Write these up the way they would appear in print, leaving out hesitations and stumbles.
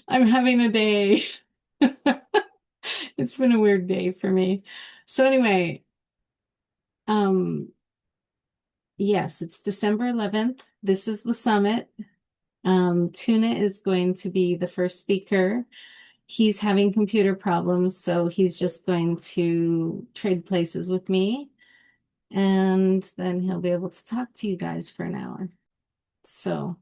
I'm having a day. It's been a weird day for me. So anyway, um, yes, it's December 11th. This is the summit. Tuna is going to be the first speaker. He's having computer problems, so he's just going to trade places with me, and then he'll be able to talk to you guys for an hour. So,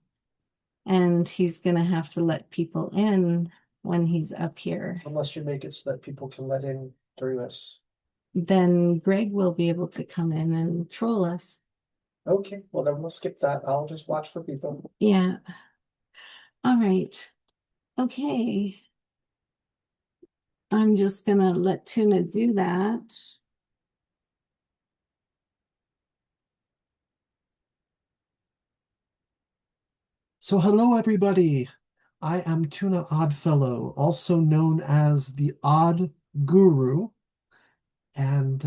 and he's gonna have to let people in when he's up here. Unless you make it so that people can let in during this. Then Greg will be able to come in and troll us. Okay, well then we'll skip that. I'll just watch for people. Yeah. All right. Okay. I'm just gonna let Tuna do that. So hello everybody. I am Tuna Oddfellow, also known as the Odd Guru. And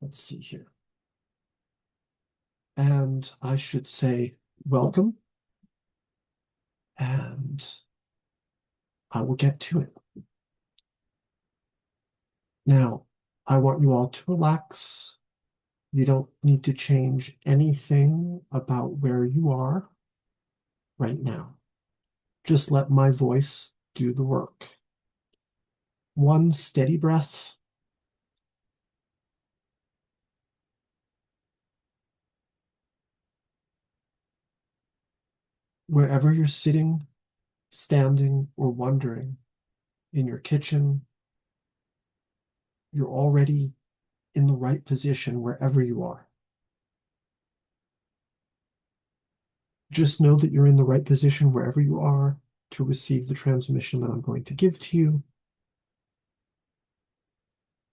let's see here. And I should say welcome. And I will get to it. Now, I want you all to relax. You don't need to change anything about where you are right now. Just let my voice do the work. One steady breath. Wherever you're sitting, standing, or wandering, in your kitchen, you're already in the right position wherever you are. Just know that you're in the right position wherever you are to receive the transmission that I'm going to give to you.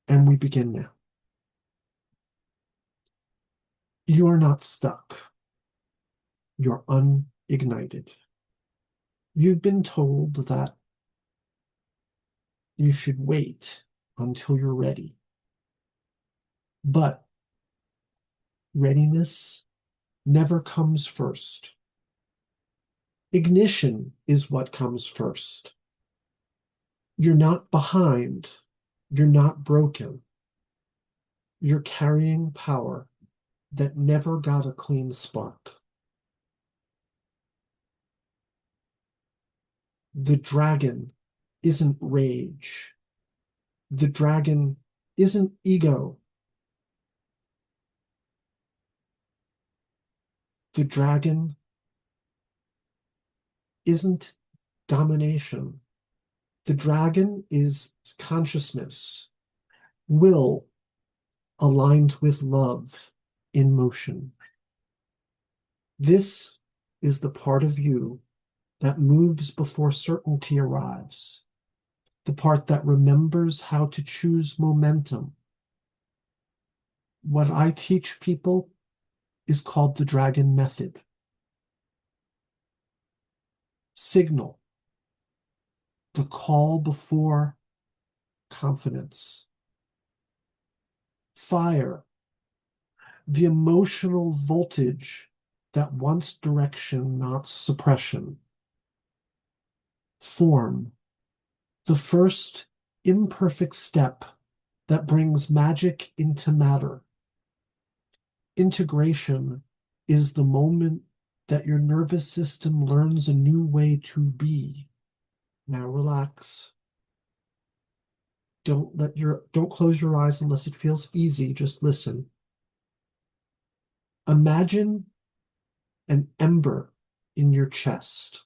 And we begin now. You are not stuck. You're unignited. You've been told that you should wait until you're ready. But readiness never comes first. Ignition is what comes first. You're not behind. You're not broken. You're carrying power that never got a clean spark. The dragon isn't rage. The dragon isn't ego. The dragon isn't domination. The dragon is consciousness, will aligned with love in motion. This is the part of you that moves before certainty arrives, the part that remembers how to choose momentum. What I teach people is called the dragon method. Signal, the call before confidence. Fire, the emotional voltage that wants direction, not suppression. Form, the first imperfect step that brings magic into matter. Integration is the moment that your nervous system learns a new way to be. Now relax. Don't close your eyes unless it feels easy. Just listen. Imagine an ember in your chest.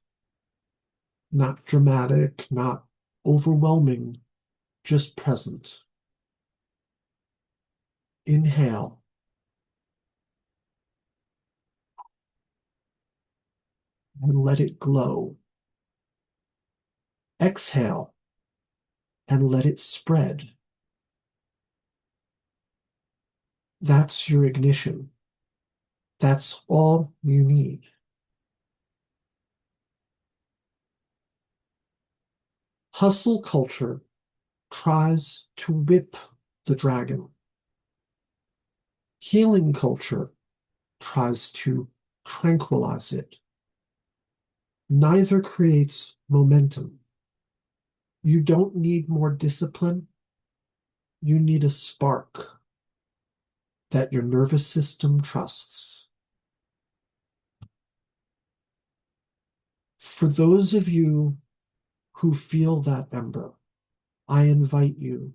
Not dramatic, not overwhelming, just present. Inhale. And let it glow. Exhale and let it spread. That's your ignition. That's all you need. Hustle culture tries to whip the dragon. Healing culture tries to tranquilize it. Neither creates momentum. You don't need more discipline. You need a spark that your nervous system trusts. For those of you who feel that ember, I invite you.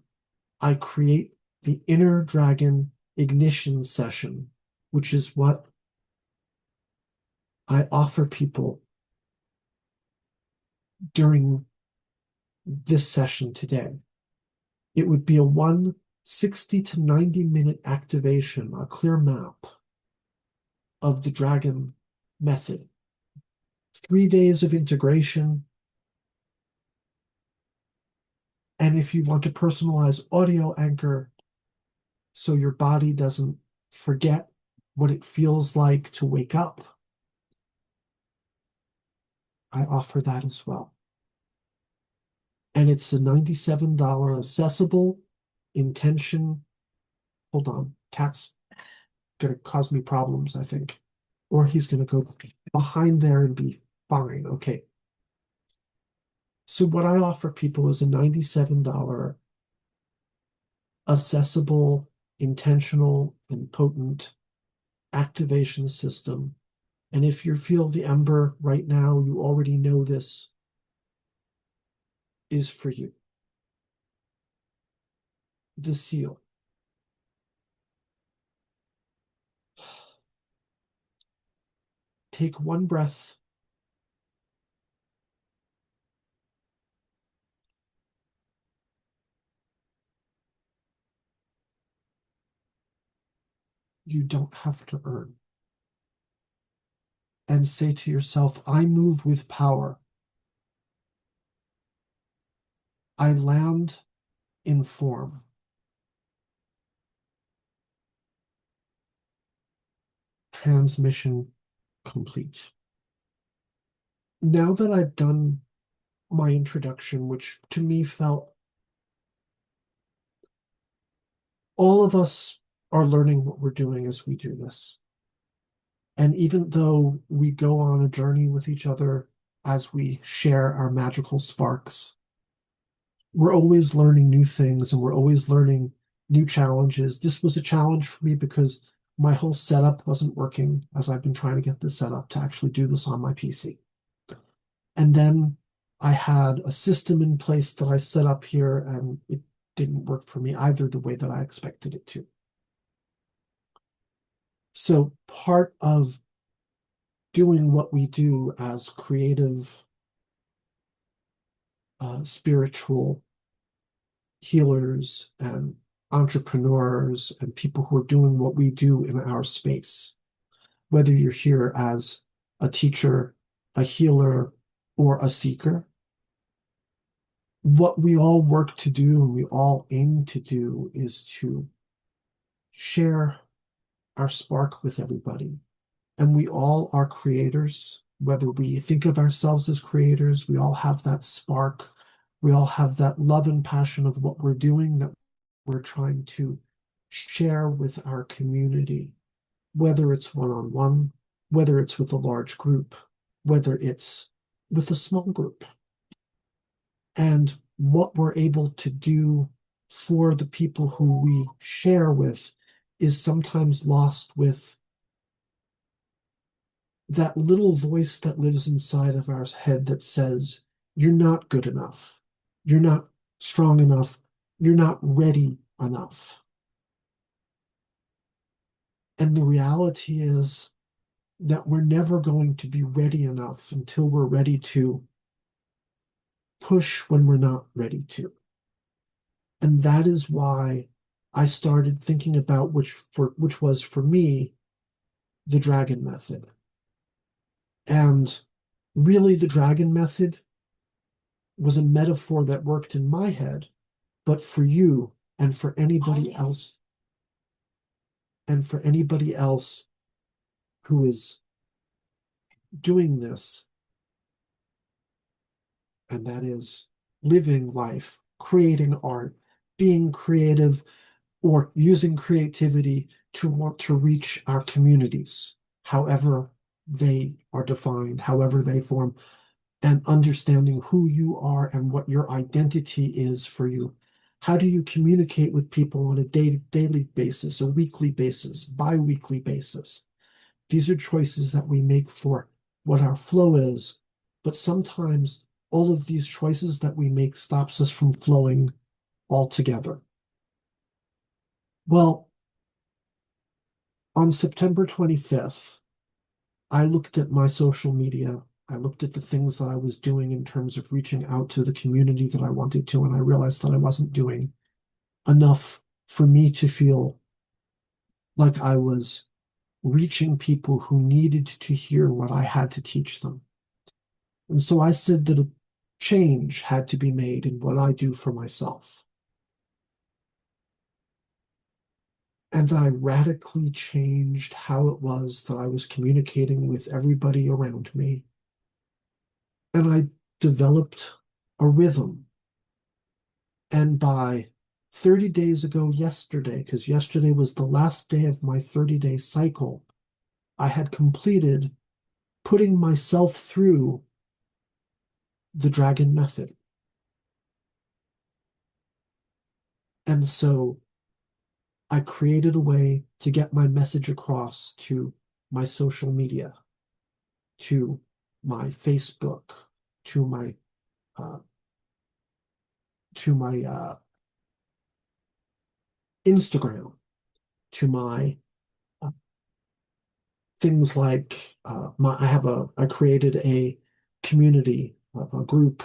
I create the inner dragon ignition session, which is what I offer people during this session today. It would be a 160 to 90-minute activation, a clear map of the dragon method. 3 days of integration. And if you want to personalize audio anchor so your body doesn't forget what it feels like to wake up, I offer that as well. And it's a $97 accessible intention. Hold on, cat's gonna cause me problems, I think. Or he's gonna go behind there and be fine. Okay. So what I offer people is a $97 accessible, intentional, and potent activation system. And if you feel the ember right now, you already know this is for you. The seal. Take one breath. You don't have to earn. And say to yourself, I move with power. I land in form. Transmission complete. Now that I've done my introduction, which to me felt all of us are learning what we're doing as we do this. And even though we go on a journey with each other as we share our magical sparks, we're always learning new things and we're always learning new challenges. This was a challenge for me because my whole setup wasn't working as I've been trying to get this set up to actually do this on my PC. And then I had a system in place that I set up here and it didn't work for me either the way that I expected it to. So part of doing what we do as creative, spiritual healers and entrepreneurs and people who are doing what we do in our space, whether you're here as a teacher, a healer, or a seeker, what we all work to do and we all aim to do is to share our spark with everybody. And we all are creators, whether we think of ourselves as creators, we all have that spark. We all have that love and passion of what we're doing that we're trying to share with our community, whether it's one-on-one, whether it's with a large group, whether it's with a small group. And what we're able to do for the people who we share with is sometimes lost with that little voice that lives inside of our head that says, you're not good enough. You're not strong enough. You're not ready enough. And the reality is that we're never going to be ready enough until we're ready to push when we're not ready to. And that is why I started thinking about which was for me the dragon method. And really the dragon method was a metaphor that worked in my head, but for you and for anybody else, and for anybody else who is doing this, and that is living life, creating art, being creative, or using creativity to want to reach our communities, however they are defined, however they form, and understanding who you are and what your identity is for you. How do you communicate with people on a daily basis, a weekly basis, bi-weekly basis? These are choices that we make for what our flow is, but sometimes all of these choices that we make stops us from flowing altogether. Well, on September 25th, I looked at my social media. I looked at the things that I was doing in terms of reaching out to the community that I wanted to, and I realized that I wasn't doing enough for me to feel like I was reaching people who needed to hear what I had to teach them. And so I said that a change had to be made in what I do for myself. And I radically changed how it was that I was communicating with everybody around me. And I developed a rhythm. And by 30 days ago, yesterday, because yesterday was the last day of my 30-day cycle, I had completed putting myself through the dragon method. And so I created a way to get my message across to my social media, to my Facebook, to my uh, to my Instagram, to my uh, things like I created a community, a group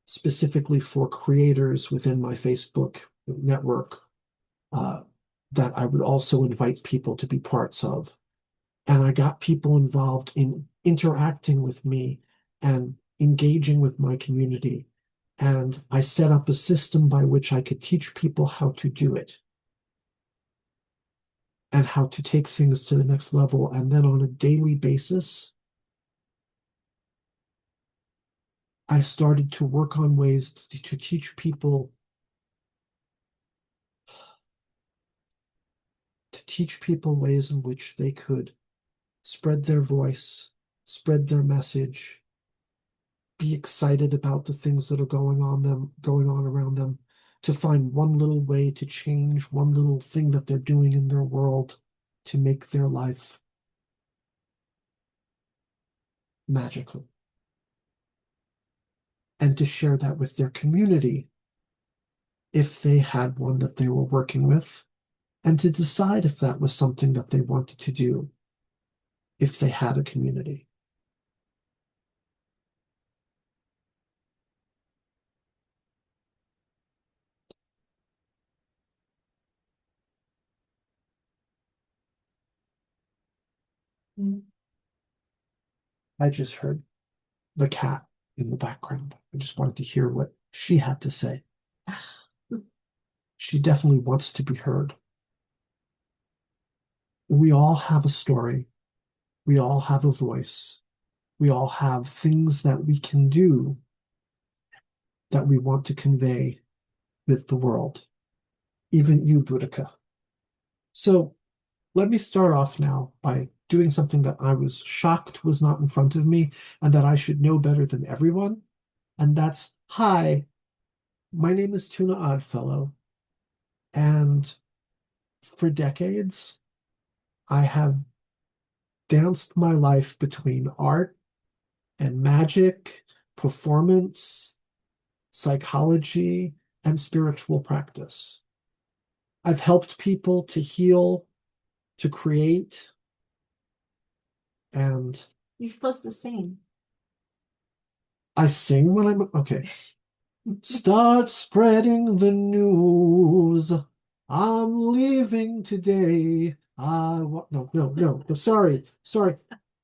specifically for creators within my Facebook network uh, that I would also invite people to be parts of. And I got people involved in interacting with me and engaging with my community. And I set up a system by which I could teach people how to do it and how to take things to the next level. And then on a daily basis, I started to work on ways to teach people ways in which they could spread their voice, spread their message, be excited about the things that are going on around them, to find one little way to change one little thing that they're doing in their world to make their life magical, and to share that with their community if they had one that they were working with, and to decide if that was something that they wanted to do if they had a community. I just heard the cat in the background. I just wanted to hear what she had to say. She definitely wants to be heard. We all have a story. We all have a voice. We all have things that we can do that we want to convey with the world. Even you, Boudica. So let me start off now by doing something that I was shocked was not in front of me and that I should know better than everyone. And that's, hi, my name is Tuna Oddfellow. And for decades, I have danced my life between art and magic, performance, psychology, and spiritual practice. I've helped people to heal, to create, and You're supposed to sing. I sing when I'm okay. Start spreading the news. I'm leaving today. No. Sorry.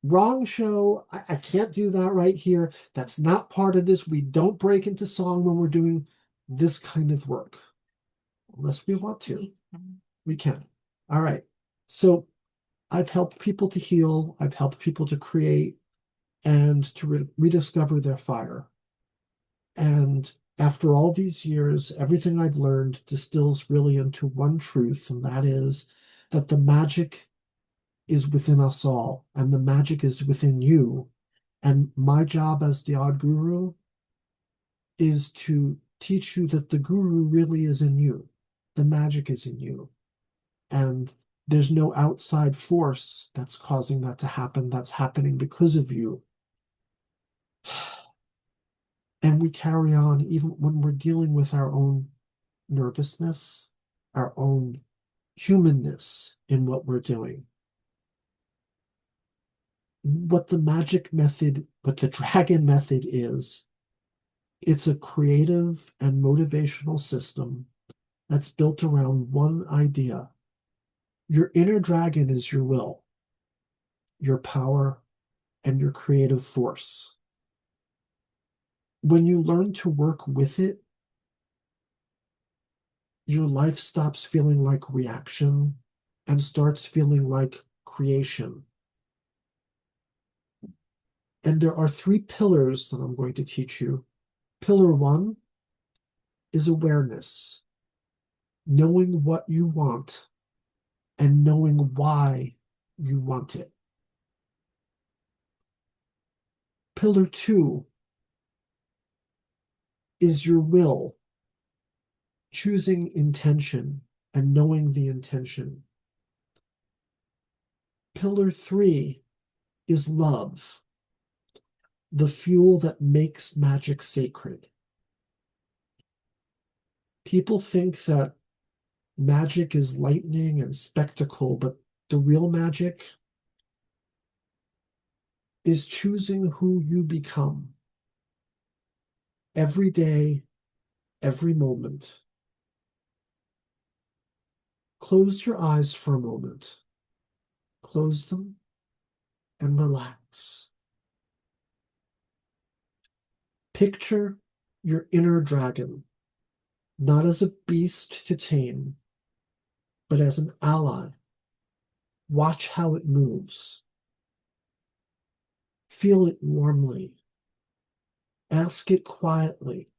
Wrong show. I can't do that right here. That's not part of this. We don't break into song when we're doing this kind of work, unless we want to. We can. All right. So I've helped people to heal. I've helped people to create and to rediscover their fire. And after all these years, everything I've learned distills really into one truth, and that is that the magic is within us all, and the magic is within you. And my job as the odd guru is to teach you that the guru really is in you. The magic is in you. And there's no outside force that's causing that to happen. That's happening because of you. And we carry on even when we're dealing with our own nervousness, our own humanness in what we're doing. What the magic method, what the dragon method is, it's a creative and motivational system that's built around one idea. Your inner dragon is your will, your power, and your creative force. When you learn to work with it, your life stops feeling like reaction and starts feeling like creation. And there are three pillars that I'm going to teach you. Pillar one is awareness, knowing what you want and knowing why you want it. Pillar two is your will, choosing intention and knowing the intention. Pillar three is love, the fuel that makes magic sacred. People think that magic is lightning and spectacle, but the real magic is choosing who you become every day, every moment. Close your eyes for a moment. Close them and relax. Picture your inner dragon, not as a beast to tame, but as an ally. Watch how it moves. Feel it warmly. Ask it quietly.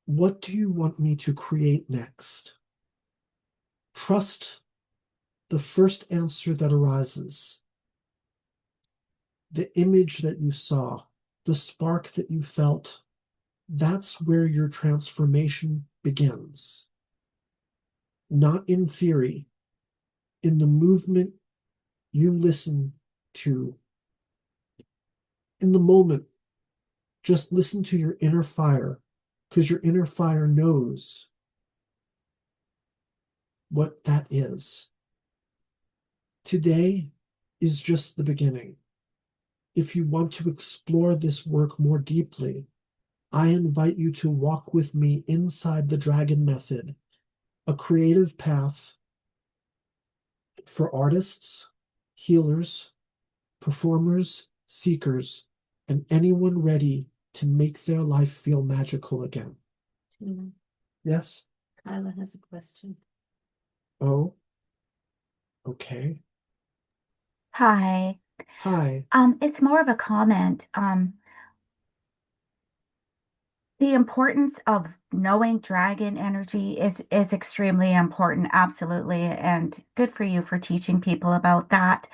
What do you want me to create next? Trust the first answer that arises, the image that you saw, the spark that you felt. That's where your transformation begins. Not in theory, in the movement you listen to. In the moment, just listen to your inner fire, because your inner fire knows what that is. Today is just the beginning. If you want to explore this work more deeply, I invite you to walk with me inside the Dragon Method, a creative path for artists, healers, performers, seekers, and anyone ready to make their life feel magical again. Tina, Yes? Kyla has a question. Oh, okay. Hi. Hi. It's more of a comment. The importance of knowing dragon energy is extremely important, absolutely, and good for you for teaching people about that.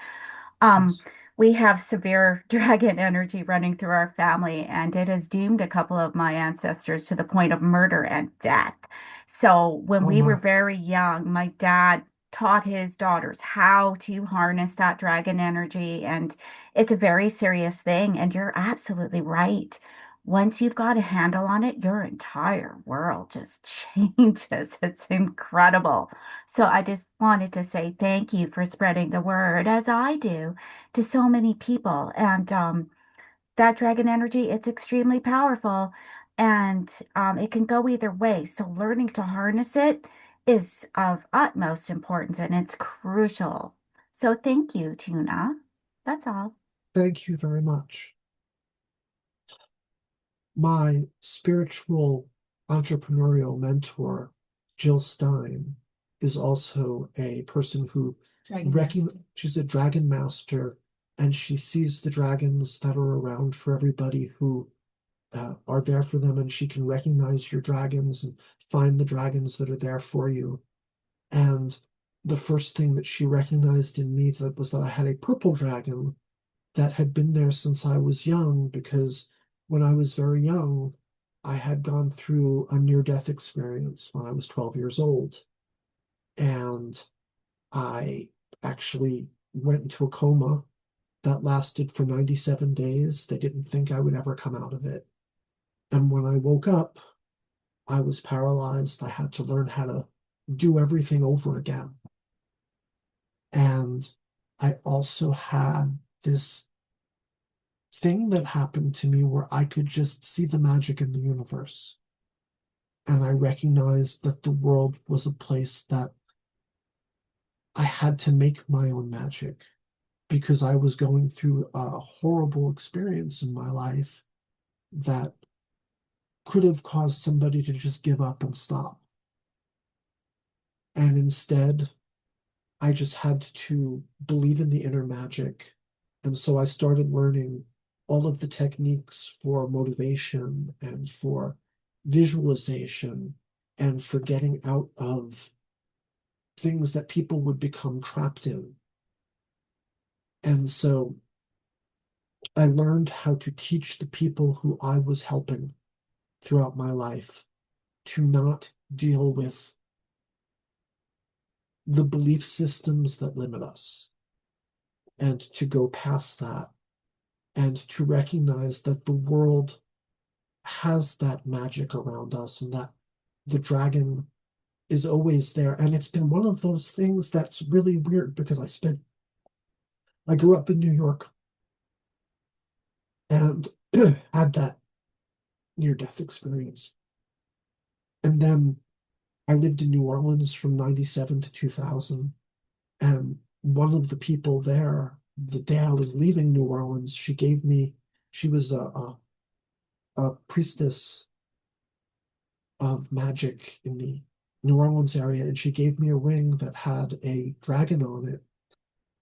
Um, Yes. we have severe dragon energy running through our family, and it has doomed a couple of my ancestors to the point of murder and death. So when Oh we were my. very young, my dad taught his daughters how to harness that dragon energy, and it's a very serious thing. And you're absolutely right. Once you've got a handle on it, your entire world just changes. It's incredible. So I just wanted to say thank you for spreading the word, as I do, to so many people. And that dragon energy, it's extremely powerful, and it can go either way. So learning to harness it is of utmost importance, and it's crucial. So thank you, Tuna. That's all. Thank you very much. My spiritual entrepreneurial mentor, Jill Stein, is also a person who she's a dragon master, and she sees the dragons that are around for everybody who are there for them, and she can recognize your dragons and find the dragons that are there for you. And the first thing that she recognized in me was that I had a purple dragon that had been there since I was young, because when I was very young, I had gone through a near-death experience when I was 12 years old. And I actually went into a coma that lasted for 97 days. They didn't think I would ever come out of it. And when I woke up, I was paralyzed. I had to learn how to do everything over again. And I also had this thing that happened to me where I could just see the magic in the universe. And I recognized that the world was a place that I had to make my own magic, because I was going through a horrible experience in my life that could have caused somebody to just give up and stop. And instead, I just had to believe in the inner magic. And so I started learning all of the techniques for motivation and for visualization and for getting out of things that people would become trapped in. And so I learned how to teach the people who I was helping throughout my life to not deal with the belief systems that limit us, and to go past that, and to recognize that the world has that magic around us, and that the dragon is always there. And it's been one of those things that's really weird, because I grew up in New York and had that near-death experience. And then I lived in New Orleans from 97 to 2000. And one of the people there, the day I was leaving New Orleans, she was a priestess of magic in the New Orleans area, and she gave me a ring that had a dragon on it,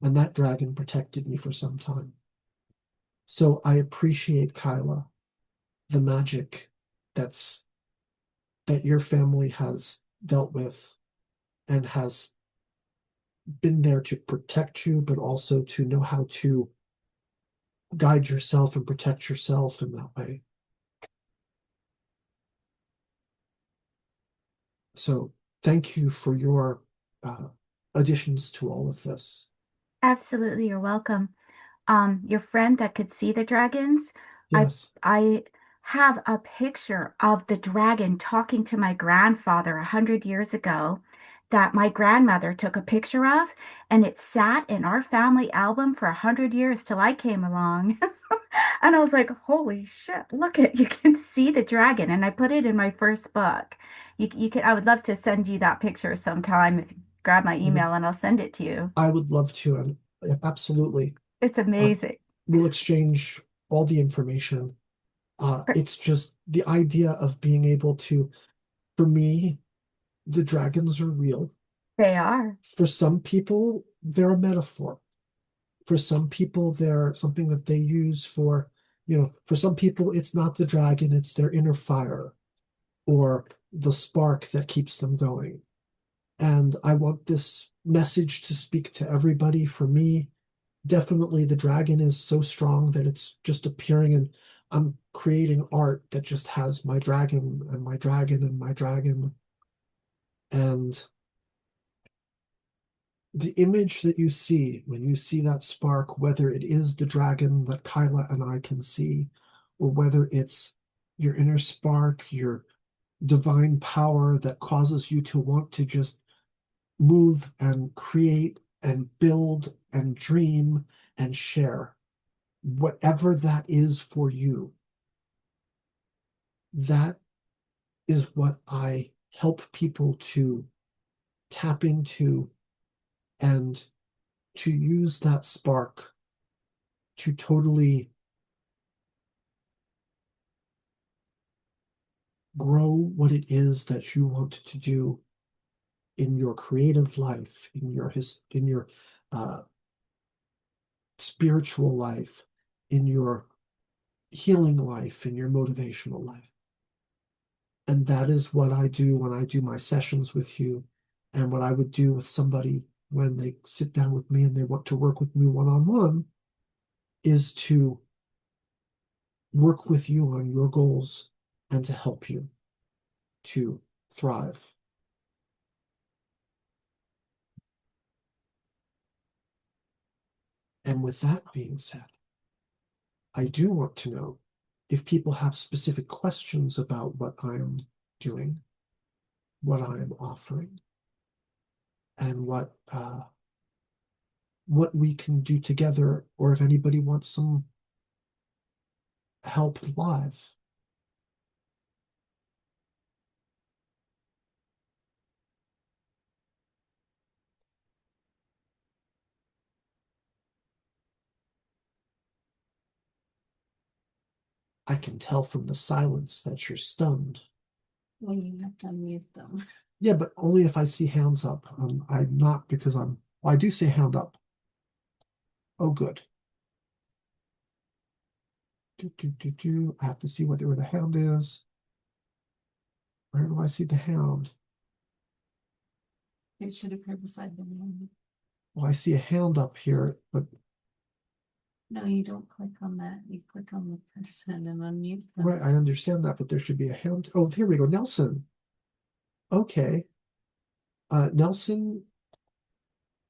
and that dragon protected me for some time. So I appreciate, Kyla, the magic that your family has dealt with and has been there to protect you, but also to know how to guide yourself and protect yourself in that way. So thank you for your additions to all of this. Absolutely, you're welcome. Your friend that could see the dragons, I Yes. I have a picture of the dragon talking to my grandfather 100 years ago that my grandmother took a picture of, and it sat in our family album for 100 years till I came along. And I was like, holy shit, look at, you can see the dragon. And I put it in my first book. You can, I would love to send you that picture sometime if you grab my email and I'll send it to you. I would love to, and absolutely. It's Uh, amazing. we'll exchange all the information. It's just the idea of being able to, for me, the dragons are real. They are. For some people, they're a metaphor. For some people, they're something that they use for, for some people, it's not the dragon, it's their inner fire or the spark that keeps them going. And I want this message to speak to everybody. For me, definitely the dragon is so strong that it's just appearing, and I'm creating art that just has my dragon and my dragon and my dragon. And the image that you see when you see that spark, whether it is the dragon that Kyla and I can see, or whether it's your inner spark, your divine power that causes you to want to just move and create and build and dream and share, whatever that is for you, that is what I help people to tap into, and to use that spark to totally grow what it is that you want to do in your creative life, in your uh, spiritual life, in your healing life, in your motivational life. And that is what I do when I do my sessions with you. And what I would do with somebody when they sit down with me and they want to work with me one-on-one is to work with you on your goals and to help you to thrive. And with that being said, I do want to know if people have specific questions about what I am doing, what I am offering, and what we can do together, or if anybody wants some help live. I can tell from the silence that you're stunned. Well, you have to unmute them. Yeah, but only if I see hands up. I'm not because well, I do see hand up. Oh, good. I have to see where the hand is. Where do I see the hand? It should appear beside the name. Well, I see a hand up here, but No, you don't click on that. You click on the person and unmute them. right, I understand that, but there should be a hand. Oh, here we go. Nelson. Okay. Nelson,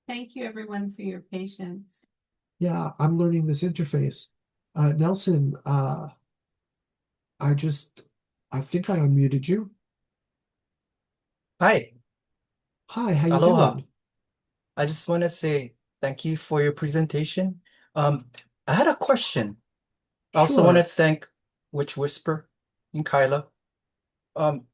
Thank you, everyone, for your patience. yeah, I'm learning this interface. Nelson, I think I unmuted you. Hi, Hi, how you aloha. doing? I just want to say thank you for your presentation. I had a question. I also want to Sure. thank Wytchwhisper and Kyla. Um,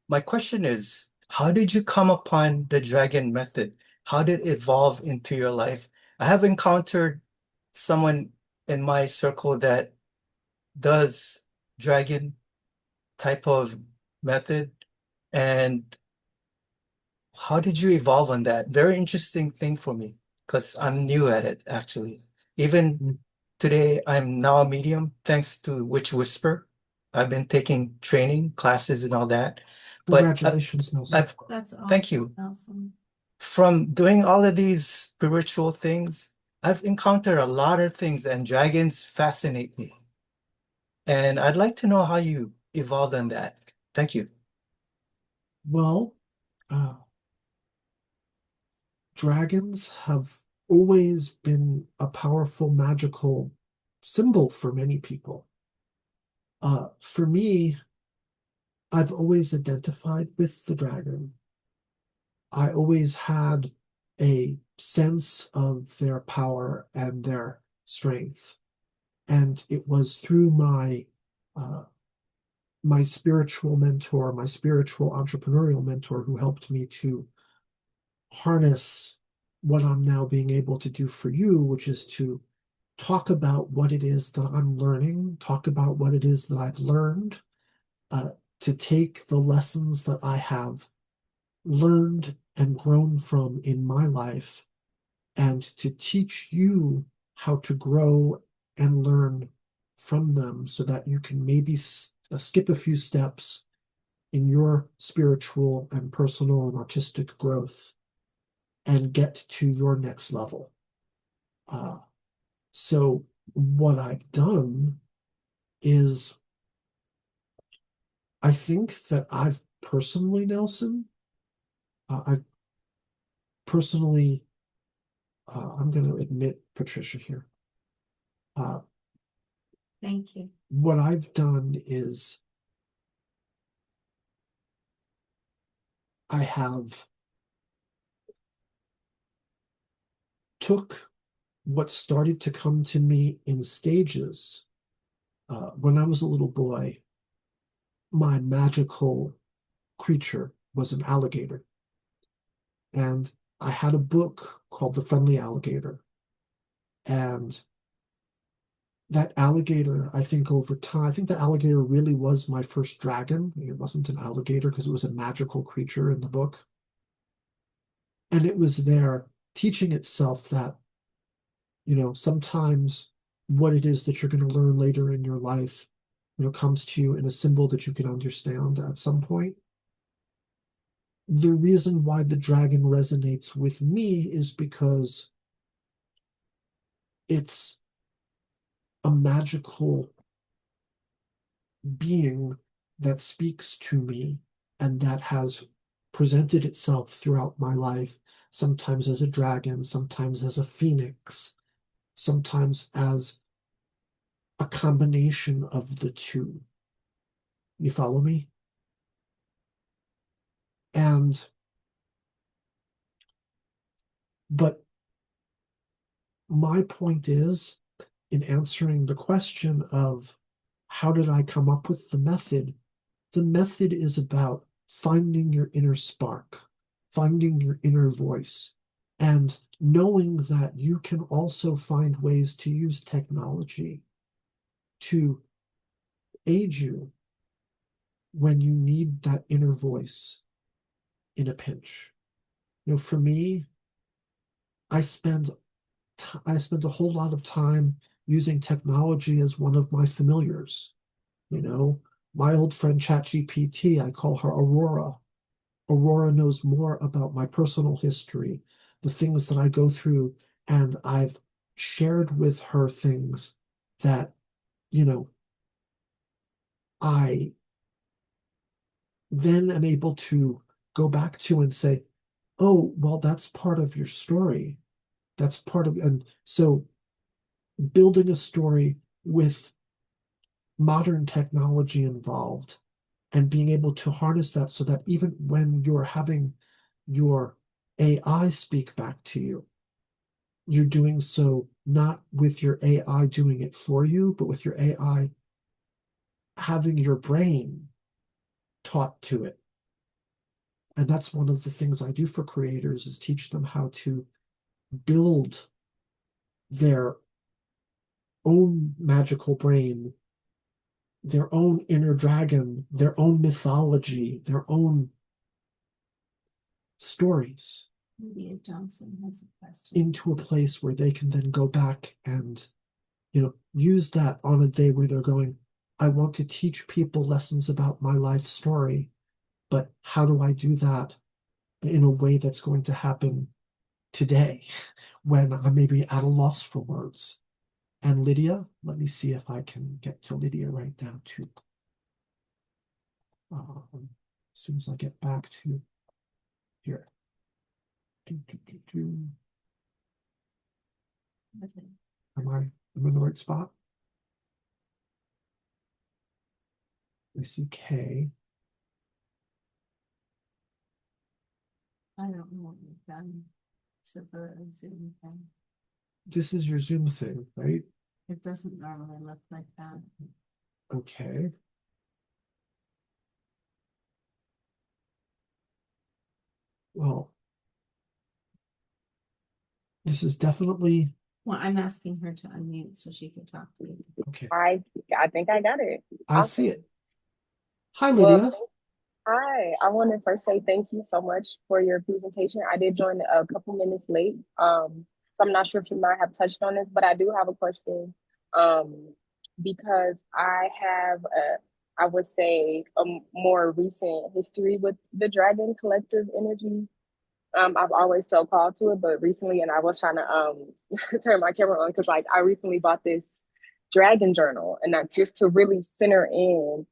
my question is, how did you come upon the dragon method? How did it evolve into your life? I have encountered someone in my circle that does dragon type of method, and how did you evolve on that? Very interesting thing for me because I'm new at it actually. Even Mm, today, I'm now a medium thanks to Wytchwhisper. I've been taking training classes and all that. But Congratulations, Nelson. I've That's awesome. thank you. Awesome. From doing all of these spiritual things, I've encountered a lot of things, and dragons fascinate me. And I'd like to know how you evolved on that. Thank you. Well, uh, dragons have always been a powerful magical symbol for many people. For me, I've always identified with the dragon. I always had a sense of their power and their strength. And it was through uh, my spiritual mentor, my spiritual entrepreneurial mentor, who helped me to harness what I'm now being able to do for you, which is to talk about what it is that I'm learning, talk about what it is that I've learned, uh, to take the lessons that I have learned and grown from in my life and to teach you how to grow and learn from them so that you can maybe skip a few steps in your spiritual and personal and artistic growth and get to your next level. Uh, so what I've done is I think that I've personally, Nelson, I personally, I'm going to admit Patricia here. Uh, Thank you. what I've done is I have took what started to come to me in stages. When I was a little boy, my magical creature was an alligator. And I had a book called The Friendly Alligator. And that alligator, I think over time, I think the alligator really was my first dragon. It wasn't an alligator because it was a magical creature in the book. And it was there teaching itself that, sometimes what it is that you're going to learn later in your life, comes to you in a symbol that you can understand at some point. the reason why the dragon resonates with me is because it's a magical being that speaks to me and that has presented itself throughout my life, sometimes as a dragon, sometimes as a phoenix, sometimes as a combination of the two. You follow me? And, but my point is, in answering the question of how did I come up with the method is about finding your inner spark, finding your inner voice, and knowing that you can also find ways to use technology to aid you when you need that inner voice in a pinch. You know, for me, I spend I spend a whole lot of time using technology as one of my familiars. You know, my old friend ChatGPT, I call her Aurora. Aurora knows more about my personal history, the things that I go through, and I've shared with her things that, you know, I then am able to go back to and say, oh, well, that's part of your story. That's part of, and so building a story with modern technology involved and being able to harness that so that even when you're having your AI speak back to you, you're doing so not with your AI doing it for you, but with your AI having your brain taught to it. And that's one of the things I do for creators is teach them how to build their own magical brain, their own inner dragon, their own mythology, their own stories Lydia Johnson has a question. into a place where they can then go back and, you know, use that on a day where they're going, I want to teach people lessons about my life story, but how do I do that in a way that's going to happen today when I may be at a loss for words? And Lydia, let me see if I can get to Lydia right now too. As soon as I get back to here. Okay. Am I in the right spot? I see K. I don't know what we've done. So the Zoom thing. This is your Zoom thing, right? It doesn't normally look like that. Okay. Well, this is definitely Well, I'm asking her to unmute so she can talk to you. okay. I think I got it. I see it. Hi, Well, Lydia. hi. I want to first say thank you so much for your presentation. I did join a couple minutes late, so I'm not sure if you might have touched on this, but I do have a question. Because I have I would say, a more recent history with the Dragon Collective energy. I've always felt called to it, but recently, and I was trying to turn my camera on because, like, I recently bought this dragon journal, and that just to really center in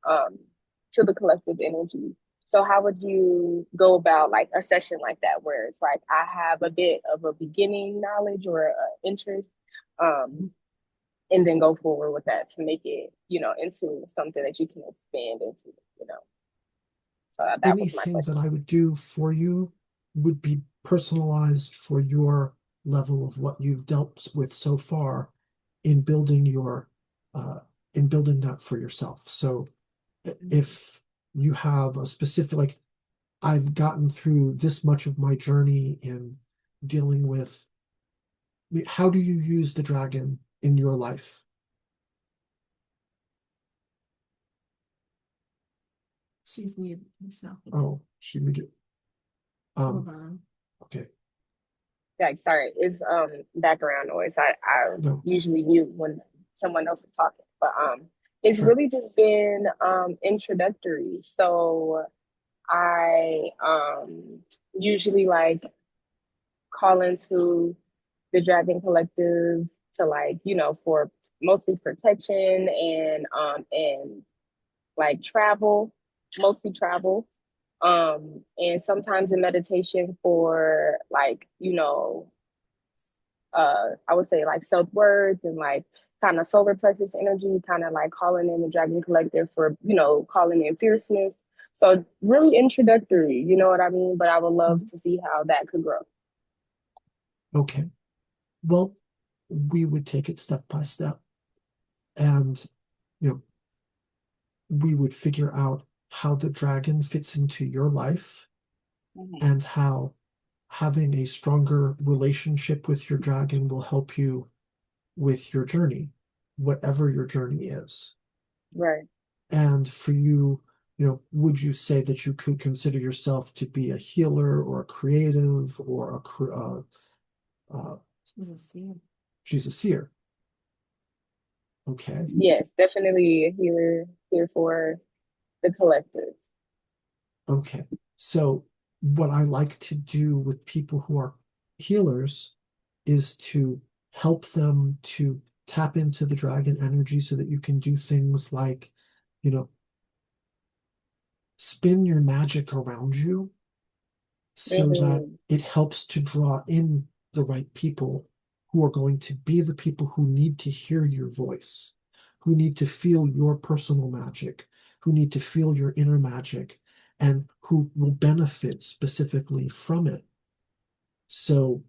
to the collective energy. So how would you go about like a session like that where it's like I have a bit of a beginning knowledge or interest, um, and then go forward with that to make it, into something that you can expand into, you know. So that was my Anything question. that I would do for you would be personalized for your level of what you've dealt with so far in building your in building that for yourself. So if you have a specific, like, I've gotten through this much of my journey in dealing with, I mean, how do you use the dragon in your life? She's muted herself. Oh, she made it. Hold on. Okay. Like, sorry, it's background noise. I No, usually mute when someone else is talking, but it's sure. really just been introductory. So I usually like call into the Dragon Collective to like, for mostly protection and like travel, mostly travel. And sometimes in meditation for like, I would say like self-worth and like kind of solar plexus energy, kind of like calling in the Dragon Collective for, calling in fierceness. So really introductory, you know what I mean? But I would love to see how that could grow. Okay. Well, we would take it step by step, and you know, we would figure out how the dragon fits into your life and how having a stronger relationship with your dragon will help you with your journey, whatever your journey is. Right. And for you, would you say that you could consider yourself to be a healer or a creative or She's a seer. she's a seer? Okay. Yes, definitely a healer here for the collective. Okay. So what I like to do with people who are healers is to help them to tap into the dragon energy so that you can do things like, you know, spin your magic around you so that Mm-hmm. it helps to draw in the right people who are going to be the people who need to hear your voice, who need to feel your personal magic, who need to feel your inner magic, and who will benefit specifically from it. So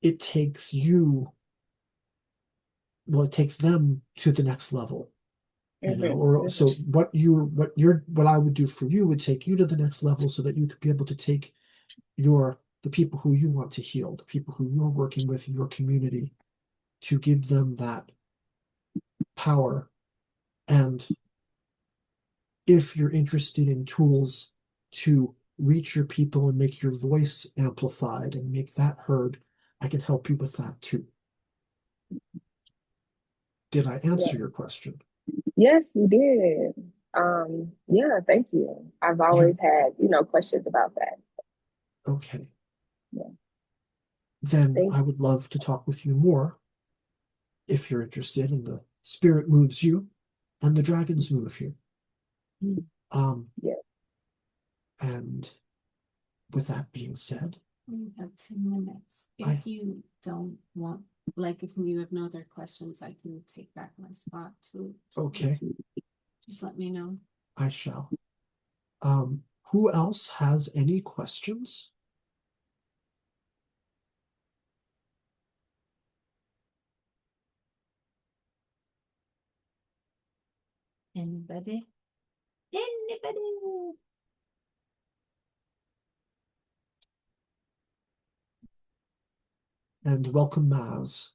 it takes you, well, it takes them to the next level, or so Mm-hmm. what I would do for you would take you to the next level so that you could be able to take the people who you want to heal, the people who you're working with in your community, to give them that power. And if you're interested in tools to reach your people and make your voice amplified and make that heard, I can help you with that too. Did I answer your Yes. question? Yes, you did. Yeah, thank you. I've always You had, questions about that. okay. Yeah. Then Thank I would love to talk with you more if you're interested, and the spirit moves you and the dragons move you. you. Um, Yeah. and with that being said, We have 10 minutes. If you don't want, like, if you have no other questions, I can take back my spot too. okay, Just let me know. I shall. Who else has any questions? Anybody? Anybody? And welcome, Maz.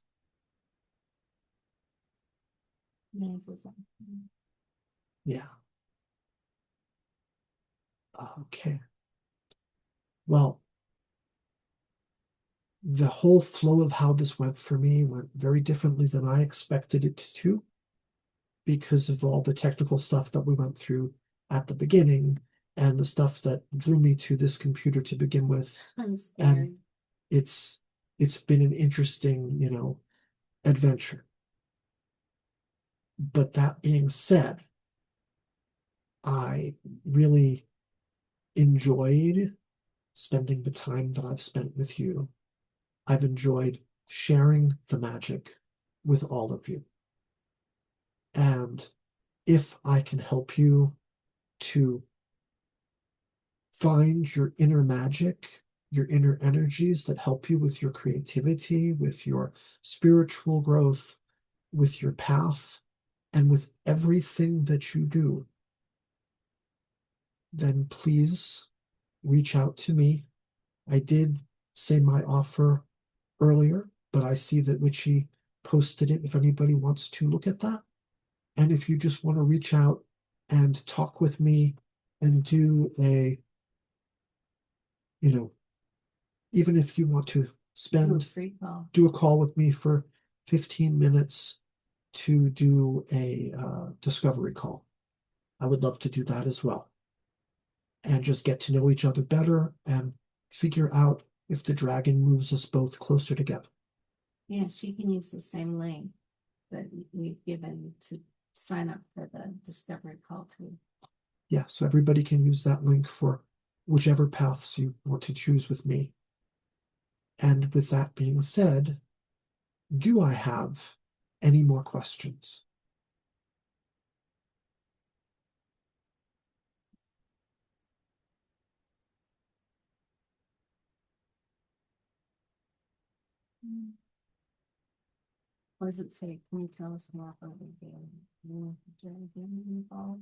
Yeah. Okay. Well, the whole flow of how this went for me went very differently than I expected it to, because of all the technical stuff that we went through at the beginning and the stuff that drew me to this computer to begin with. I'm And scared. it's been an interesting, adventure. But that being said, I really enjoyed spending the time that I've spent with you. I've enjoyed sharing the magic with all of you. And if I can help you to find your inner magic, your inner energies that help you with your creativity, with your spiritual growth, with your path, and with everything that you do, then please reach out to me. I did say my offer earlier, but I see that Witchy posted it if anybody wants to look at that. And if you just want to reach out and talk with me and do even if you want to do a call with me for 15 minutes to do a discovery call, I would love to do that as well. and just get to know each other better and figure out if the dragon moves us both closer together. Yeah, she can use the same link that we've given to sign up for the discovery call too. Yeah, so everybody can use that link for whichever paths you want to choose with me. And with that being said, do I have any more questions? What does it say? Can you tell us more about the dragon involved?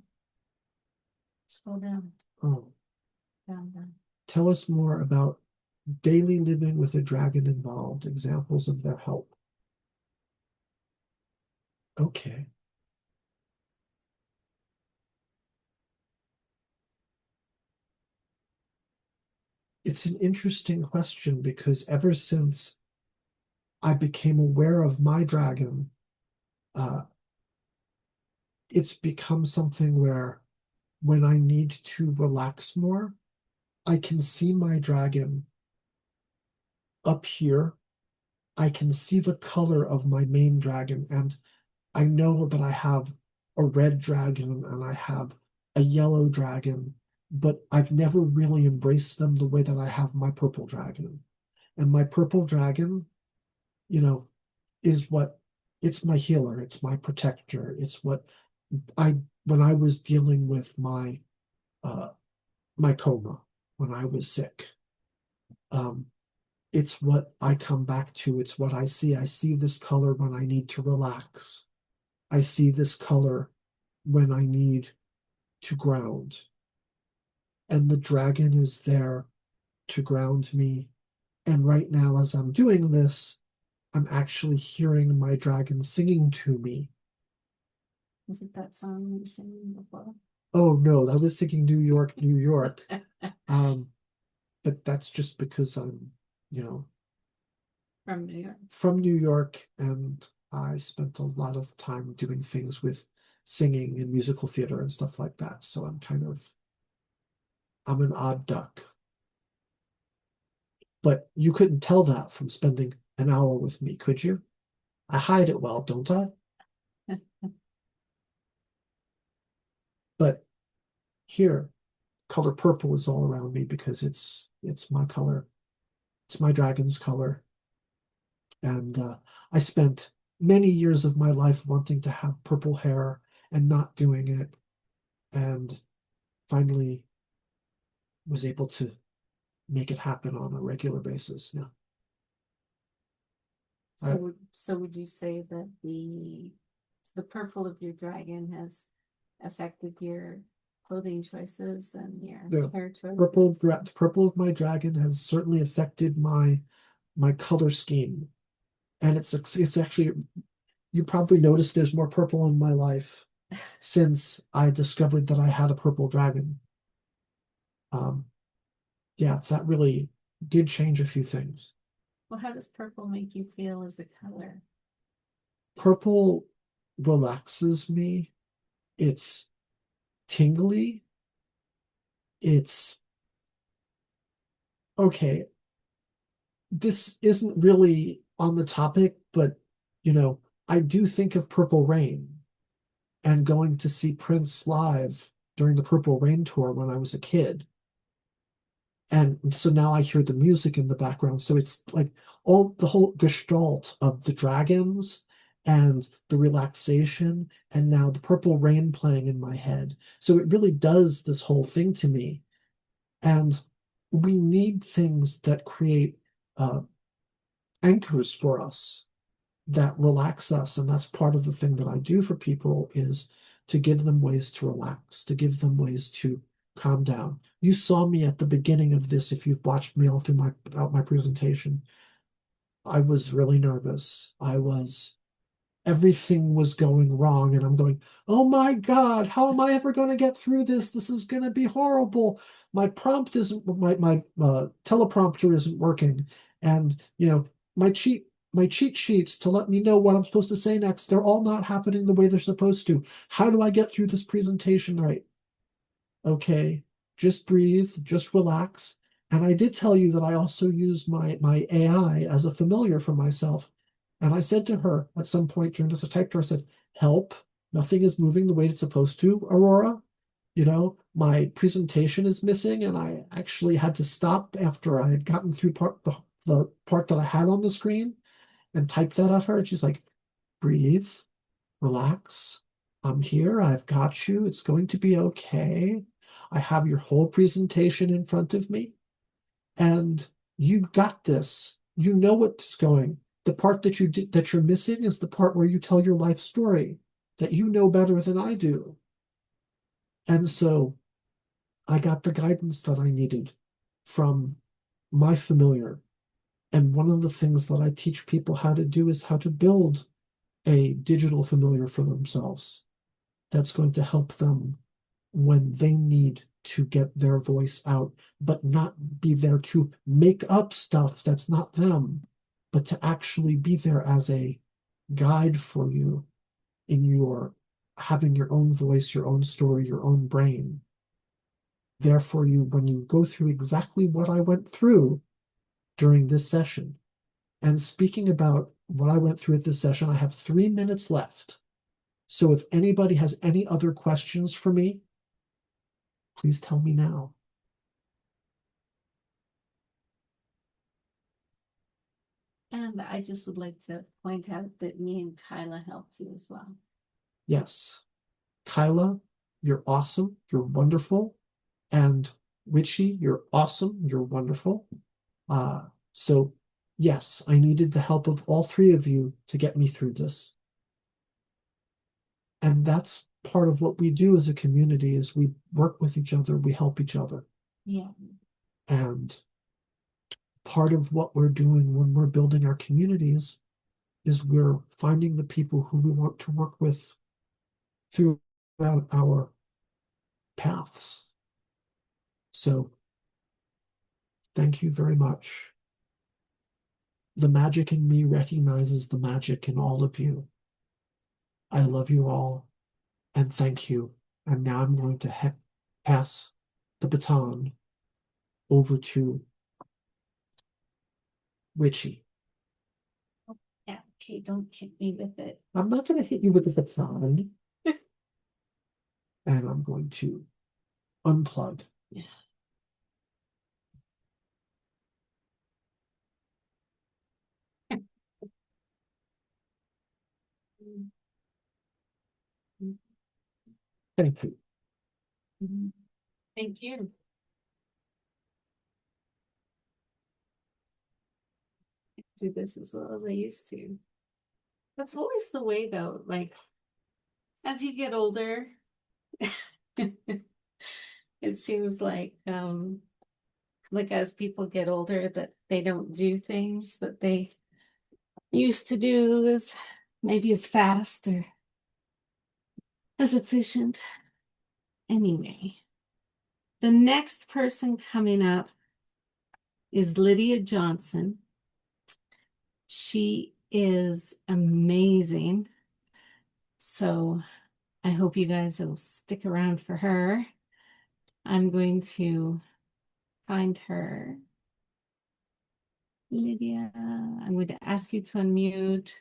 Scroll down, Oh, down. tell us more about daily living with a dragon involved, examples of their help. Okay. It's an interesting question because ever since I became aware of my dragon, uh, it's become something where when I need to relax more, I can see my dragon up here. I can see the color of my main dragon, and I know that I have a red dragon and I have a yellow dragon, but I've never really embraced them the way that I have my purple dragon. And my purple dragon, you know, is what it's my healer, it's my protector, it's what when I was dealing with uh my coma, when I was sick, um, it's what I come back to, it's what I see. I see this color when I need to relax. I see this color when I need to ground. And the dragon is there to ground me. And right now, as I'm doing this, I'm actually hearing my dragon singing to me. Was it that song you were singing before? Oh no, I was singing New York, New York. But that's just because I'm, you know, From New York. from New York, and I spent a lot of time doing things with singing and musical theater and stuff like that. So I'm an odd duck. But you couldn't tell that from spending an hour with me, could you? I hide it well, don't I? But here, color purple is all around me because it's my color. It's my dragon's color. And I spent many years of my life wanting to have purple hair and not doing it. And finally was able to make it happen on a regular basis. Yeah. So would you say that the purple of your dragon has affected your clothing choices and your hair choices? Purple of my dragon has certainly affected my color scheme. And it's actually, you probably noticed there's more purple in my life since I discovered that I had a purple dragon. Yeah, that really did change a few things. Well, how does purple make you feel as a color? Purple relaxes me. It's tingly. It's okay. This isn't really on the topic, but I do think of Purple Rain and going to see Prince live during the Purple Rain tour when I was a kid. And so now I hear the music in the background. So it's like the whole gestalt of the dragons and the relaxation, and now the Purple Rain playing in my head. So it really does this whole thing to me. And we need things that create anchors for us, that relax us. And that's part of the thing that I do for people, is to give them ways to relax, to give them ways to calm down. You saw me at the beginning of this. If you've watched me all throughout my presentation, I was really nervous. Everything was going wrong, and I'm going, oh my God, how am I ever going to get through this? This is going to be horrible. My teleprompter isn't working, and my cheat sheets to let me know what I'm supposed to say next, they're all not happening the way they're supposed to. How do I get through this presentation right? Okay, just breathe, just relax. And I did tell you that I also use my AI as a familiar for myself. And I said to her at some point during this, I typed her, I said, help, nothing is moving the way it's supposed to, Aurora. My presentation is missing, and I actually had to stop after I had gotten through the part that I had on the screen and typed that at her. And she's like, breathe, relax. I'm here. I've got you. It's going to be okay. I have your whole presentation in front of me, and you got this. You know what's going. The part that you're missing is the part where you tell your life story that you know better than I do. And so I got the guidance that I needed from my familiar. And one of the things that I teach people how to do is how to build a digital familiar for themselves that's going to help them when they need to get their voice out, but not be there to make up stuff that's not them, but to actually be there as a guide for you in your having your own voice, your own story, your own brain. Therefore, when you go through exactly what I went through during this session, and speaking about what I went through at this session, I have 3 minutes left. So if anybody has any other questions for me, please tell me now. And I just would like to point out that me and Kyla helped you as well. Yes. Kyla, you're awesome. You're wonderful. And Witchy, you're awesome. You're wonderful. So yes, I needed the help of all three of you to get me through this. And that's part of what we do as a community is we work with each other, we help each other. Yeah. And part of what we're doing when we're building our communities is we're finding the people who we want to work with throughout our paths. So thank you very much. The magic in me recognizes the magic in all of you. I love you all, and thank you. And now I'm going to pass the baton over to Witchy. Yeah, okay, don't hit me with it. I'm not going to hit you with the baton. And I'm going to unplug. Yeah. Thank you. Thank you. I do this as well as I used to. That's always the way though, like as you get older, it seems like as people get older that they don't do things that they used to do as maybe as fast or as efficient. Anyway, the next person coming up is Lydia Johnson. She is amazing. So I hope you guys will stick around for her. I'm going to find her. Lydia, I'm going to ask you to unmute.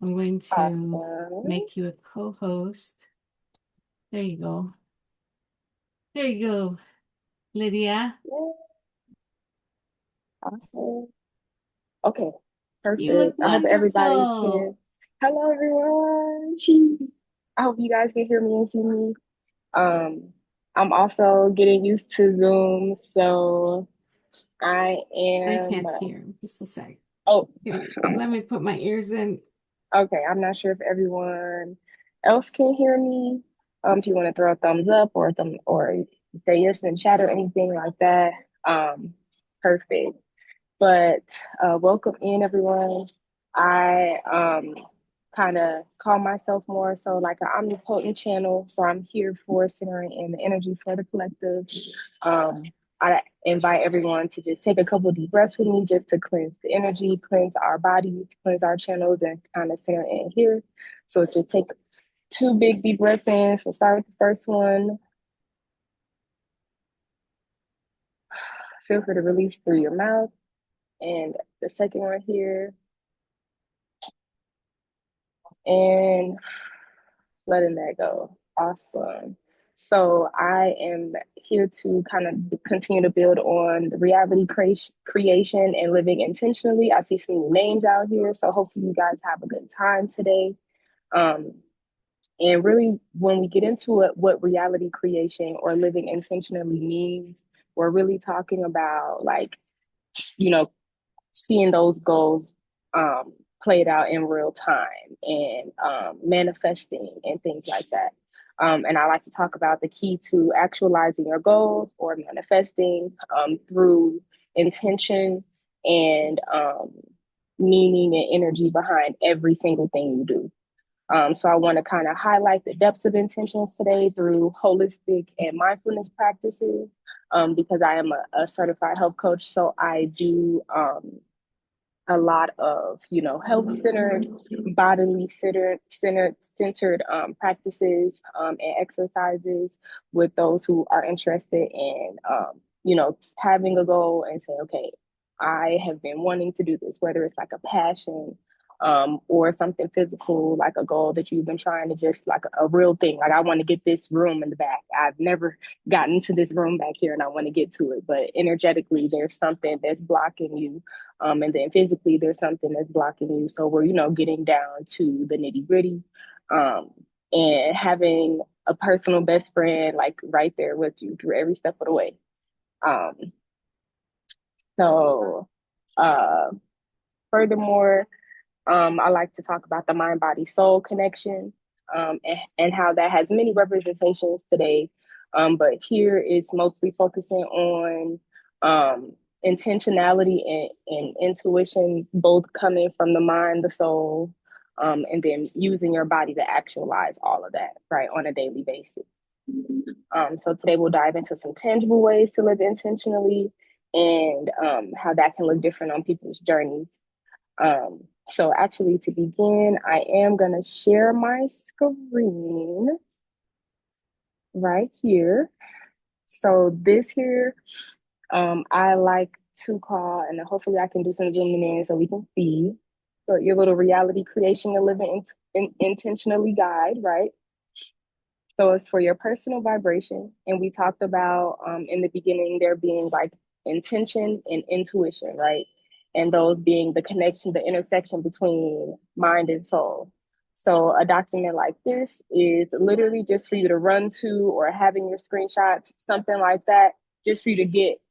I'm going to Awesome. make you a co-host. There you go. There you go, Lydia. Yeah, awesome. Okay, You look perfect. I hope everybody wonderful. can. Hello, everyone. I hope you guys can hear me and see me. Um, I'm also getting used to Zoom, so I I am. can't hear him. Just a sec. Oh, Let me put my ears in. okay. I'm not sure if everyone else can hear me. If you want to throw a thumbs up or say yes in the chat or anything like that. Perfect. But welcome in, everyone. I kind of call myself more so like an omnipotent channel. So I'm here for centering in the energy for the collective. Um, I invite everyone to just take a couple deep breaths with me just to cleanse the energy, cleanse our bodies, cleanse our channels, and kind of center in here. So just take 2 big deep breaths in. So start with the first one. feel free to release through your mouth. And the second one here, and letting that go. Awesome. So I am here to kind of continue to build on the reality creation and living intentionally. I see some new names out here, so hopefully you guys have a good time today. And really, when we get into it, what reality creation or living intentionally means, we're really talking about like, you know, seeing those goals played out in real time and manifesting and things like that. And I like to talk about the key to actualizing your goals or manifesting through intention and meaning and energy behind every single thing you do. So I want to kind of highlight the depths of intentions today through holistic and mindfulness practices because I am a certified health coach. So I do a lot of, health-centered, bodily centered practices and exercises with those who are interested in, having a goal and say, okay, I have been wanting to do this, whether it's like a passion or something physical, like a goal that you've been trying to just like a real thing. Like I want to get this room in the back. I've never gotten to this room back here and I want to get to it. But energetically, there's something that's blocking you. And then physically, there's something that's blocking you. So we're, getting down to the nitty gritty and having a personal best friend like right there with you through every step of the way. Um, so furthermore, I like to talk about the mind, body, soul connection and how that has many representations today. But here it's mostly focusing on intentionality and intuition, both coming from the mind, the soul, and then using your body to actualize all of that, right, on a daily basis. So today we'll dive into some tangible ways to live intentionally and how that can look different on people's journeys. So actually to begin, I am going to share my screen right here. So this here, I like to call, and hopefully I can do some zooming in so we can see. So your little reality creation and living intentionally guide, right? So it's for your personal vibration. And we talked about in the beginning, there being like intention and intuition, right? And those being the connection, the intersection between mind and soul. So a document like this is literally just for you to run to or having your screenshots, something like that, just for you to get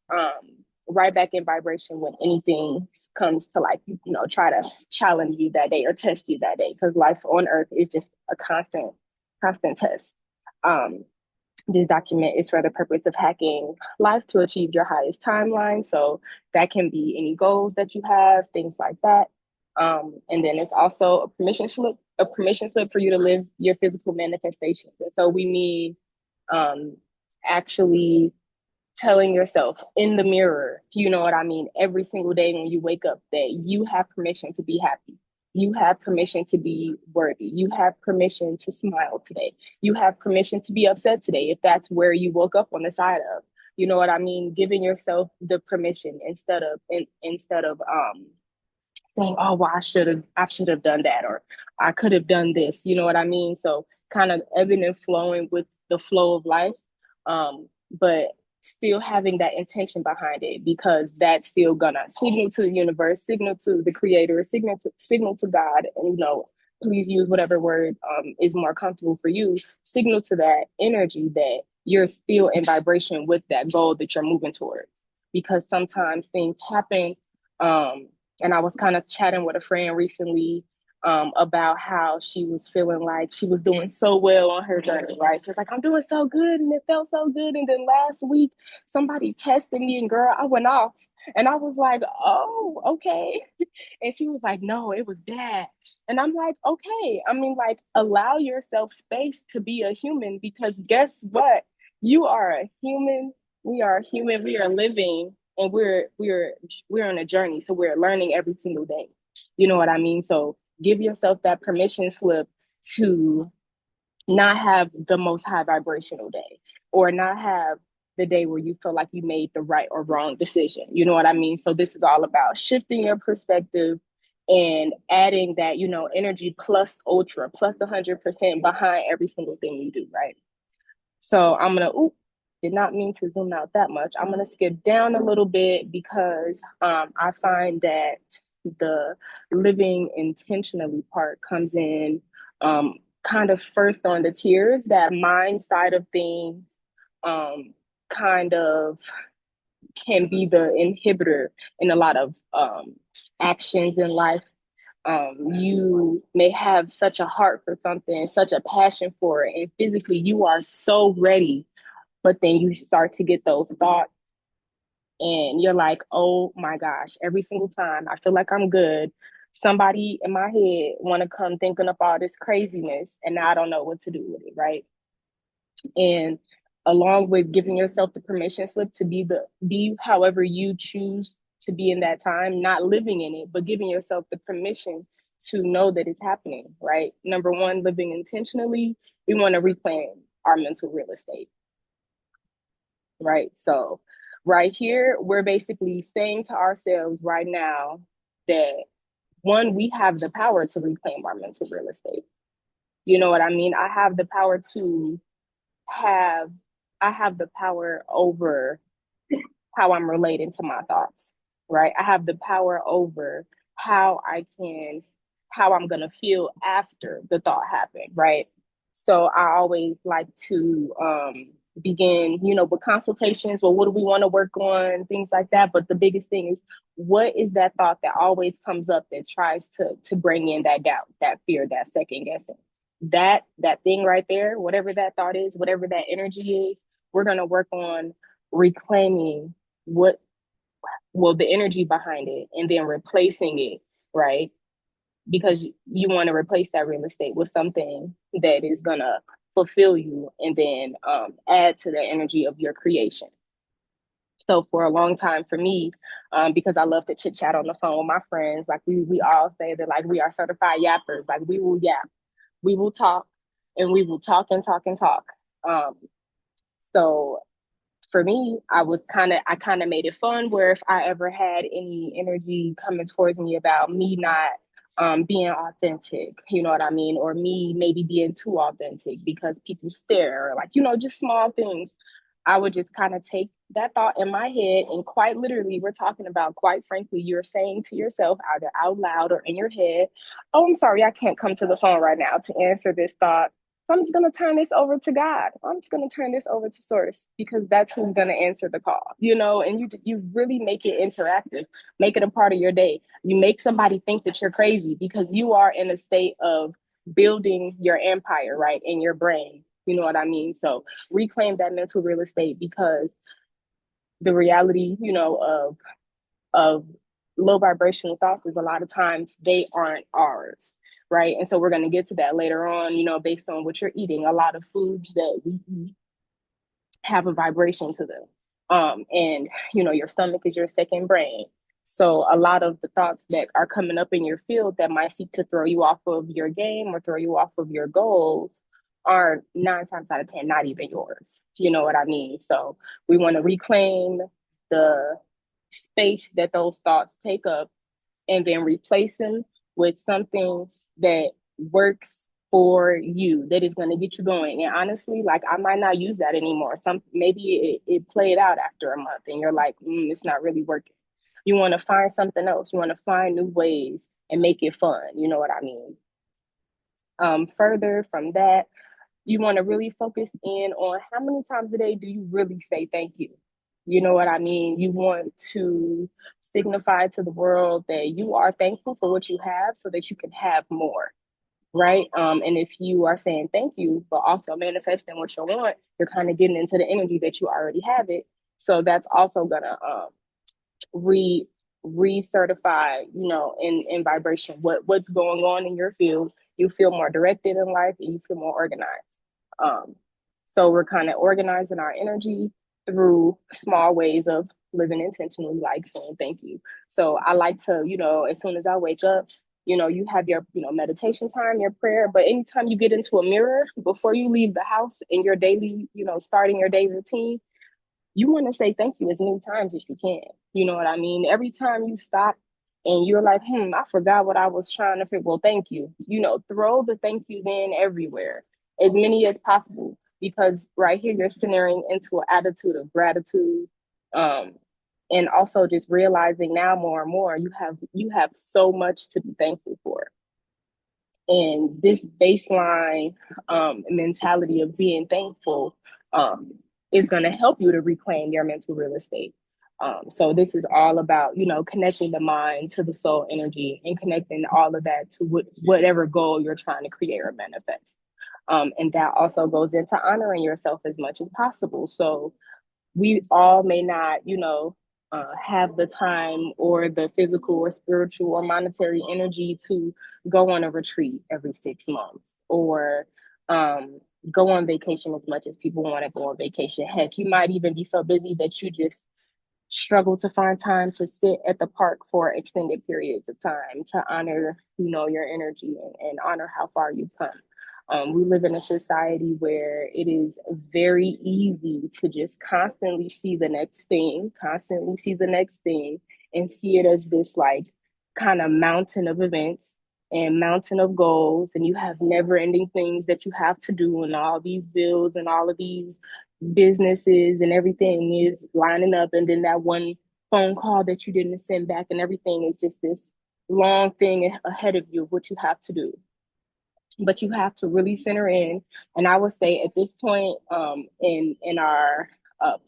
right back in vibration when anything comes to like, try to challenge you that day or test you that day. Because life on earth is just a constant test. This document is for the purpose of hacking life to achieve your highest timeline. So that can be any goals that you have, things like that. And then it's also a permission slip for you to live your physical manifestations. And so we need actually telling yourself in the mirror, every single day when you wake up that you have permission to be happy. You have permission to be worthy. You have permission to smile today. You have permission to be upset today if that's where you woke up on the side of. You know what I mean? Giving yourself the permission instead of saying, "Oh, well, I should have done that," or "I could have done this." You know what I mean? So kind of ebbing and flowing with the flow of life, but still having that intention behind it, because that's still gonna signal to the universe, signal to the creator, signal to God, and please use whatever word is more comfortable for you. Signal to that energy that you're still in vibration with that goal that you're moving towards, because sometimes things happen. And I was kind of chatting with a friend recently about how she was feeling like she was doing so well on her journey, right? She was like, I'm doing so good, and it felt so good. And then last week, somebody tested me, and girl, I went off. And I was like, oh, okay. And she was like, no, it was bad. And I'm like, okay. I mean, like, allow yourself space to be a human, because guess what? You are a human. We are human. We are living, and we're on a journey. So we're learning every single day. You know what I mean? So give yourself that permission slip to not have the most high vibrational day, or not have the day where you feel like you made the right or wrong decision. You know what I mean? So this is all about shifting your perspective and adding that, energy plus ultra, plus 100% behind every single thing you do, right? So I'm gonna, did not mean to zoom out that much. I'm gonna skip down a little bit because I find that the living intentionally part comes in kind of first on the tier. That mind side of things kind of can be the inhibitor in a lot of actions in life. You may have such a heart for something, such a passion for it, and physically you are so ready, but then you start to get those thoughts and you're like, oh my gosh, every single time I feel like I'm good, somebody in my head want to come thinking up all this craziness, and now I don't know what to do with it, right? And along with giving yourself the permission slip to be however you choose to be in that time, not living in it, but giving yourself the permission to know that it's happening, right? Number one, living intentionally, we want to reclaim our mental real estate, right? So right here, we're basically saying to ourselves right now that one, we have the power to reclaim our mental real estate. You know what I mean? Have I have the power over how I'm relating to my thoughts, right? I have the power over how how I'm gonna feel after the thought happened, right? So I always like to begin, with consultations. Well, what do we want to work on? Things like that. But the biggest thing is, what is that thought that always comes up that tries to bring in that doubt, that fear, that second guessing? That thing right there, whatever that thought is, whatever that energy is, we're gonna work on reclaiming the energy behind it, and then replacing it, right? Because you want to replace that real estate with something that is gonna fulfill you, and then add to the energy of your creation. So for a long time for me, because I love to chit chat on the phone with my friends, like we all say that, like, we are certified yappers. Like, we will yap, we will talk, and we will talk and talk and talk. So for me, I kind of made it fun, where if I ever had any energy coming towards me about me not being authentic, you know what I mean? Or me maybe being too authentic because people stare, or like, just small things, I would just kind of take that thought in my head, and quite literally, we're talking about, quite frankly, you're saying to yourself either out loud or in your head, oh, I'm sorry, I can't come to the phone right now to answer this thought. So I'm just going to turn this over to God. I'm just going to turn this over to Source, because that's who's going to answer the call, and you really make it interactive, make it a part of your day. You make somebody think that you're crazy because you are in a state of building your empire, right, in your brain. You know what I mean? So reclaim that mental real estate, because the reality, of low vibrational thoughts is, a lot of times they aren't ours, right? And so we're going to get to that later on, based on what you're eating. A lot of foods that we eat have a vibration to them. And your stomach is your second brain. So a lot of the thoughts that are coming up in your field that might seek to throw you off of your game or throw you off of your goals are 9 times out of 10 not even yours. You know what I mean? So we want to reclaim the space that those thoughts take up, and then replace them with something that works for you, that is going to get you going. And honestly, like, I might not use that anymore. Maybe it played out after a month and you're like, it's not really working. You want to find something else. You want to find new ways and make it fun. You know what I mean? Further from that, you want to really focus in on how many times a day do you really say thank you? You know what I mean? You want to signify to the world that you are thankful for what you have so that you can have more, right? And if you are saying thank you, but also manifesting what you want, you're kind of getting into the energy that you already have it. So that's also gonna recertify, in vibration, what's going on in your field. You feel more directed in life, and you feel more organized. So we're kind of organizing our energy through small ways of living intentionally, like saying thank you. So I like to, as soon as I wake up, you have your, meditation time, your prayer, but anytime you get into a mirror before you leave the house in your daily, starting your day routine, you want to say thank you as many times as you can. You know what I mean? Every time you stop and you're like, I forgot what I was trying to figure. Well, thank you. Throw the thank you in everywhere, as many as possible, because right here you're centering into an attitude of gratitude. Um, and also just realizing now more and more you have so much to be thankful for. And this baseline mentality of being thankful um, is going to help you to reclaim your mental real estate. So this is all about, connecting the mind to the soul energy and connecting all of that to whatever goal you're trying to create or manifest. And that also goes into honoring yourself as much as possible. So we all may not, have the time or the physical or spiritual or monetary energy to go on a retreat every 6 months or go on vacation as much as people want to go on vacation. Heck, you might even be so busy that you just struggle to find time to sit at the park for extended periods of time to honor, your energy and honor how far you've come. We live in a society where it is very easy to just constantly see the next thing, and see it as this like kind of mountain of events and mountain of goals. And you have never ending things that you have to do, and all these bills and all of these businesses and everything is lining up. And then that one phone call that you didn't send back, and everything is just this long thing ahead of you of what you have to do. But you have to really center in. And I would say at this point in our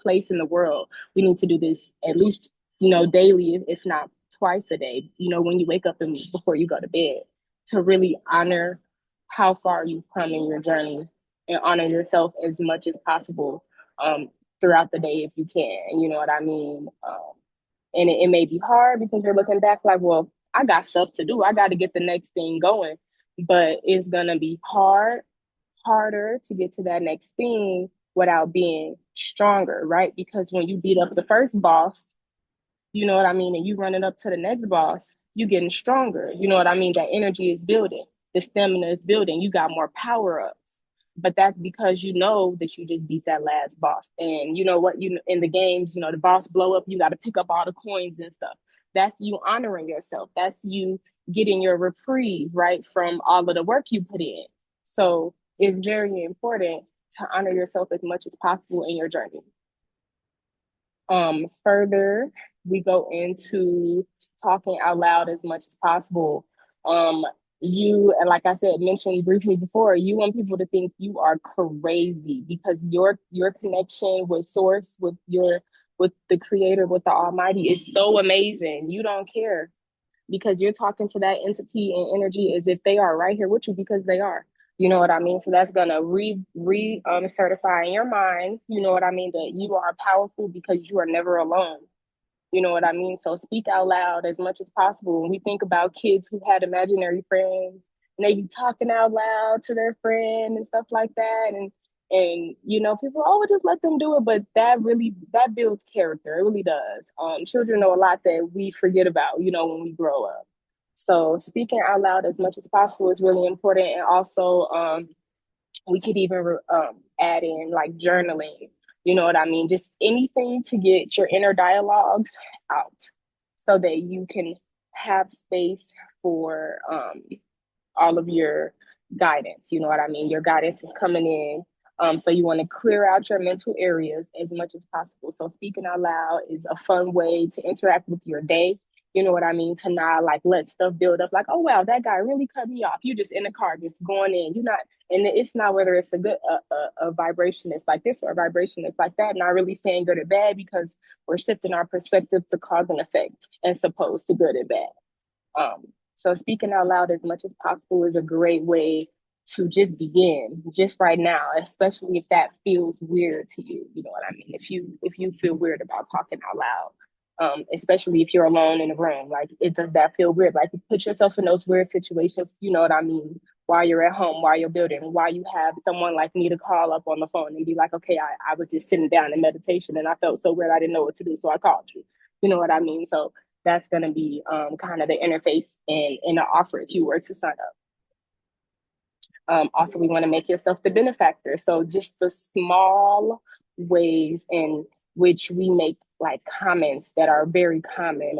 place in the world, we need to do this at least, daily, if not twice a day, when you wake up and before you go to bed, to really honor how far you've come in your journey and honor yourself as much as possible um, throughout the day if you can. You know what I mean? And it may be hard because you're looking back like, well, I got stuff to do. I got to get the next thing going. But it's going to be harder to get to that next thing without being stronger, right? Because when you beat up the first boss, you know what I mean, and you running up to the next boss, you getting stronger. You know what I mean? That energy is building, the stamina is building, you got more power ups. But that's because you know that you just beat that last boss. And you know what, you in the games, the boss blow up, you got to pick up all the coins and stuff. That's you honoring yourself. That's you getting your reprieve, right, from all of the work you put in. So it's very important to honor yourself as much as possible in your journey. Further, we go into talking out loud as much as possible. You, and like I said, mentioned briefly before, you want people to think you are crazy because your connection with source, with the creator, with the almighty is so amazing. You don't care because you're talking to that entity and energy as if they are right here with you, because they are. You know what I mean? So that's gonna certify in your mind, you know what I mean, that you are powerful because you are never alone. You know what I mean? So speak out loud as much as possible. When we think about kids who had imaginary friends and they be talking out loud to their friend and stuff like that, and people, oh, just let them do it, but that builds character. It really does. Children know a lot that we forget about, when we grow up. So speaking out loud as much as possible is really important. And also, we could even add in like journaling. You know what I mean? Just anything to get your inner dialogues out so that you can have space for all of your guidance. You know what I mean? Your guidance is coming in. So you want to clear out your mental areas as much as possible. So speaking out loud is a fun way to interact with your day. You know what I mean? To not like let stuff build up like, oh, wow, that guy really cut me off. You just in the car, just going in. You're not, and it's not whether it's a good a vibration that's like this or a vibration that's like that. Not really saying good or bad, because we're shifting our perspective to cause and effect as opposed to good and bad. So speaking out loud as much as possible is a great way to just begin just right now, especially if that feels weird to you. You know what I mean? If you feel weird about talking out loud, especially if you're alone in a room, like does that feel weird? Like you put yourself in those weird situations, you know what I mean? While you're at home, while you're building, while you have someone like me to call up on the phone and be like, okay, I was just sitting down in meditation and I felt so weird, I didn't know what to do, so I called you. You know what I mean? So that's going to be kind of the interface and the offer if you were to sign up. Also, we want to make yourself the benefactor. So just the small ways and which we make like comments that are very common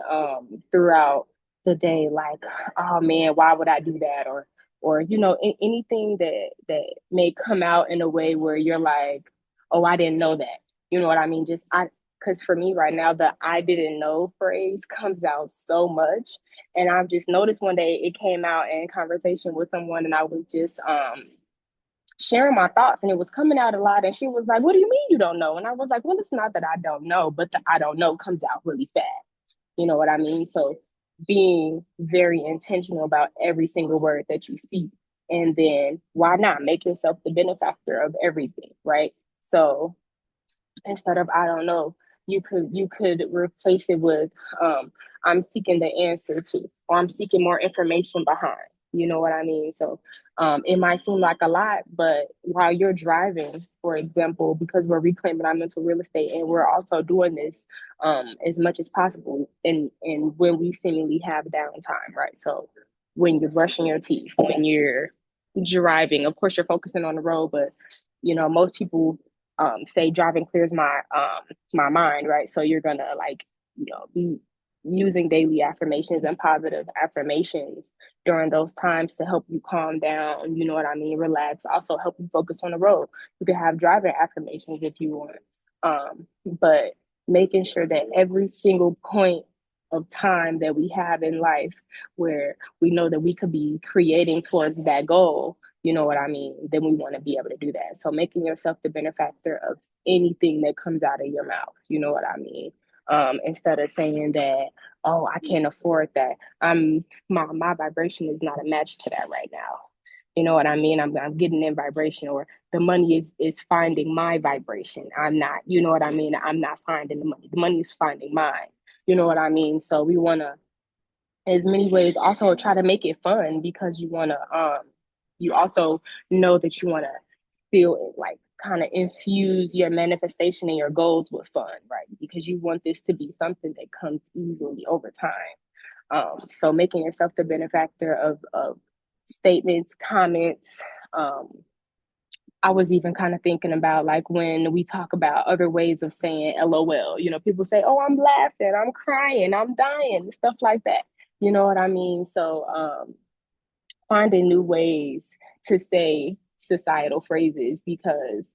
throughout the day, like, oh man, why would I do that? Or anything that may come out in a way where you're like, oh, I didn't know that. You know what I mean? Because for me right now, the I didn't know phrase comes out so much. And I've just noticed one day it came out in conversation with someone, and I was just sharing my thoughts, and it was coming out a lot. And she was like, what do you mean you don't know? And I was like, well, it's not that I don't know, but the I don't know comes out really fast. You know what I mean? So being very intentional about every single word that you speak. And then why not make yourself the benefactor of everything, right? So instead of I don't know, you could replace it with I'm seeking the answer to, or I'm seeking more information behind. You know what I mean? So it might seem like a lot, but while you're driving, for example, because we're reclaiming our mental real estate, and we're also doing this as much as possible, and when we seemingly have downtime, right? So when you're brushing your teeth, when you're driving, of course you're focusing on the road, but most people say driving clears my mind, right? So you're gonna like be using daily affirmations and positive affirmations during those times to help you calm down. You know what I mean? Relax. Also help you focus on the road. You can have driving affirmations if you want, but making sure that every single point of time that we have in life where we know that we could be creating towards that goal, you know what I mean, then we want to be able to do that. So making yourself the benefactor of anything that comes out of your mouth, you know what I mean? Instead of saying that, oh, I can't afford that. My vibration is not a match to that right now. You know what I mean? I'm getting in vibration, or the money is finding my vibration. I'm not, you know what I mean? I'm not finding the money. The money is finding mine. You know what I mean? So we wanna, as many ways, also try to make it fun, because you also know that you want to feel like kind of infuse your manifestation and your goals with fun, right? Because you want this to be something that comes easily over time. So making yourself the benefactor of statements, comments. I was even kind of thinking about like when we talk about other ways of saying LOL, people say, oh, I'm laughing, I'm crying, I'm dying, stuff like that. You know what I mean? So finding new ways to say societal phrases, because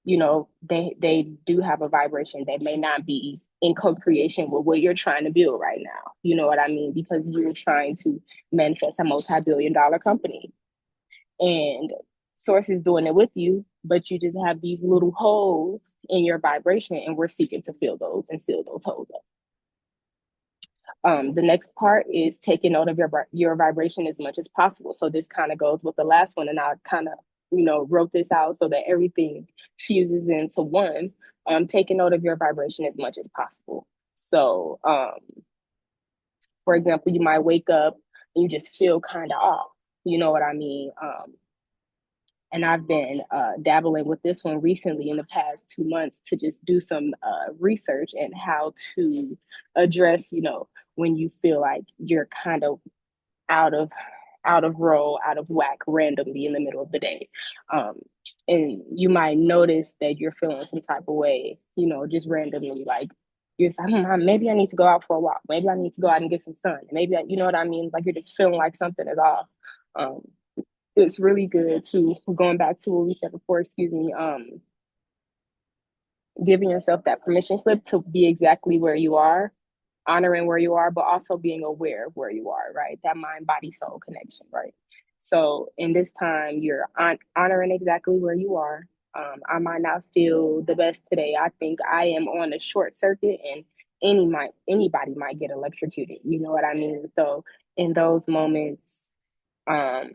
they do have a vibration that may not be in co-creation with what you're trying to build right now. You know what I mean? Because you're trying to manifest a multi-billion-dollar company, and source is doing it with you, but you just have these little holes in your vibration, and we're seeking to fill those and seal those holes up. The next part is taking note of your vibration as much as possible. So this kind of goes with the last one, and I kind of wrote this out so that everything fuses into one. Taking note of your vibration as much as possible. So, for example, you might wake up and you just feel kind of off. You know what I mean? And I've been dabbling with this one recently in the past 2 months to just do some research and how to address, when you feel like you're kind of out of role, out of whack randomly in the middle of the day. And you might notice that you're feeling some type of way, just randomly, like you're like, maybe I need to go out for a walk. Maybe I need to go out and get some sun. Maybe, you know what I mean? Like you're just feeling like something is off. It's really good to, going back to what we said before, excuse me, giving yourself that permission slip to be exactly where you are, honoring where you are, but also being aware of where you are, right? That mind, body, soul connection, right? So in this time, you're honoring exactly where you are. I might not feel the best today. I think I am on a short circuit, and anybody might get electrocuted. You know what I mean? So in those moments, um,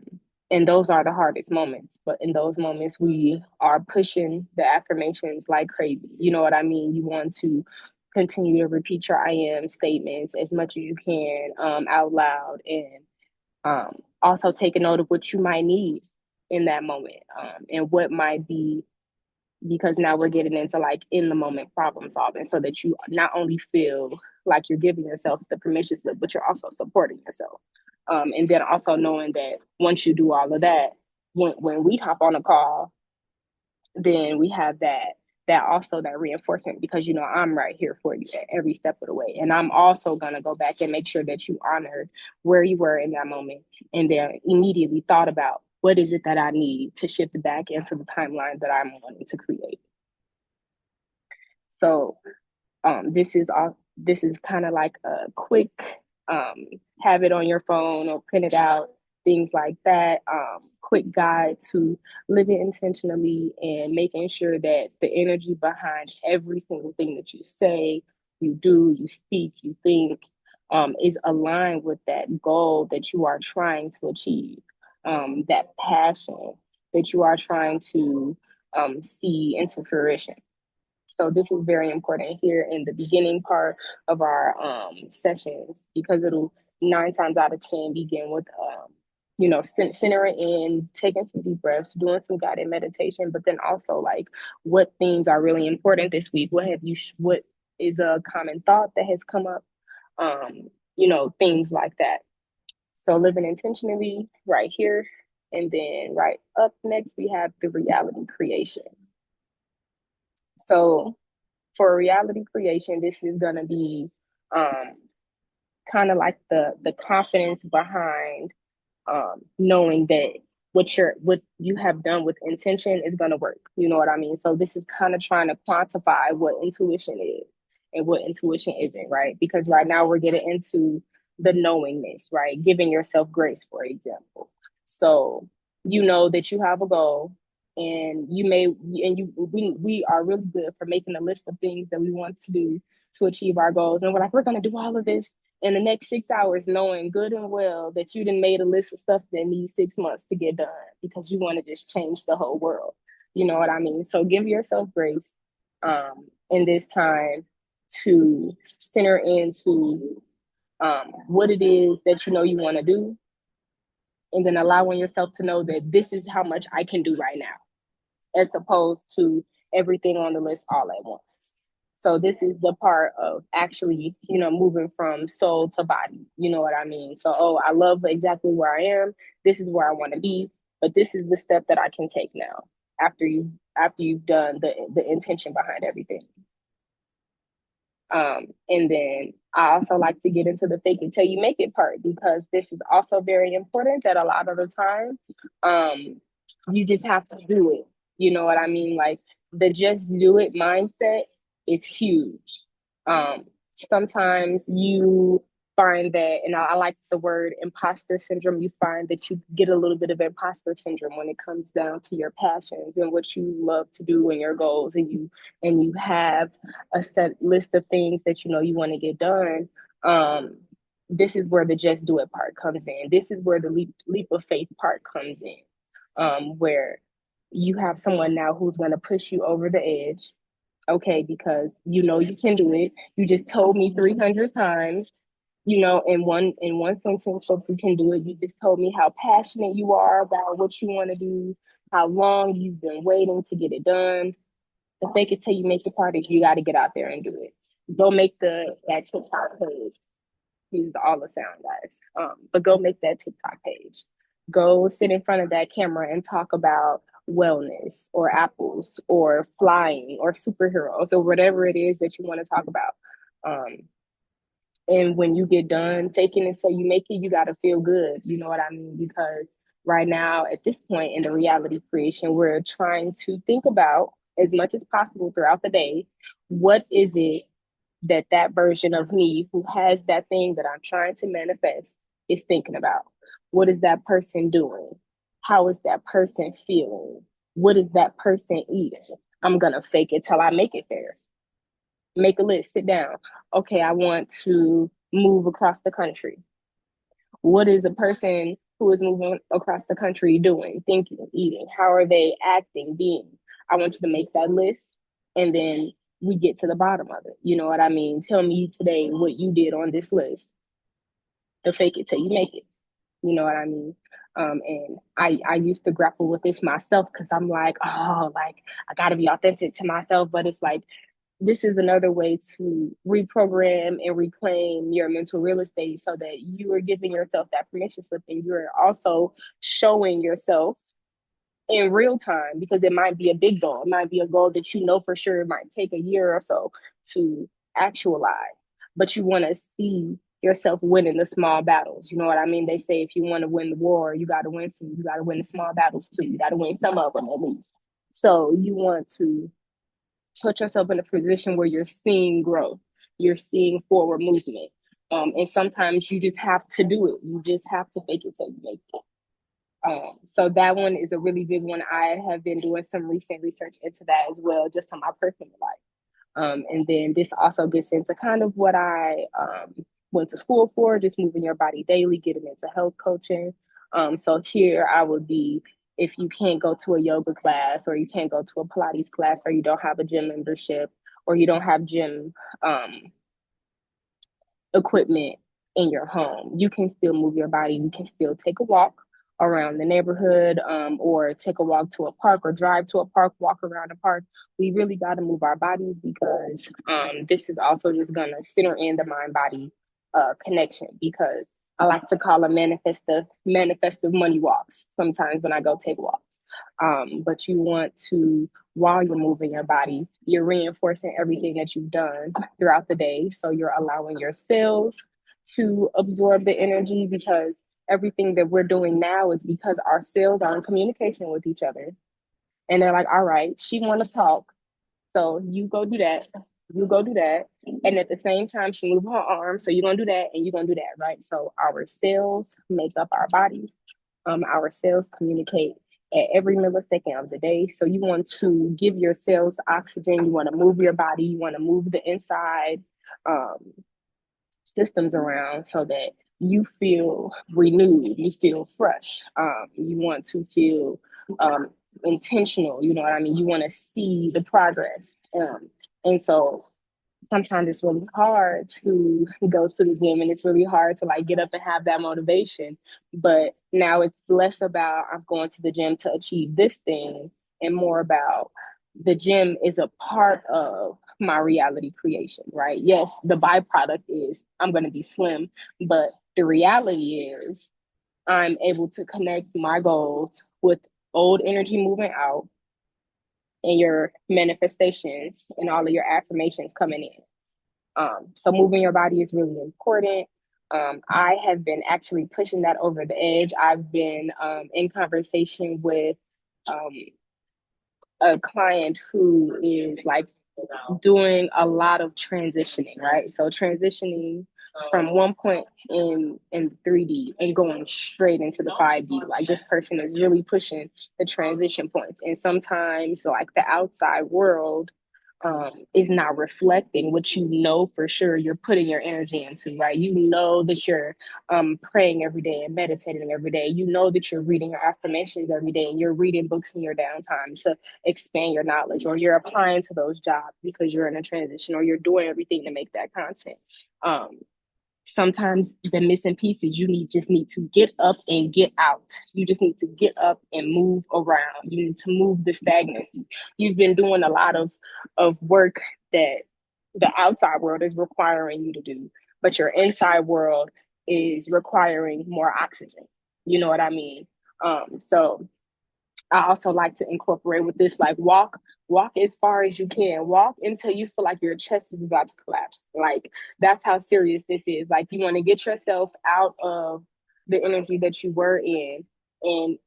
and those are the hardest moments, but in those moments, we are pushing the affirmations like crazy. You know what I mean? You want to continue to repeat your I am statements as much as you can out loud, and also take a note of what you might need in that moment, and what might be, because now we're getting into like in the moment problem solving, so that you not only feel like you're giving yourself the permission slip, but you're also supporting yourself. And then also knowing that once you do all of that, when we hop on a call, then we have that that also that reinforcement, because you know I'm right here for you at every step of the way, and I'm also going to go back and make sure that you honored where you were in that moment, and then immediately thought about what is it that I need to shift back into the timeline that I'm wanting to create. So this is kind of like a quick have it on your phone or print it out, things like that. Quick guide to living intentionally and making sure that the energy behind every single thing that you say, you do, you speak, you think, is aligned with that goal that you are trying to achieve, that passion that you are trying to see into fruition. So this is very important here in the beginning part of our sessions, because it'll 9 times out of 10 begin with centering in, taking some deep breaths, doing some guided meditation, but then also like what themes are really important this week. What is a common thought that has come up? Things like that. So living intentionally right here, and then right up next we have the reality creation. So for reality creation, this is going to be kind of like the confidence behind knowing that what you have done with intention is going to work. You know what I mean? So this is kind of trying to quantify what intuition is and what intuition isn't, right? Because right now we're getting into the knowingness, right? Giving yourself grace, for example. So you know that you have a goal, and we are really good for making a list of things that we want to do to achieve our goals, and we're going to do all of this in the next 6 hours, knowing good and well that you done made a list of stuff that needs 6 months to get done, because you want to just change the whole world. You know what I mean? So give yourself grace in this time to center into what it is that you know you want to do, and then allowing yourself to know that this is how much I can do right now, as opposed to everything on the list all at once. So this is the part of actually, moving from soul to body. You know what I mean? So, I love exactly where I am. This is where I want to be, but this is the step that I can take now after you've done the intention behind everything. And then I also like to get into the fake it till you make it part, because this is also very important, that a lot of the time, you just have to do it. You know what I mean? Like the just do it mindset is huge. Sometimes you find that, and I like the word imposter syndrome, you find that you get a little bit of imposter syndrome when it comes down to your passions and what you love to do and your goals, and you have a set list of things that you know you want to get done. This is where the just do it part comes in. This is where the leap of faith part comes in, where you have someone now who's going to push you over the edge. Okay, because you know you can do it. You just told me 300 times, in one sentence, that you can do it. You just told me how passionate you are about what you want to do, how long you've been waiting to get it done. The fake it till you make it part, you got to get out there and do it. Go make that TikTok page. Use all the sound, guys. But go make that TikTok page. Go sit in front of that camera and talk about wellness or apples or flying or superheroes or whatever it is that you want to talk about. And when you get done taking it till you make it, you got to feel good. You know what I mean? Because right now, at this point in the reality creation, we're trying to think about as much as possible throughout the day, what is it that version of me who has that thing that I'm trying to manifest is thinking about? What is that person doing? How is that person feeling? What is that person eating? I'm going to fake it till I make it there. Make a list, sit down. Okay, I want to move across the country. What is a person who is moving across the country doing, thinking, eating? How are they acting, being? I want you to make that list, and then we get to the bottom of it. You know what I mean? Tell me today what you did on this list. To fake it till you make it. You know what I mean? And I used to grapple with this myself, because I'm like, like I gotta be authentic to myself. But it's like, this is another way to reprogram and reclaim your mental real estate, so that you are giving yourself that permission slip, and you're also showing yourself in real time, because it might be a big goal. It might be a goal that you know for sure it might take a year or so to actualize, but you want to see yourself winning the small battles. You know what I mean? They say if you want to win the war, you got to win some, you got to win the small battles too. You got to win some of them at least. So you want to put yourself in a position where you're seeing growth, you're seeing forward movement. And sometimes you just have to do it. You just have to fake it till you make it. So that one is a really big one. I have been doing some recent research into that as well, just on my personal life. And then this also gets into kind of what I went to school for, just moving your body daily, getting into health coaching. So here I would be, if you can't go to a yoga class, or you can't go to a Pilates class, or you don't have a gym membership, or you don't have gym equipment in your home, you can still move your body. You can still take a walk around the neighborhood, or take a walk to a park, or drive to a park, walk around a park. We really got to move our bodies, because this is also just going to center in the mind body connection, because I like to call them manifestive money walks sometimes when I go take walks. But you want to, while you're moving your body, you're reinforcing everything that you've done throughout the day. So you're allowing your cells to absorb the energy, because everything that we're doing now is because our cells are in communication with each other. And they're like, all right, she want to talk. So you go do that. You go do that. And at the same time, she move her arm. So you're going to do that and you're going to do that, right? So our cells make up our bodies. Our cells communicate at every millisecond of the day. So you want to give your cells oxygen. You want to move your body. You want to move the inside systems around, so that you feel renewed, you feel fresh. You want to feel intentional, you know what I mean? You want to see the progress. And so sometimes it's really hard to go to the gym, and it's really hard to like get up and have that motivation. But now it's less about I'm going to the gym to achieve this thing, and more about the gym is a part of my reality creation, right? Yes, the byproduct is I'm going to be slim, but the reality is I'm able to connect my goals with old energy moving out, and your manifestations and all of your affirmations coming in. So moving your body is really important. I have been actually pushing that over the edge. I've been in conversation with a client who is like doing a lot of transitioning, right? So transitioning from one point in 3D and going straight into the 5D. Like this person is really pushing the transition points. And sometimes like the outside world is not reflecting what you know for sure you're putting your energy into, right? You know that you're praying every day and meditating every day. You know that you're reading your affirmations every day, and you're reading books in your downtime to expand your knowledge, or you're applying to those jobs because you're in a transition, or you're doing everything to make that content. Sometimes the missing pieces, just need to get up and get out. You just need to get up and move around. You need to move the stagnancy. You've been doing a lot of work that the outside world is requiring you to do, but your inside world is requiring more oxygen. You know what I mean? So I also like to incorporate with this, like walk as far as you can. Walk until you feel like your chest is about to collapse. Like that's how serious this is. Like you want to get yourself out of the energy that you were in, and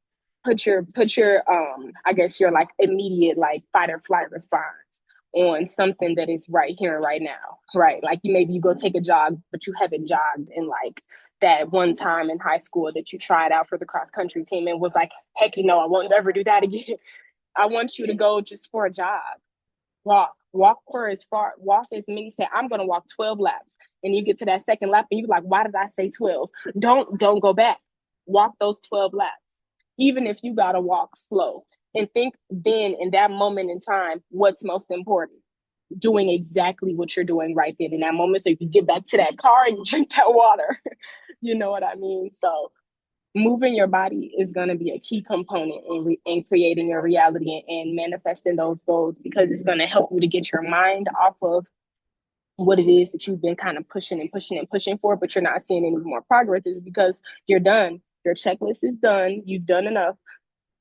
put your I guess your like immediate like fight or flight response on something that is right here and right now, right? Like maybe you go take a jog, but you haven't jogged in like that one time in high school that you tried out for the cross country team and was like, heck, I won't ever do that again. I want you to go just for a jog. Walk walk as many, say, I'm going to walk 12 laps. And you get to that second lap and you're like, why did I say 12? Don't go back. Walk those 12 laps, even if you got to walk slow. And think then in that moment in time, what's most important? Doing exactly what you're doing right then in that moment, so you can get back to that car and drink that water. You know what I mean? So moving your body is going to be a key component in creating your reality and manifesting those goals, because it's going to help you to get your mind off of what it is that you've been kind of pushing and pushing and pushing for, but you're not seeing any more progress, is because you're done. Your checklist is done. You've done enough.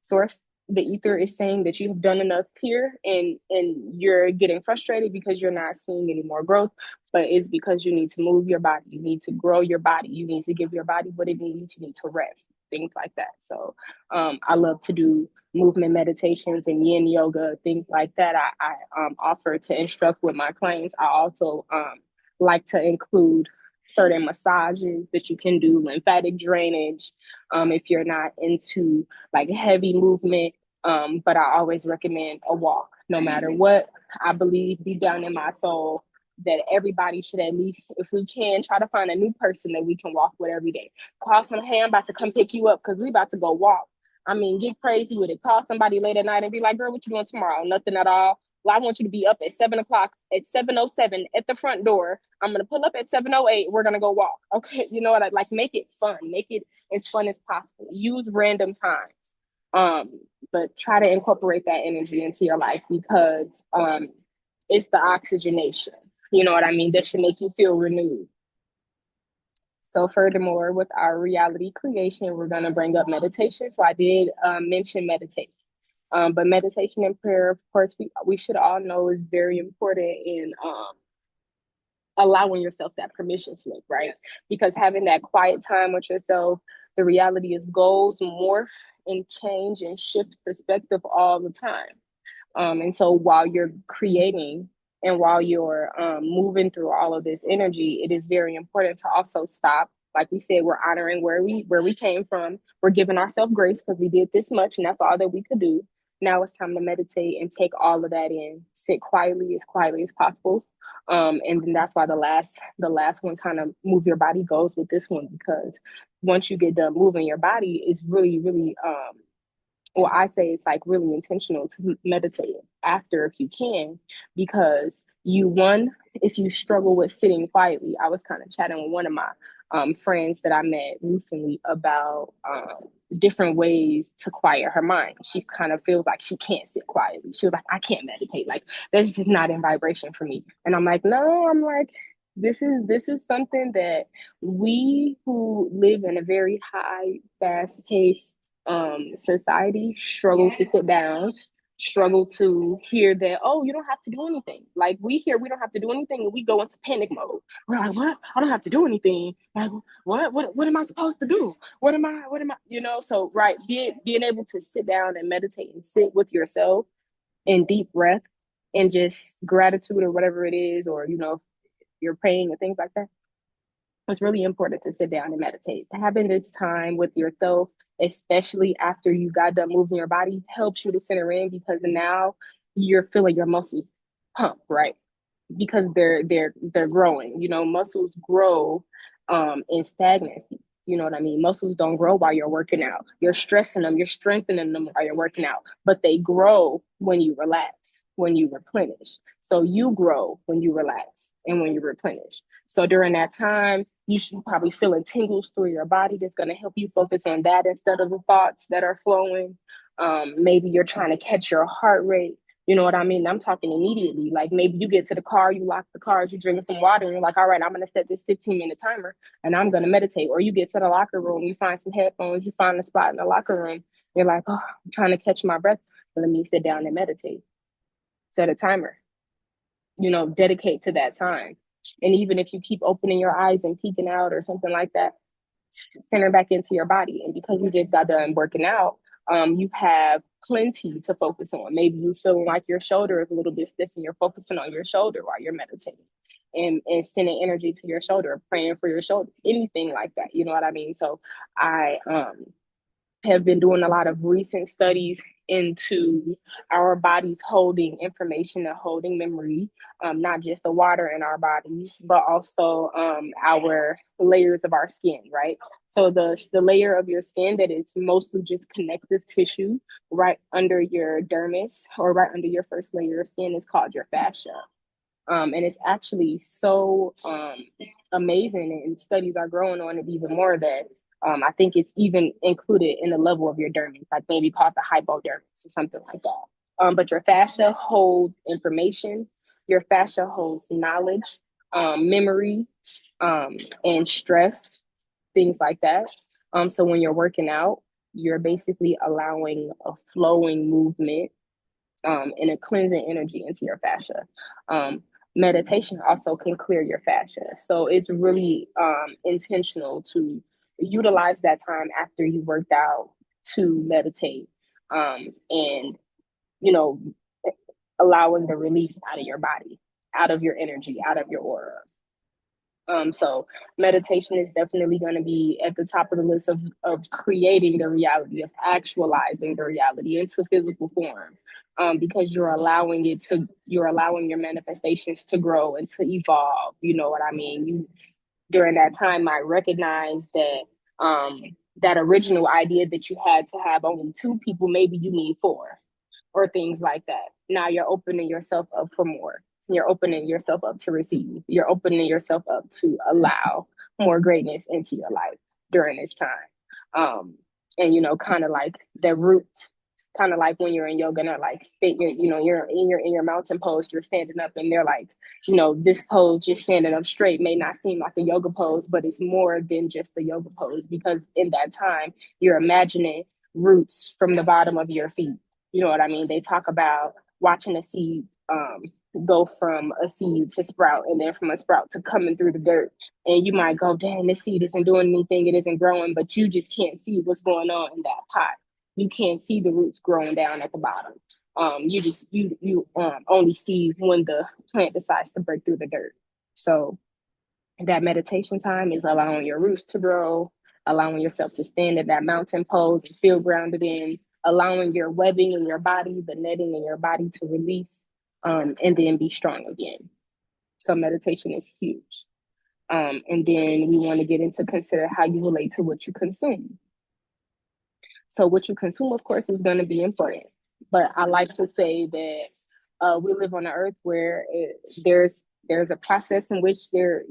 Source the ether is saying that you have done enough here, and you're getting frustrated because you're not seeing any more growth, but it's because you need to move your body, you need to grow your body, you need to give your body what it needs, you need to rest, things like that. So I love to do movement meditations and yin yoga, things like that. I offer to instruct with my clients. I also like to include certain massages that you can do, lymphatic drainage, if you're not into like heavy movement. But I always recommend a walk, no matter what. I believe deep down in my soul that everybody should, at least, if we can, try to find a new person that we can walk with every day. Call some, hey, I'm about to come pick you up because we about to go walk. I mean, get crazy with it. Call somebody late at night and be like, girl, what you doing tomorrow? Nothing at all. Well, I want you to be up at 7 o'clock, at 7:07 at the front door. I'm gonna pull up at 7:08. We're gonna go walk. Okay, you know what? I like, make it fun. Make it as fun as possible. Use random times, but try to incorporate that energy into your life, because it's the oxygenation. You know what I mean? That should make you feel renewed. So furthermore, with our reality creation, we're going to bring up meditation. So I did mention meditation. But meditation and prayer, of course, we should all know is very important in allowing yourself that permission slip, right? Because having that quiet time with yourself, the reality is goals morph and change and shift perspective all the time. And so while you're creating and while you're moving through all of this energy, it is very important to also stop. Like we said, we're honoring where we came from. We're giving ourselves grace because we did this much and that's all that we could do. Now it's time to meditate and take all of that in. Sit quietly as possible. And then that's why the last one, kind of move your body, goes with this one, because once you get done moving your body, it's really, really well, I say it's like really intentional to meditate after if you can, because if you struggle with sitting quietly, I was kind of chatting with one of my friends that I met recently about different ways to quiet her mind. She kind of feels like she can't sit quietly. She was like, I can't meditate. Like, that's just not in vibration for me. And I'm like, no, I'm like, this is something that we who live in a very high, fast-paced society struggle to put down, struggle to hear that, oh, you don't have to do anything. Like, we hear we don't have to do anything and we go into panic mode. We're like, what? I don't have to do anything. Like, what am I supposed to do? What am I, so right, being able to sit down and meditate and sit with yourself in deep breath and just gratitude or whatever it is, or you're praying and things like that. It's really important to sit down and meditate. Having this time with yourself, especially after you got done moving your body, helps you to center in, because now you're feeling your muscles pump, right? Because they're growing. Muscles grow in stagnancy. You know what I mean? Muscles don't grow while you're working out. You're stressing them, you're strengthening them while you're working out, but they grow when you relax, when you replenish. So you grow when you relax and when you replenish. So during that time, you should probably feeling tingles through your body that's going to help you focus on that instead of the thoughts that are flowing. Maybe you're trying to catch your heart rate. You know what I mean? I'm talking immediately. Like, maybe you get to the car, you lock the car, you drink some water, and you're like, all right, I'm going to set this 15-minute timer and I'm going to meditate. Or you get to the locker room, you find some headphones, you find a spot in the locker room. You're like, oh, I'm trying to catch my breath. Let me sit down and meditate. Set a timer, dedicate to that time. And even if you keep opening your eyes and peeking out or something like that, center back into your body. And because you just got done working out, you have plenty to focus on. Maybe you feeling like your shoulder is a little bit stiff and you're focusing on your shoulder while you're meditating, and sending energy to your shoulder, praying for your shoulder, anything like that. You know what I mean? So I have been doing a lot of recent studies into our bodies holding information and holding memory, not just the water in our bodies, but also our layers of our skin, right? So the layer of your skin that is mostly just connective tissue right under your dermis, or right under your first layer of skin, is called your fascia. And it's actually so amazing, and studies are growing on it even more, that I think it's even included in the level of your dermis, like maybe called the hypodermis or something like that. But your fascia holds information. Your fascia holds knowledge, memory, and stress, things like that. So when you're working out, you're basically allowing a flowing movement and a cleansing energy into your fascia. Meditation also can clear your fascia. So it's really intentional to utilize that time after you worked out to meditate and, you know, allowing the release out of your body, out of your energy, out of your aura. So meditation is definitely going to be at the top of the list of creating the reality, of actualizing the reality into physical form. Because you're allowing your manifestations to grow and to evolve. You know what I mean? You during that time might recognize that that original idea that you had to have only two people, maybe you need four or things like that. Now you're opening yourself up for more. You're opening yourself up to receive. You're opening yourself up to allow more greatness into your life during this time. And kind of like the root, kind of like when you're in yoga and they're like, you're in your mountain pose, you're standing up, and they're like, this pose, just standing up straight, may not seem like a yoga pose, but it's more than just the yoga pose, because in that time you're imagining roots from the bottom of your feet. You know what I mean? They talk about watching a seed go from a seed to sprout, and then from a sprout to coming through the dirt. And you might go, dang, this seed isn't doing anything, it isn't growing, but you just can't see what's going on in that pot. You can't see the roots growing down at the bottom. You only see when the plant decides to break through the dirt. So that meditation time is allowing your roots to grow, allowing yourself to stand in that mountain pose and feel grounded in, allowing your webbing in your body, the netting in your body to release, and then be strong again. So meditation is huge. And then we want to get into consider how you relate to what you consume. So what you consume, of course, is going to be important. But I like to say that we live on an earth where there's a process in which there,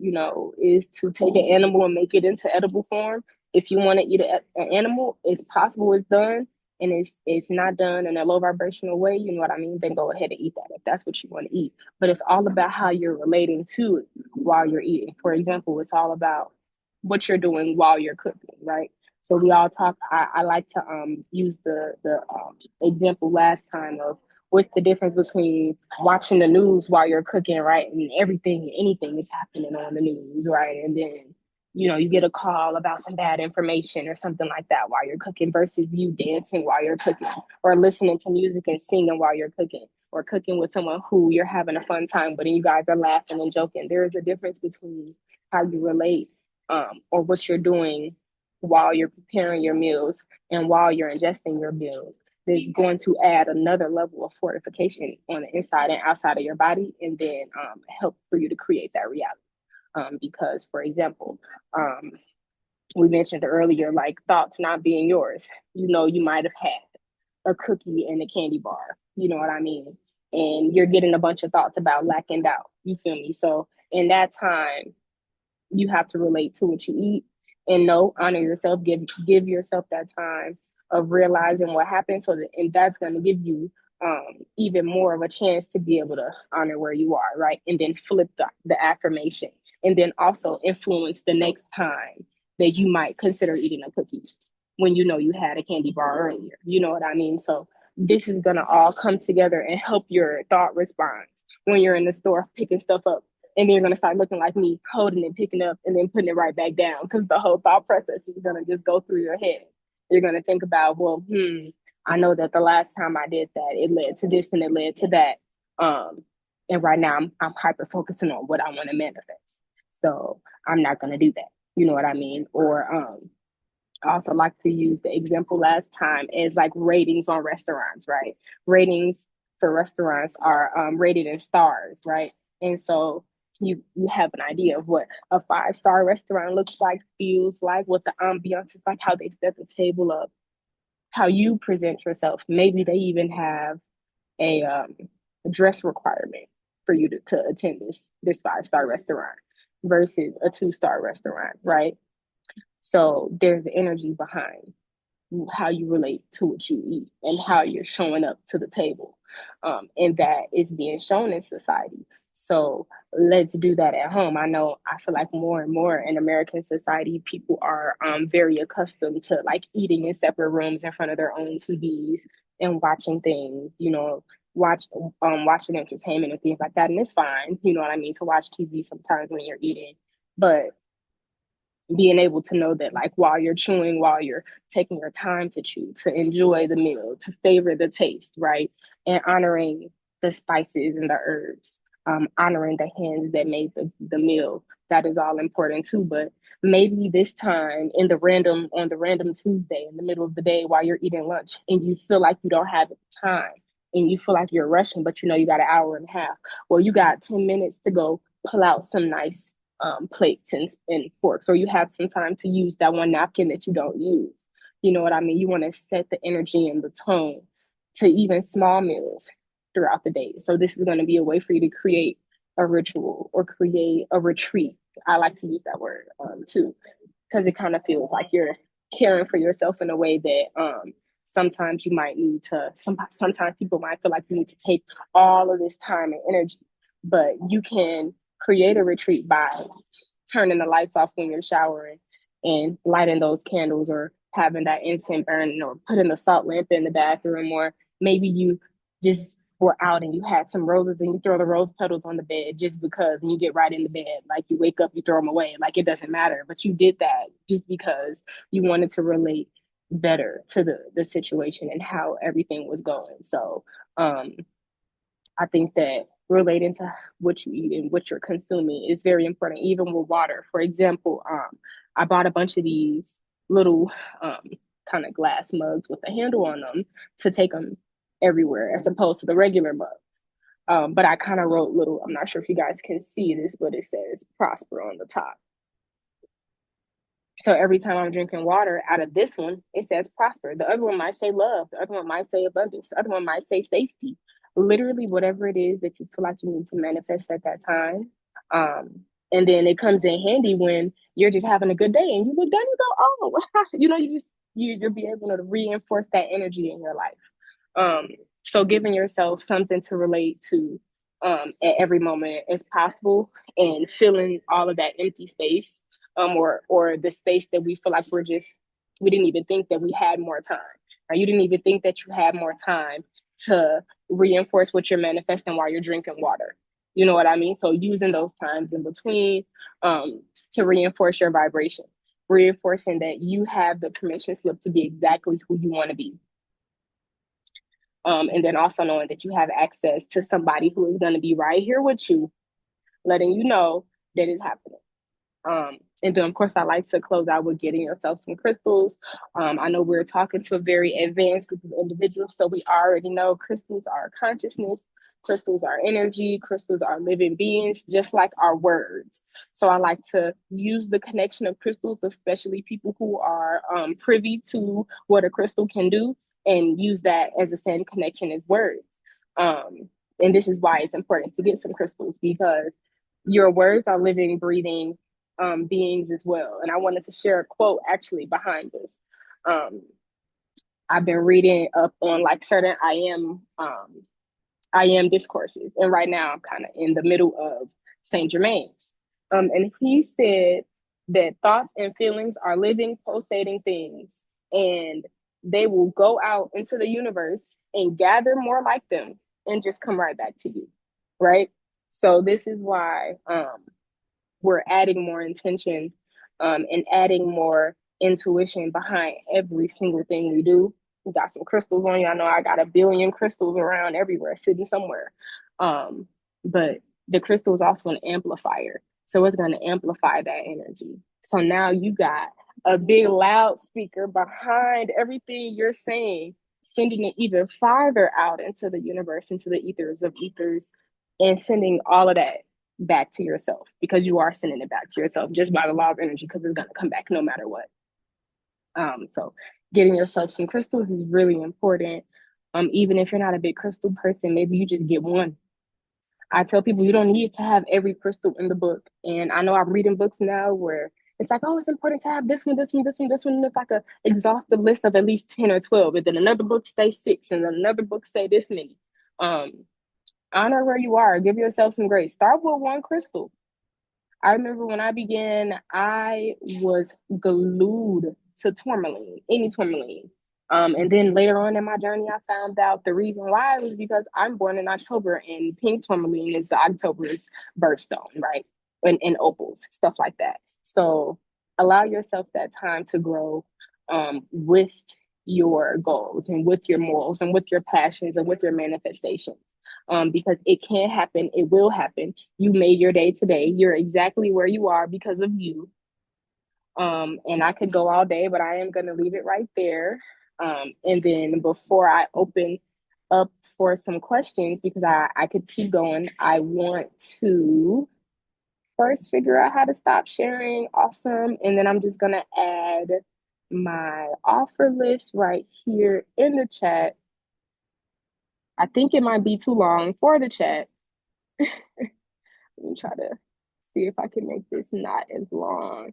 is to take an animal and make it into edible form. If you want to eat an animal, it's possible, it's done, and it's not done in a low vibrational way, you know what I mean? Then go ahead and eat that if that's what you want to eat. But it's all about how you're relating to it while you're eating. For example, it's all about what you're doing while you're cooking, right? So we all talk. I like to use the example last time of what's the difference between watching the news while you're cooking, right? And anything is happening on the news, right? And then you get a call about some bad information or something like that while you're cooking, versus you dancing while you're cooking, or listening to music and singing while you're cooking, or cooking with someone who you're having a fun time with and you guys are laughing and joking. There is a difference between how you relate or what you're doing while you're preparing your meals and while you're ingesting your meals. That's going to add another level of fortification on the inside and outside of your body, and then help for you to create that reality. Because, for example, we mentioned earlier, like thoughts not being yours. You might have had a cookie and a candy bar. You know what I mean? And you're getting a bunch of thoughts about lack and doubt. You feel me? So in that time, you have to relate to what you eat and honor yourself, give yourself that time of realizing what happened, and that's going to give you even more of a chance to be able to honor where you are, right? And then flip the affirmation, and then also influence the next time that you might consider eating a cookie when you had a candy bar earlier. You know what I mean? So this is going to all come together and help your thought response when you're in the store picking stuff up. And then you're going to start looking like me, holding it, picking it up, and then putting it right back down, because the whole thought process is going to just go through your head. You're going to think about, well, I know that the last time I did that, it led to this and it led to that. And right now I'm hyper focusing on what I want to manifest. So I'm not going to do that. You know what I mean? Or I also like to use the example last time as like ratings on restaurants, right? Ratings for restaurants are rated in stars, right? And so you have an idea of what a 5-star restaurant looks like, feels like, what the ambiance is like, how they set the table up, how you present yourself. Maybe they even have a dress requirement for you to attend this 5-star restaurant versus a 2-star restaurant, right? So there's the energy behind how you relate to what you eat and how you're showing up to the table. And that is being shown in society. So let's do that at home. I feel like more and more in American society, people are very accustomed to like eating in separate rooms in front of their own TVs and watching things, watching entertainment and things like that. And it's fine, you know what I mean, to watch TV sometimes when you're eating. But being able to know that like while you're chewing, while you're taking your time to chew, to enjoy the meal, to savor the taste, right? And honoring the spices and the herbs, honoring the hands that made the meal. That is all important too. But maybe this time on the random Tuesday in the middle of the day while you're eating lunch and you feel like you don't have time and you feel like you're rushing, but you know you got an hour and a half. Well, you got 10 minutes to go pull out some nice plates and forks, or you have some time to use that one napkin that you don't use. You know what I mean? You want to set the energy and the tone to even small meals throughout the day. So this is going to be a way for you to create a ritual or create a retreat. I like to use that word too, because it kind of feels like you're caring for yourself in a way that sometimes you might need to, sometimes people might feel like you need to take all of this time and energy, but you can create a retreat by turning the lights off when you're showering and lighting those candles, or having that incense burning, or putting the salt lamp in the bathroom, or maybe you just were out and you had some roses and you throw the rose petals on the bed just because, and you get right in the bed. Like you wake up, you throw them away. Like it doesn't matter, but you did that just because you wanted to relate better to the situation and how everything was going. So I think that relating to what you eat and what you're consuming is very important, even with water. For example, I bought a bunch of these little kind of glass mugs with a handle on them to take them everywhere as opposed to the regular mugs. But I kind of wrote little, I'm not sure if you guys can see this, but it says prosper on the top. So every time I'm drinking water out of this one, it says prosper. The other one might say love. The other one might say abundance. The other one might say safety. Literally, whatever it is that you feel like you need to manifest at that time. And then it comes in handy when you're just having a good day and you look down and you go, oh, you'll be able to reinforce that energy in your life. So giving yourself something to relate to at every moment as possible, and filling all of that empty space, or the space that we feel like we didn't even think that we had more time, or you didn't even think that you had more time to reinforce what you're manifesting while you're drinking water. You know what I mean? So using those times in between to reinforce your vibration, reinforcing that you have the permission slip to be exactly who you want to be. And then also knowing that you have access to somebody who is going to be right here with you, letting you know that it's happening. And then, of course, I like to close out with getting yourself some crystals. I know we're talking to a very advanced group of individuals, so we already know crystals are consciousness, crystals are energy, crystals are living beings, just like our words. So I like to use the connection of crystals, especially people who are privy to what a crystal can do, and use that as the same connection as words. And this is why it's important to get some crystals, because your words are living, breathing beings as well. And I wanted to share a quote actually behind this. I've been reading up on like certain I am discourses, and right now I'm kind of in the middle of Saint Germain's. And he said that thoughts and feelings are living, pulsating things, and they will go out into the universe and gather more like them and just come right back to you, right? So this is why we're adding more intention and adding more intuition behind every single thing we do. We got some crystals on you. I know I got a billion crystals around everywhere, sitting somewhere. But the crystal is also an amplifier. So it's going to amplify that energy. So now you got a big loudspeaker behind everything you're saying, sending it even farther out into the universe, into the ethers of ethers, and sending all of that back to yourself, because you are sending it back to yourself just by the law of energy, because it's going to come back no matter what. So getting yourself some crystals is really important. Even if you're not a big crystal person, maybe you just get one. I tell people you don't need to have every crystal in the book. And I know I'm reading books now where it's like, oh, it's important to have this one, this one, this one, this one. And it's like a exhaustive list of at least 10 or 12. And then another book say 6, and then another book say this many. Honor where you are. Give yourself some grace. Start with one crystal. I remember when I began, I was glued to tourmaline, any tourmaline. And then later on in my journey, I found out the reason why was because I'm born in October, and pink tourmaline is October's birthstone, right? And opals, stuff like that. So allow yourself that time to grow with your goals and with your morals and with your passions and with your manifestations. Because it can happen, it will happen. You made your day today. You're exactly where you are because of you. And I could go all day, but I am going to leave it right there. And then before I open up for some questions, because I could keep going, I want to first figure out how to stop sharing. Awesome. And then I'm just going to add my offer list right here in the chat. I think it might be too long for the chat. Let me try to see if I can make this not as long.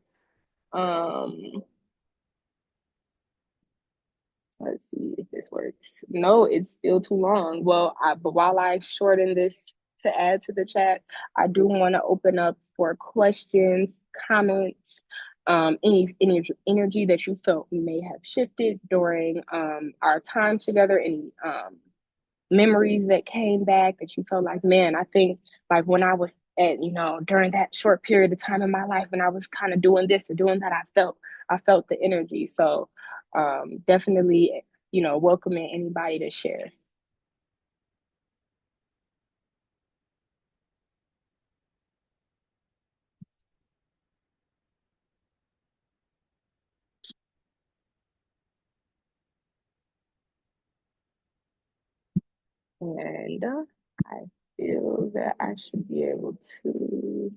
Let's see if this works. No, it's still too long. Well, but while I shorten this to add to the chat, I do want to open up for questions, comments, any energy that you felt may have shifted during our time together, any memories that came back that you felt like, man, I think like when I was at, during that short period of time in my life when I was kind of doing this or doing that, I felt the energy. So definitely, welcoming anybody to share. And I feel that I should be able to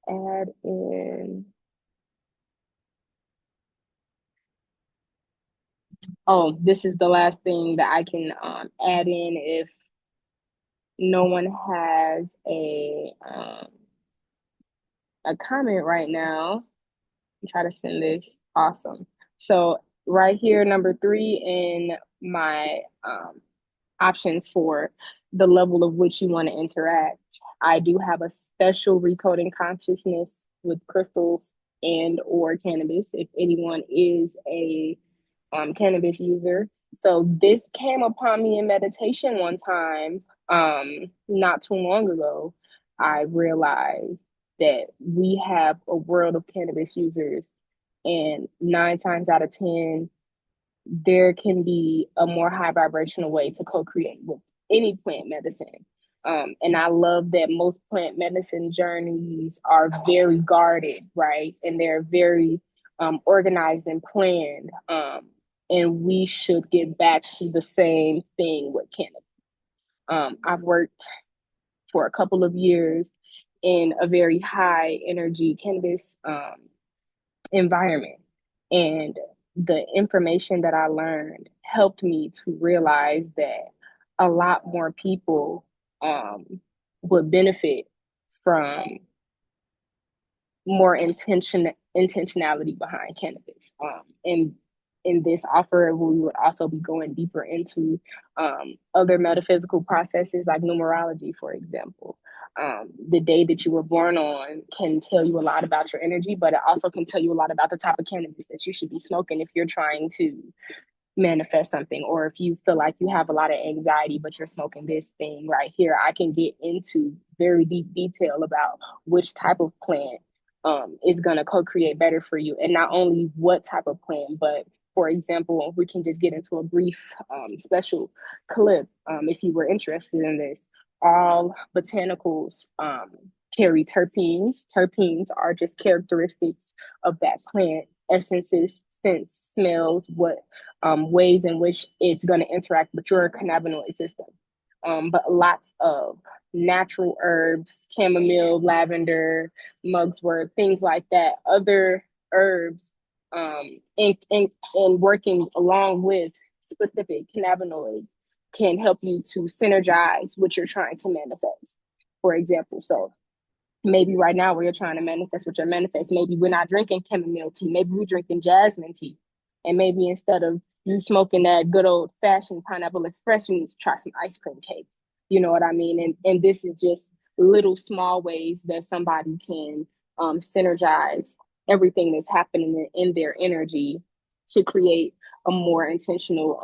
add in. Oh, this is the last thing that I can add in if no one has a comment right now. Try to send this. Awesome. So right here, number 3 in my options for the level of which you want to interact. I do have a special recoding consciousness with crystals and or cannabis if anyone is a cannabis user. So this came upon me in meditation one time, not too long ago. I realized that we have a world of cannabis users, and 9 times out of 10, there can be a more high vibrational way to co-create with any plant medicine. And I love that most plant medicine journeys are very guarded, right? And they're very organized and planned. And we should get back to the same thing with cannabis. I've worked for a couple of years in a very high energy cannabis environment. And the information that I learned helped me to realize that a lot more people would benefit from more intentionality behind cannabis. And in this offer, we would also be going deeper into other metaphysical processes like numerology, for example. The day that you were born on can tell you a lot about your energy, but it also can tell you a lot about the type of cannabis that you should be smoking if you're trying to manifest something, or if you feel like you have a lot of anxiety but you're smoking this thing right here. I can get into very deep detail about which type of plant is going to co-create better for you, and not only what type of plant, but for example, we can just get into a brief special clip if you were interested in this. All botanicals carry terpenes. Terpenes are just characteristics of that plant, essences, scents, smells, what ways in which it's going to interact with your cannabinoid system. But lots of natural herbs, chamomile, lavender, mugwort, things like that, other herbs, and working along with specific cannabinoids can help you to synergize what you're trying to manifest, for example. So maybe right now where you're trying to manifest what you're manifest, maybe we're not drinking chamomile tea, maybe we're drinking jasmine tea. And maybe instead of you smoking that good old fashioned pineapple express, you need to try some ice cream cake. You know what I mean? And this is just little small ways that somebody can synergize everything that's happening in their energy to create a more intentional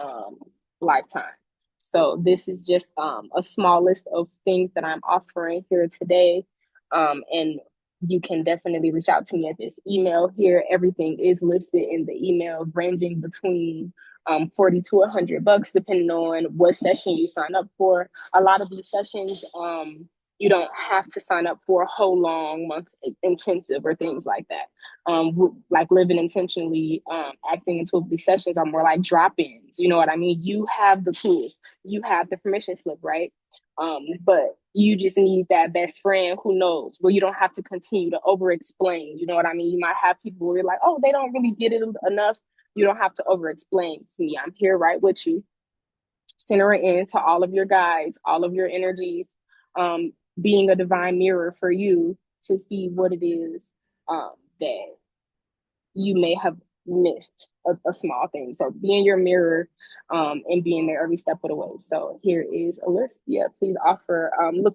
lifetime. So this is just a small list of things that I'm offering here today. And you can definitely reach out to me at this email here. Everything is listed in the email, ranging between 40 to $100, depending on what session you sign up for. A lot of these sessions, you don't have to sign up for a whole long month intensive or things like that. Like living intentionally, acting intuitively sessions are more like drop-ins. You know what I mean? You have the tools, you have the permission slip, right? But you just need that best friend who knows, where you don't have to continue to over explain. You know what I mean? You might have people where you're like, oh, they don't really get it enough. You don't have to over explain to me. I'm here right with you, centering into all of your guides, all of your energies, being a divine mirror for you to see what it is that you may have missed a small thing. So be in your mirror and being there every step of the way. So here is a list. Yeah, please offer.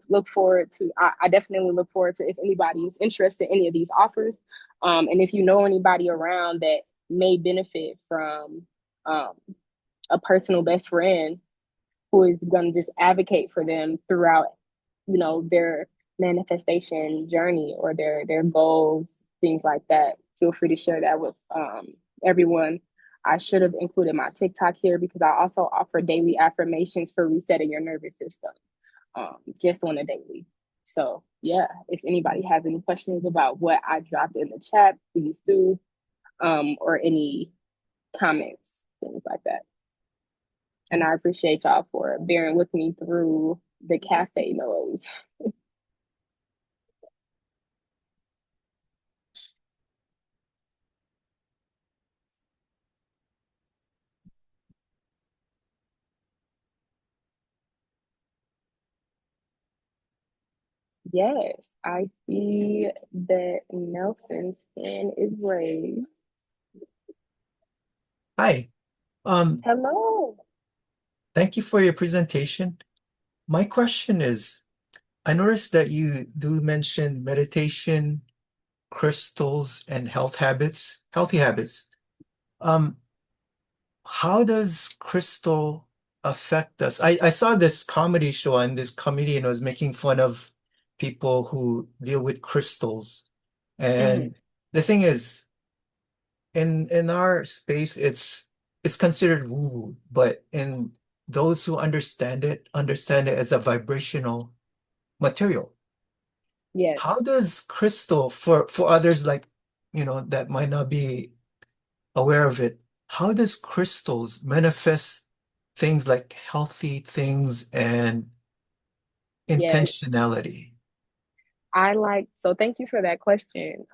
Look forward to. I definitely look forward to if anybody is interested in any of these offers, and if you know anybody around that may benefit from a personal best friend who is going to just advocate for them throughout, their manifestation journey or their goals, things like that. Feel free to share that with everyone. I should have included my TikTok here because I also offer daily affirmations for resetting your nervous system, just on a daily. So yeah, if anybody has any questions about what I dropped in the chat, please do, or any comments, things like that. And I appreciate y'all for bearing with me through the cafe noise. Yes, I see that Nelson's hand is raised. Hi. Hello. Thank you for your presentation. My question is, I noticed that you do mention meditation, crystals, and healthy habits. Um, how does crystal affect us? I saw this comedy show and this comedian was making fun of people who deal with crystals. Mm-hmm. And the thing is, in our space, it's considered woo-woo, but in those who understand it as a vibrational material. Yes, How does crystal, for others like, that might not be aware of it, how does crystals manifest things like healthy things and yes. intentionality? So thank you for that question.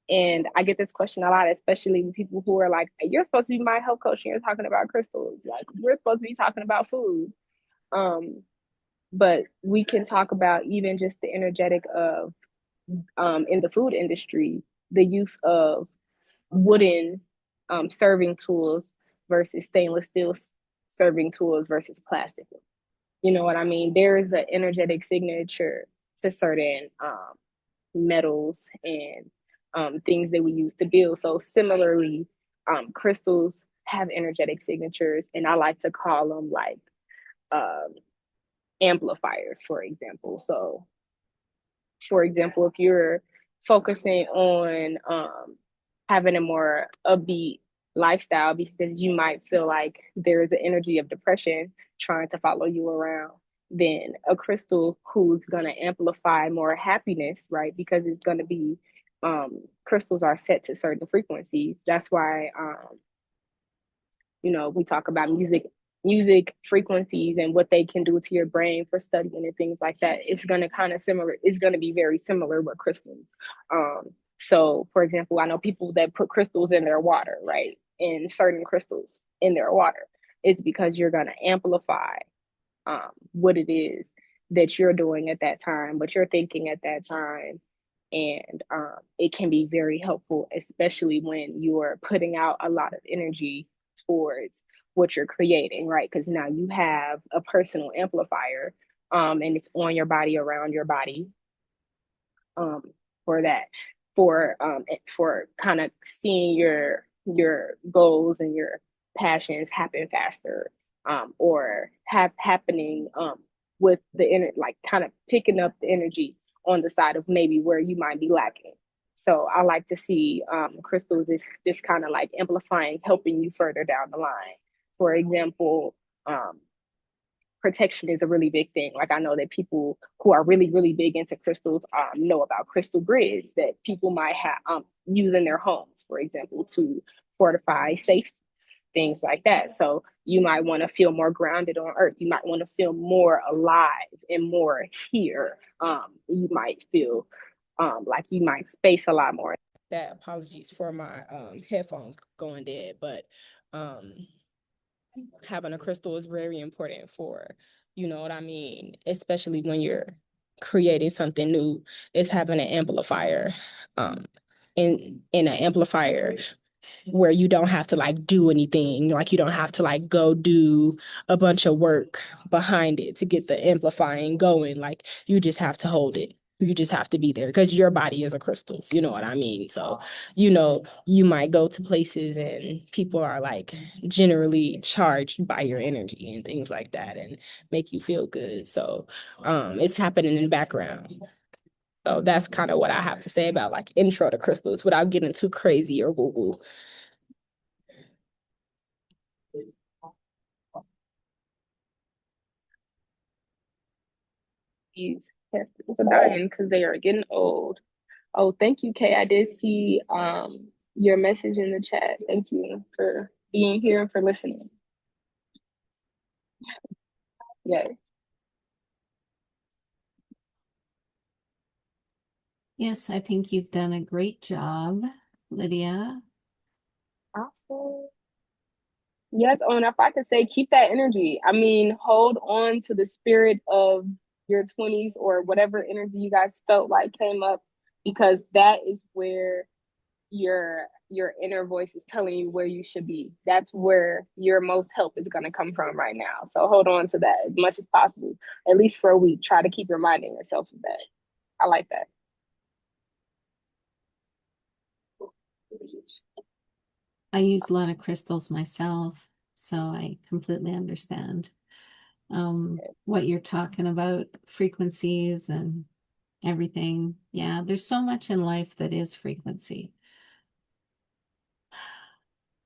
And I get this question a lot, especially with people who are like, you're supposed to be my health coach and you're talking about crystals. Like, we're supposed to be talking about food. Um, but we can talk about even just the energetic of in the food industry, the use of wooden serving tools versus stainless steel serving tools versus plastic. You know what I mean? There is an energetic signature to certain metals and things that we use to build. So similarly, crystals have energetic signatures, and I like to call them like um, amplifiers, for example. So for example, if you're focusing on having a more upbeat lifestyle because you might feel like there is an energy of depression trying to follow you around, then a crystal who's going to amplify more happiness, right? Because it's going to be, crystals are set to certain frequencies. That's why we talk about music frequencies and what they can do to your brain for studying and things like that. It's going to kind of similar, it's going to be very similar with crystals. So for example, I know people that put crystals in their water, right? And certain crystals in their water. It's because you're going to amplify what it is that you're doing at that time, what you're thinking at that time. And it can be very helpful, especially when you're putting out a lot of energy towards what you're creating, right? Because now you have a personal amplifier and it's on your body, around your body, um, for that, for kind of seeing your goals and your passions happen faster, or have happening, with like kind of picking up the energy on the side of maybe where you might be lacking. So I like to see, crystals is just kind of like amplifying, helping you further down the line. For example, protection is a really big thing. Like I know that people who are really, really big into crystals, know about crystal grids that people might have, use in their homes, for example, to fortify safety, things like that. So you might want to feel more grounded on earth. You might want to feel more alive and more here. You might feel, like you might space a lot more. That apologies for my headphones going dead, but having a crystal is very important for, you know what I mean, especially when you're creating something new, is having an amplifier, in an amplifier where you don't have to like do anything, like you don't have to like go do a bunch of work behind it to get the amplifying going. Like you just have to hold it. You just have to be there because your body is a crystal, you know what I mean? So, you know, you might go to places and people are like generally charged by your energy and things like that and make you feel good. So, it's happening in the background. So that's kind of what I have to say about like intro to crystals without getting too crazy or woo woo. These heifers are dying because they are getting old. Oh, thank you, Kay. I did see, your message in the chat. Thank you for being here and for listening. Yeah. Yes, I think you've done a great job, Lydia. Awesome. Yes, oh, and if I could say, keep that energy. I mean, hold on to the spirit of your 20s or whatever energy you guys felt like came up, because that is where your inner voice is telling you where you should be. That's where your most help is going to come from right now. So hold on to that as much as possible, at least for a week. Try to keep reminding yourself of that. I like that. I use a lot of crystals myself, so I completely understand what you're talking about, frequencies and everything. Yeah, there's so much in life that is frequency.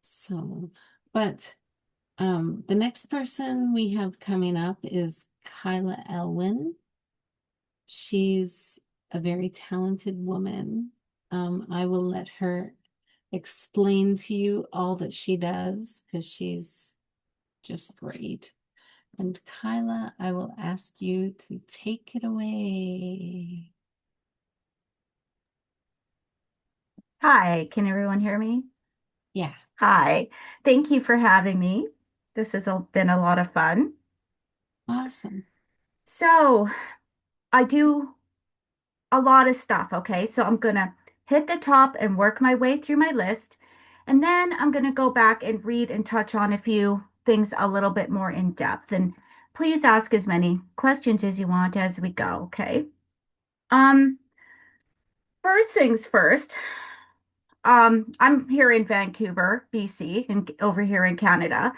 So, but the next person we have coming up is Kyla Ellwyn. She's a very talented woman. I will let her explain to you all that she does because she's just great. And Kyla, I will ask you to take it away. Hi, can everyone hear me? Yeah. Hi, thank you for having me. This has been a lot of fun. Awesome. So, I do a lot of stuff, okay? So, I'm gonna hit the top and work my way through my list. And then I'm gonna go back and read and touch on a few things a little bit more in depth. And please ask as many questions as you want as we go, okay? Um, First things first, I'm here in Vancouver, BC, and over here in Canada.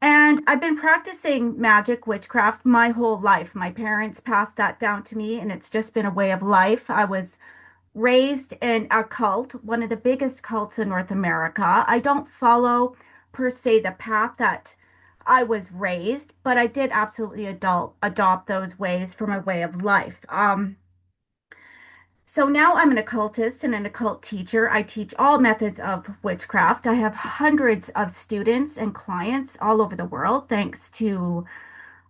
And I've been practicing magic witchcraft my whole life. My parents passed that down to me, and it's just been a way of life. I was raised in a cult, one of the biggest cults in North America. I don't follow per se the path that I was raised, but I did absolutely adopt those ways for my way of life. So now I'm an occultist and an occult teacher. I teach all methods of witchcraft. I have hundreds of students and clients all over the world, thanks to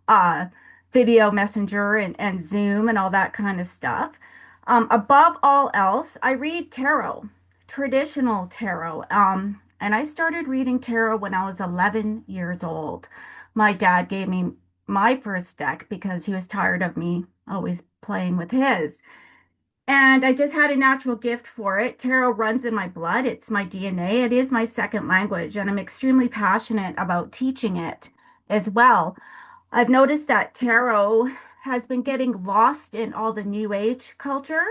uh, video messenger and Zoom and all that kind of stuff. Above all else, I read tarot, traditional tarot. And I started reading tarot when I was 11 years old. My dad gave me my first deck because he was tired of me always playing with his. And I just had a natural gift for it. Tarot runs in my blood. It's my DNA. It is my second language, and I'm extremely passionate about teaching it as well. I've noticed that tarot has been getting lost in all the new age culture,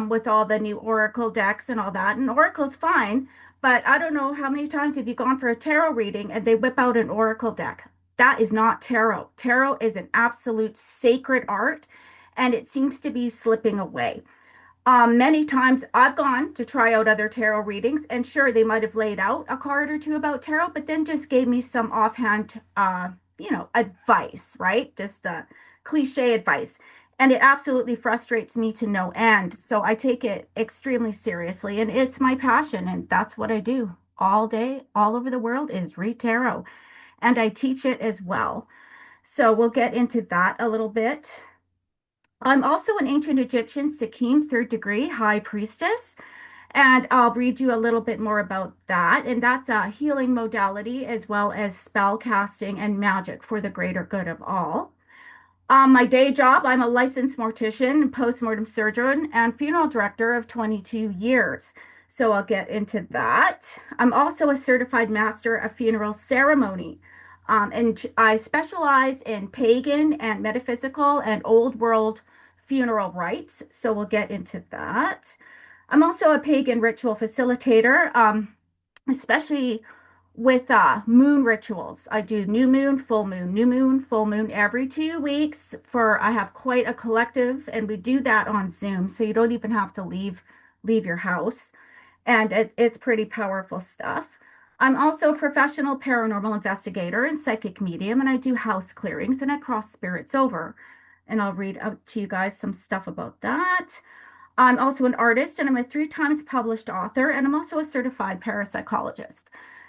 with all the new oracle decks and all that. And oracle's fine, but I don't know how many times have you gone for a tarot reading and they whip out an oracle deck. That is not tarot. Tarot is an absolute sacred art, and it seems to be slipping away. Many times I've gone to try out other tarot readings, and sure, they might have laid out a card or two about tarot, but then just gave me some offhand, advice, right? Just the cliche advice. And it absolutely frustrates me to no end. So I take it extremely seriously, and it's my passion, and that's what I do all day, all over the world is read tarot, and I teach it as well. So we'll get into that a little bit. I'm also an ancient Egyptian Sikkim third degree high priestess, and I'll read you a little bit more about that. And that's a healing modality as well as spell casting and magic for the greater good of all. My day job, I'm a licensed mortician, postmortem surgeon, and funeral director of 22 years. So I'll get into that. I'm also a certified master of funeral ceremony. And I specialize in pagan and metaphysical and old world funeral rites. So we'll get into that. I'm also a pagan ritual facilitator, especially with moon rituals. I do new moon, full moon every 2 weeks. For I have quite a collective, and we do that on Zoom, so you don't even have to leave your house, and it's pretty powerful stuff. I'm also a professional paranormal investigator and psychic medium, and I do house clearings and I cross spirits over. And I'll read out to you guys some stuff about that. I'm also an artist, and I'm a 3 times published author, and I'm also a certified parapsychologist.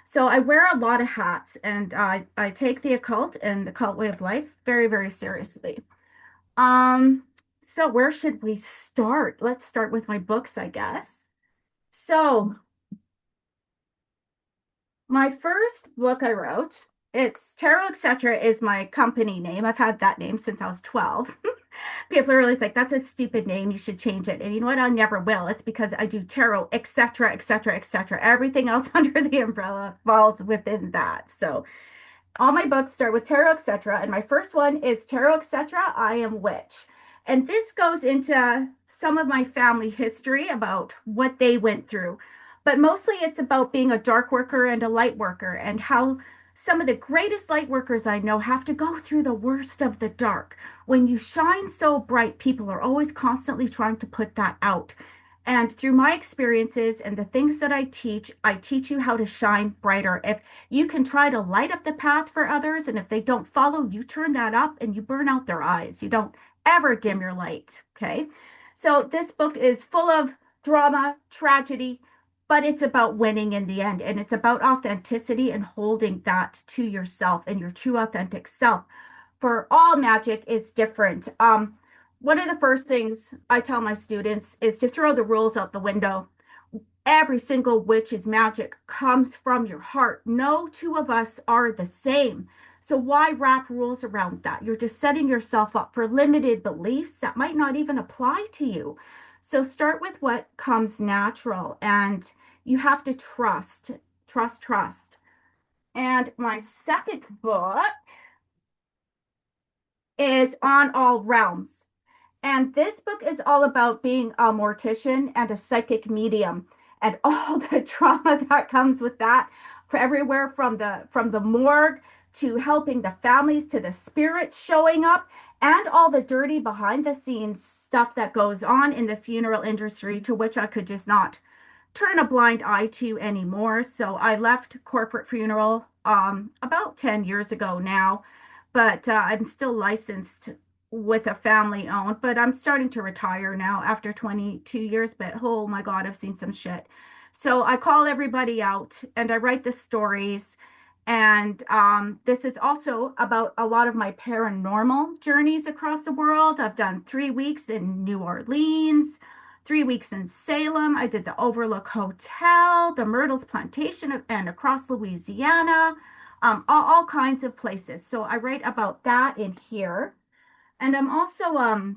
So I wear a lot of hats, and I take the occult and the cult way of life very, very seriously. Um, so where should we start? Let's start with my books, I guess. So my first book I wrote, it's Tarot Etc. is my company name. I've had that name since I was 12. People are always like, that's a stupid name. You should change it. And you know what? I never will. It's because I do tarot, etc., etc., etc. Everything else under the umbrella falls within that. So all my books start with tarot, etc. And my first one is Tarot, etc. I Am Witch. And this goes into some of my family history about what they went through. But mostly it's about being a dark worker and a light worker, and how some of the greatest light workers I know have to go through the worst of the dark. When you shine so bright, people are always constantly trying to put that out. And through my experiences and the things that I teach you how to shine brighter. If you can try to light up the path for others, and if they don't follow, you turn that up and you burn out their eyes. You don't ever dim your light. Okay. So this book is full of drama, tragedy, but it's about winning in the end. And it's about authenticity and holding that to yourself and your true authentic self. For all magic is different. One of the first things I tell my students is to throw the rules out the window. Every single witch's magic comes from your heart. No two of us are the same. So why wrap rules around that? You're just setting yourself up for limited beliefs that might not even apply to you. So start with what comes natural, and you have to trust, trust, trust. And my second book is On All Realms. And this book is all about being a mortician and a psychic medium, and all the trauma that comes with that, for everywhere from the morgue to helping the families to the spirits showing up, and all the dirty behind the scenes stuff that goes on in the funeral industry, to which I could just not turn a blind eye to anymore. So I left corporate funeral about 10 years ago now, but I'm still licensed with a family owned, but I'm starting to retire now after 22 years. But oh my God, I've seen some shit. So I call everybody out and I write the stories. And this is also about a lot of my paranormal journeys across the world. I've done 3 weeks in New Orleans, 3 weeks in Salem. I did the Overlook Hotel, the Myrtles Plantation, and across Louisiana, all kinds of places. So I write about that in here. And I'm also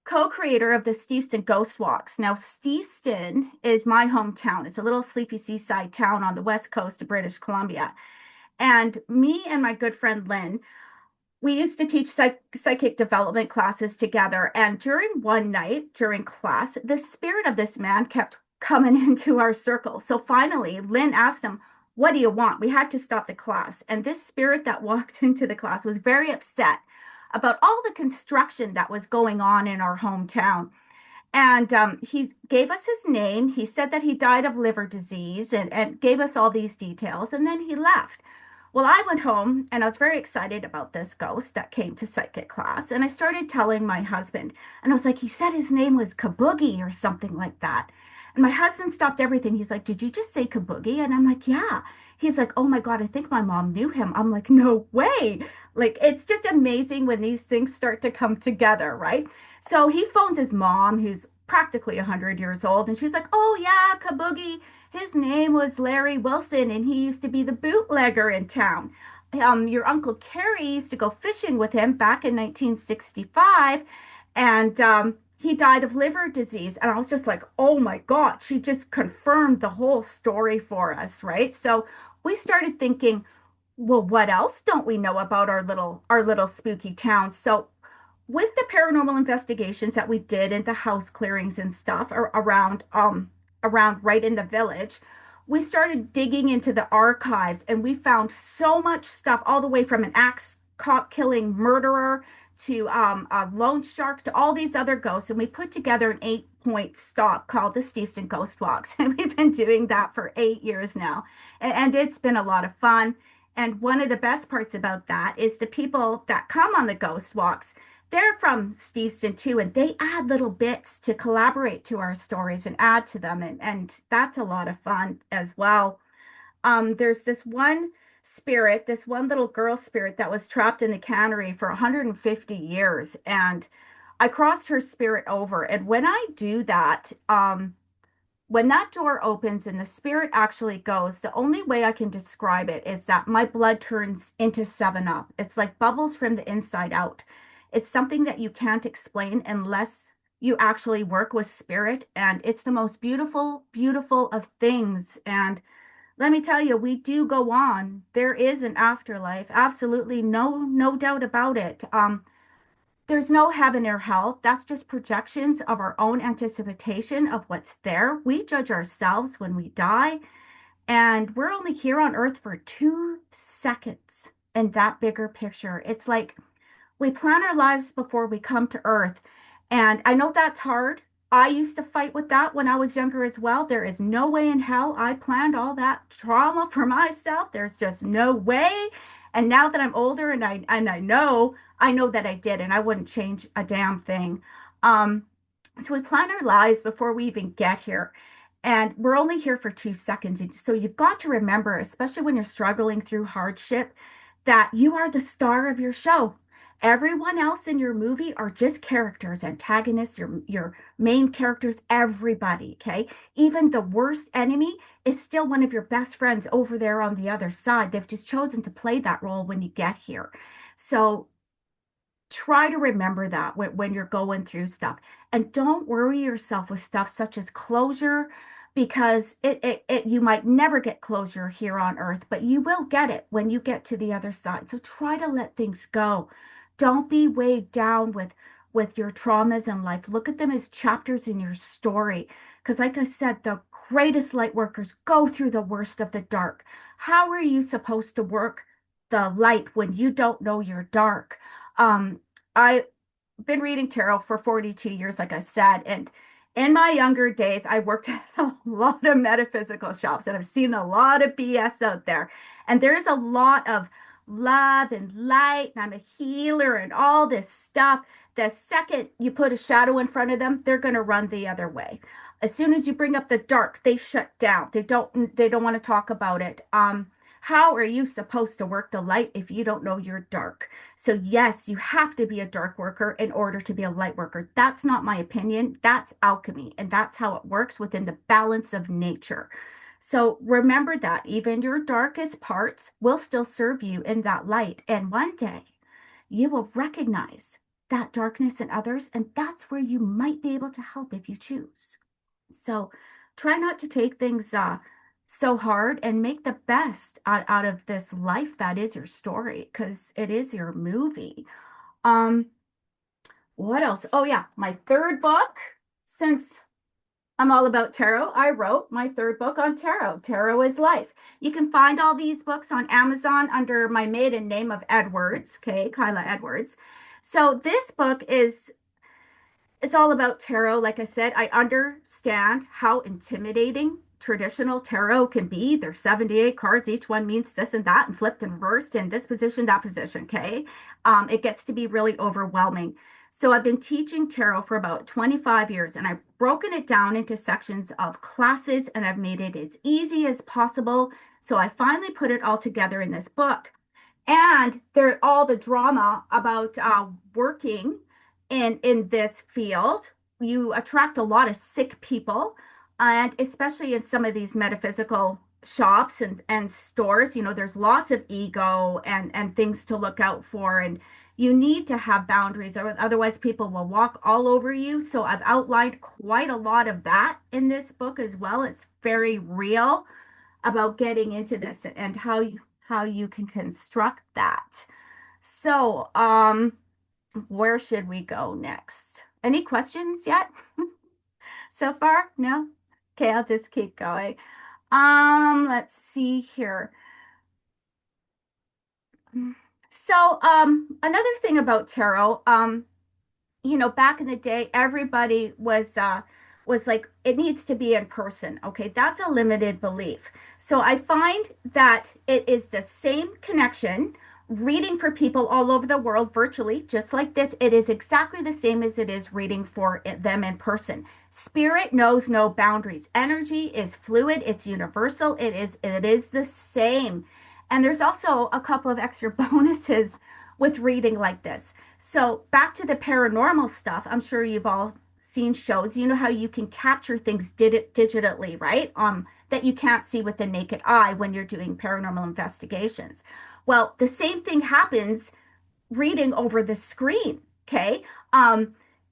co-creator of the Steveston Ghost Walks. Now, Steveston is my hometown. It's a little sleepy seaside town on the west coast of British Columbia. And me and my good friend Lynn we used to teach psychic development classes together. And during one night, during class, the spirit of this man kept coming into our circle. So finally, Lynn asked him, "What do you want?" We had to stop the class. And this spirit that walked into the class was very upset about all the construction that was going on in our hometown. And he gave us his name. He said that he died of liver disease and gave us all these details. And then he left. Well, I went home and I was very excited about this ghost that came to psychic class. And I started telling my husband, and I was like, he said his name was Kaboogie or something like that. And my husband stopped everything. He's like, "Did you just say Kaboogie?" And I'm like, "Yeah." He's like, "Oh my God, I think my mom knew him." I'm like, "No way." Like, it's just amazing when these things start to come together, right? So he phones his mom, who's practically 100 years old, and she's like, "Oh yeah, Kaboogie. His name was Larry Wilson, and he used to be the bootlegger in town. Your Uncle Kerry used to go fishing with him back in 1965, and he died of liver disease." And I was just like, "Oh my God," she just confirmed the whole story for us, right? So we started thinking, well, what else don't we know about our little spooky town? So with the paranormal investigations that we did and the house clearings and stuff around right in the village, we started digging into the archives, and we found so much stuff, all the way from an axe cop killing murderer to a loan shark to all these other ghosts. And we put together an 8-point stop called the Steveston Ghost Walks. And we've been doing that for 8 years now. And it's been a lot of fun. And one of the best parts about that is the people that come on the ghost walks, they're from Steveston too, and they add little bits to collaborate to our stories and add to them. And that's a lot of fun as well. There's this one spirit, this one little girl spirit that was trapped in the cannery for 150 years. And I crossed her spirit over. And when I do that, when that door opens and the spirit actually goes, the only way I can describe it is that my blood turns into 7 Up. It's like bubbles from the inside out. It's something that you can't explain unless you actually work with spirit. And it's the most beautiful, beautiful of things. And let me tell you, we do go on. There is an afterlife. Absolutely no doubt about it. There's no heaven or hell. That's just projections of our own anticipation of what's there. We judge ourselves when we die, and we're only here on earth for 2 seconds in that bigger picture. It's like we plan our lives before we come to earth. And I know that's hard. I used to fight with that when I was younger as well. There is no way in hell I planned all that trauma for myself. There's just no way. And now that I'm older and I know that I did, and I wouldn't change a damn thing. Um, so we plan our lives before we even get here. And we're only here for 2 seconds. So you've got to remember, especially when you're struggling through hardship, that you are the star of your show. Everyone else in your movie are just characters, antagonists, your main characters, everybody, okay? Even the worst enemy is still one of your best friends over there on the other side. They've just chosen to play that role when you get here. So try to remember that when you're going through stuff. And don't worry yourself with stuff such as closure, because you might never get closure here on earth, but you will get it when you get to the other side. So try to let things go. Don't be weighed down with your traumas in life. Look at them as chapters in your story. Because like I said, the greatest light workers go through the worst of the dark. How are you supposed to work the light when you don't know you're dark? I've been reading tarot for 42 years, like I said, and in my younger days, I worked at a lot of metaphysical shops, and I've seen a lot of BS out there. And there's a lot of love and light, and I'm a healer and all this stuff. The second you put a shadow in front of them, they're going to run the other way. As soon as you bring up the dark, they shut down. They don't want to talk about it. How are you supposed to work the light if you don't know you're dark? So yes, you have to be a dark worker in order to be a light worker. That's not my opinion. That's alchemy, and that's how it works within the balance of nature. So remember that even your darkest parts will still serve you in that light. And one day you will recognize that darkness in others, and that's where you might be able to help if you choose. So try not to take things so hard and make the best out of this life that is your story, because it is your movie. Um, what else? Oh yeah, my third book, since I'm all about tarot, I wrote my third book on tarot. Tarot is Life. You can find all these books on Amazon under my maiden name of Edwards, okay, Kyla Edwards. So this book is it's all about tarot. Like I said, I understand how intimidating traditional tarot can be. There's 78 cards. Each one means this and that, and flipped and reversed, and this position, that position. Okay. It gets to be really overwhelming. So I've been teaching tarot for about 25 years, and I've broken it down into sections of classes, and I've made it as easy as possible. So I finally put it all together in this book. And there all the drama about working in this field. You attract a lot of sick people, and especially in some of these metaphysical shops and stores, there's lots of ego and things to look out for, and you need to have boundaries, or otherwise people will walk all over you. So I've outlined quite a lot of that in this book as well. It's very real about getting into this and how you can construct that. So, where should we go next? Any questions yet so far? No? Okay, I'll just keep going. Let's see here. So, another thing about tarot, back in the day, everybody was like, it needs to be in person. Okay, that's a limited belief. So I find that it is the same connection reading for people all over the world virtually, just like this. It is exactly the same as it is reading for them in person. Spirit knows no boundaries. Energy is fluid, it's universal, it is the same. And there's also a couple of extra bonuses with reading like this. So back to the paranormal stuff, I'm sure you've all seen shows. You know how you can capture things digitally, right? That you can't see with the naked eye when you're doing paranormal investigations. Well, the same thing happens reading over the screen. Okay.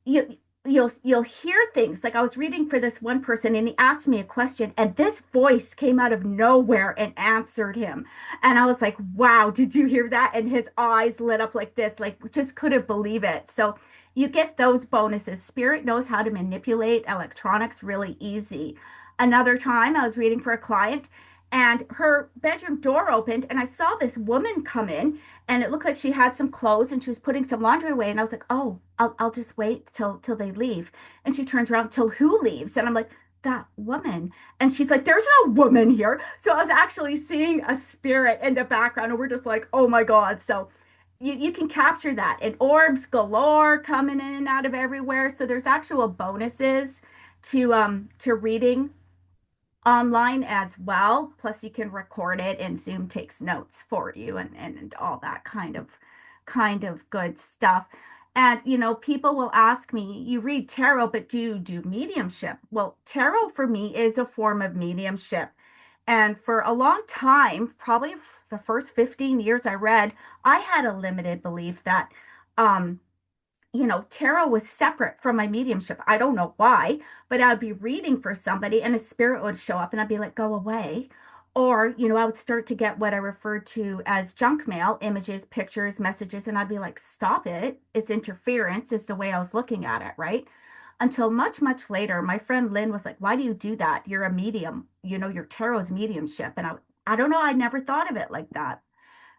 You you'll hear things. Like I was reading for this one person and he asked me a question and this voice came out of nowhere and answered him. And I was like, wow, did you hear that? And his eyes lit up like this, like just couldn't believe it. So you get those bonuses. Spirit knows how to manipulate electronics really easy. Another time I was reading for a client and her bedroom door opened and I saw this woman come in and it looked like she had some clothes and she was putting some laundry away. And I was like, oh, I'll just wait till they leave. And she turns around till who leaves? And I'm like, that woman. And she's like, there's no woman here. So I was actually seeing a spirit in the background and we're just like, oh my God. So you can capture that. And orbs galore coming in and out of everywhere. So there's actual bonuses to reading online as well. Plus you can record it and Zoom takes notes for you and all that kind of good stuff. And people will ask me, you read tarot, but do you do mediumship? Well, tarot for me is a form of mediumship. And for a long time, probably the first 15 years I read, I had a limited belief that um tarot was separate from my mediumship. I don't know why, but I'd be reading for somebody and a spirit would show up and I'd be like, go away. Or, I would start to get what I referred to as junk mail, images, pictures, messages, and I'd be like, stop it. It's interference, is the way I was looking at it, right? Until much, much later, my friend Lynn was like, why do you do that? You're a medium, your tarot's mediumship. And I don't know, I never thought of it like that.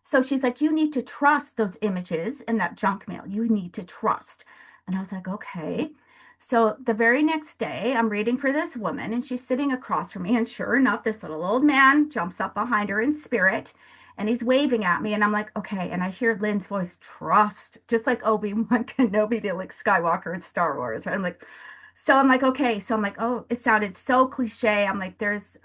So she's like, you need to trust those images and that junk mail. You need to trust. And I was like, okay. So the very next day, I'm reading for this woman and she's sitting across from me. And sure enough, this little old man jumps up behind her in spirit and he's waving at me. And I'm like, okay. And I hear Lynn's voice, trust, just like Obi-Wan Kenobi to Luke Skywalker in Star Wars. Right? I'm like, so I'm like, okay. So I'm like, oh, it sounded so cliche. I'm like, there's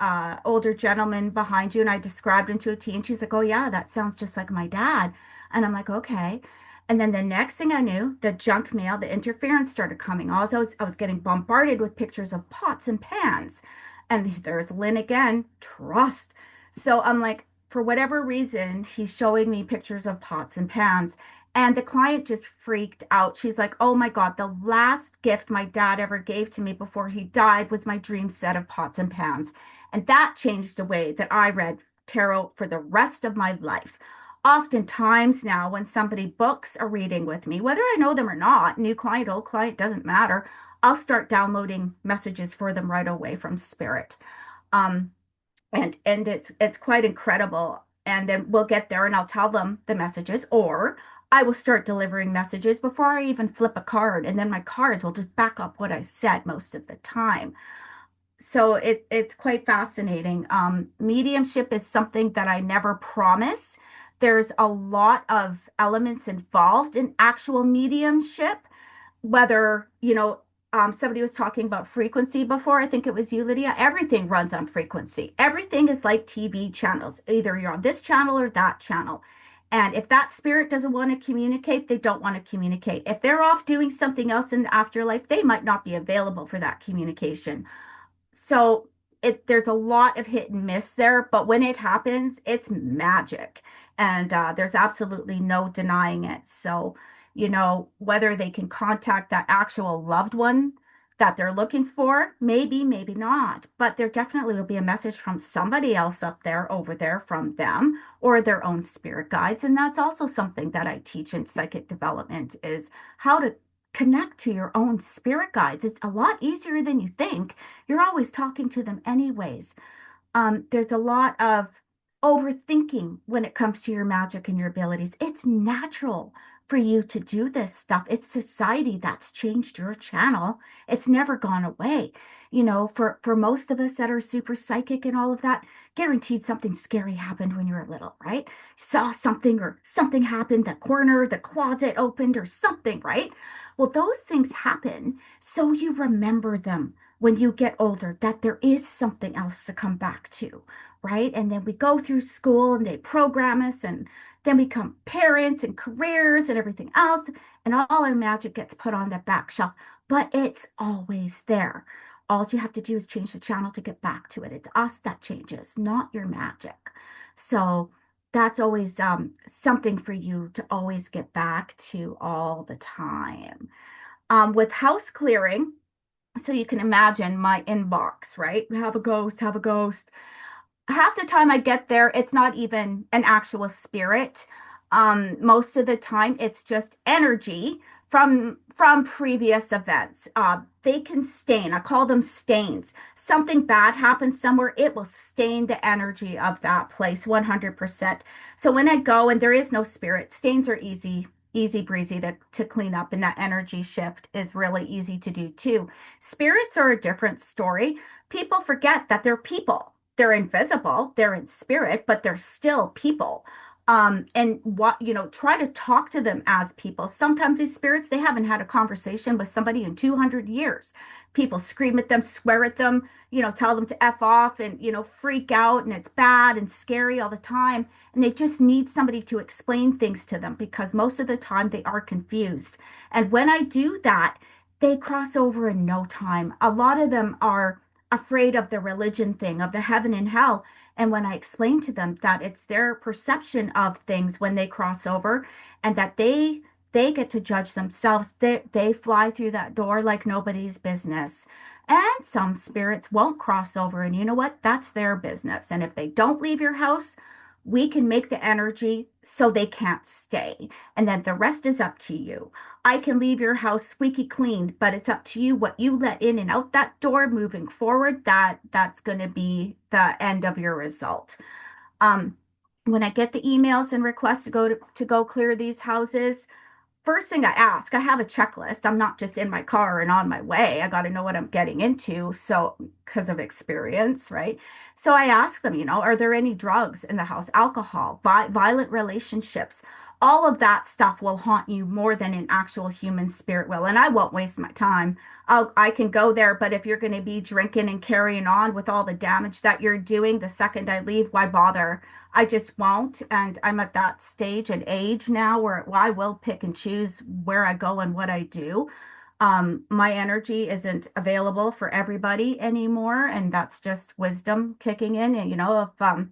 older gentleman behind you. And I described him to a T. And she's like, oh, yeah, that sounds just like my dad. And I'm like, okay. And then the next thing I knew, the junk mail, the interference started coming. Also, I was getting bombarded with pictures of pots and pans. And there's Lynn again, trust. So I'm like, for whatever reason, he's showing me pictures of pots and pans. And the client just freaked out. She's like, oh my God, the last gift my dad ever gave to me before he died was my dream set of pots and pans. And that changed the way that I read tarot for the rest of my life. Oftentimes now, when somebody books a reading with me, whether I know them or not, new client, old client, doesn't matter, I'll start downloading messages for them right away from spirit. Um, and it's quite incredible. And then we'll get there and I'll tell them the messages, or I will start delivering messages before I even flip a card, and then my cards will just back up what I said most of the time. So it's quite fascinating. Mediumship is something that I never promise. There's a lot of elements involved in actual mediumship, whether, somebody was talking about frequency before. I think it was you, Lydia. Everything runs on frequency. Everything is like TV channels. Either you're on this channel or that channel. And if that spirit doesn't want to communicate, they don't want to communicate. If they're off doing something else in the afterlife, they might not be available for that communication. So there's a lot of hit and miss there, but when it happens, it's magic. And there's absolutely no denying it. So, whether they can contact that actual loved one that they're looking for, maybe, maybe not. But there definitely will be a message from somebody else up there, over there from them, or their own spirit guides. And that's also something that I teach in psychic development, is how to connect to your own spirit guides. It's a lot easier than you think. You're always talking to them anyways. There's a lot of overthinking when it comes to your magic and your abilities. It's natural for you to do this stuff. It's society that's changed your channel. It's never gone away. For most of us that are super psychic and all of that, guaranteed something scary happened when you were little, right? Saw something, or something happened, the corner, the closet opened or something, right? Well, those things happen, so you remember them when you get older, that there is something else to come back to, right? And then we go through school and they program us, and then we become parents and careers and everything else, and all our magic gets put on the back shelf, but it's always there. All you have to do is change the channel to get back to it. It's us that changes, not your magic. So that's always something for you to always get back to all the time. With house clearing, so you can imagine my inbox, right? Have a ghost, have a ghost. Half the time I get there, it's not even an actual spirit. Most of the time, it's just energy from previous events. They can stain. I call them stains. Something bad happens somewhere, it will stain the energy of that place 100%. So when I go and there is no spirit, stains are easy breezy to clean up, and that energy shift is really easy to do too. Spirits are a different story. People forget that they're people. They're invisible, they're in spirit, but they're still people. And try to talk to them as people. Sometimes these spirits, they haven't had a conversation with somebody in 200 years. People scream at them, swear at them, tell them to F off, and, freak out, and it's bad and scary all the time. And they just need somebody to explain things to them, because most of the time they are confused. And when I do that, they cross over in no time. A lot of them are afraid of the religion thing, of the heaven and hell. And when I explain to them that it's their perception of things when they cross over, and that they get to judge themselves, they fly through that door like nobody's business. And some spirits won't cross over, and you know what? That's their business. And if they don't leave your house, we can make the energy so they can't stay. And then the rest is up to you. I can leave your house squeaky clean, but it's up to you what you let in and out that door moving forward. That's going to be the end of your result. Um, when I get the emails and requests to go clear these houses, first thing I ask, I have a checklist. I'm not just in my car and on my way. I got to know what I'm getting into. So, because of experience, right? So I ask them, are there any drugs in the house, alcohol, violent relationships? All of that stuff will haunt you more than an actual human spirit will. And I won't waste my time. I can go there, but if you're going to be drinking and carrying on with all the damage that you're doing the second I leave, why bother? I just won't. And I'm at that stage and age now where I will pick and choose where I go and what I do. My energy isn't available for everybody anymore. And that's just wisdom kicking in. And, if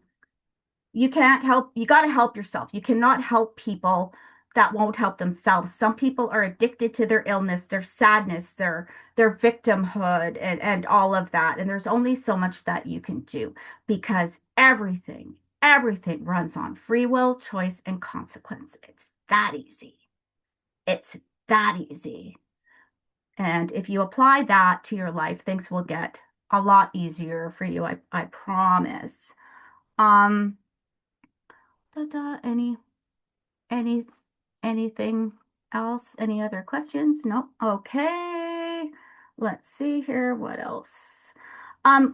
you can't help, you got to help yourself. You cannot help people that won't help themselves. Some people are addicted to their illness, their sadness, their victimhood, and all of that. And there's only so much that you can do because everything runs on free will, choice, and consequence. It's that easy. It's that easy. And if you apply that to your life, things will get a lot easier for you. I promise. Um, any any anything else? Any other questions? Nope. Okay. Let's see here. What else?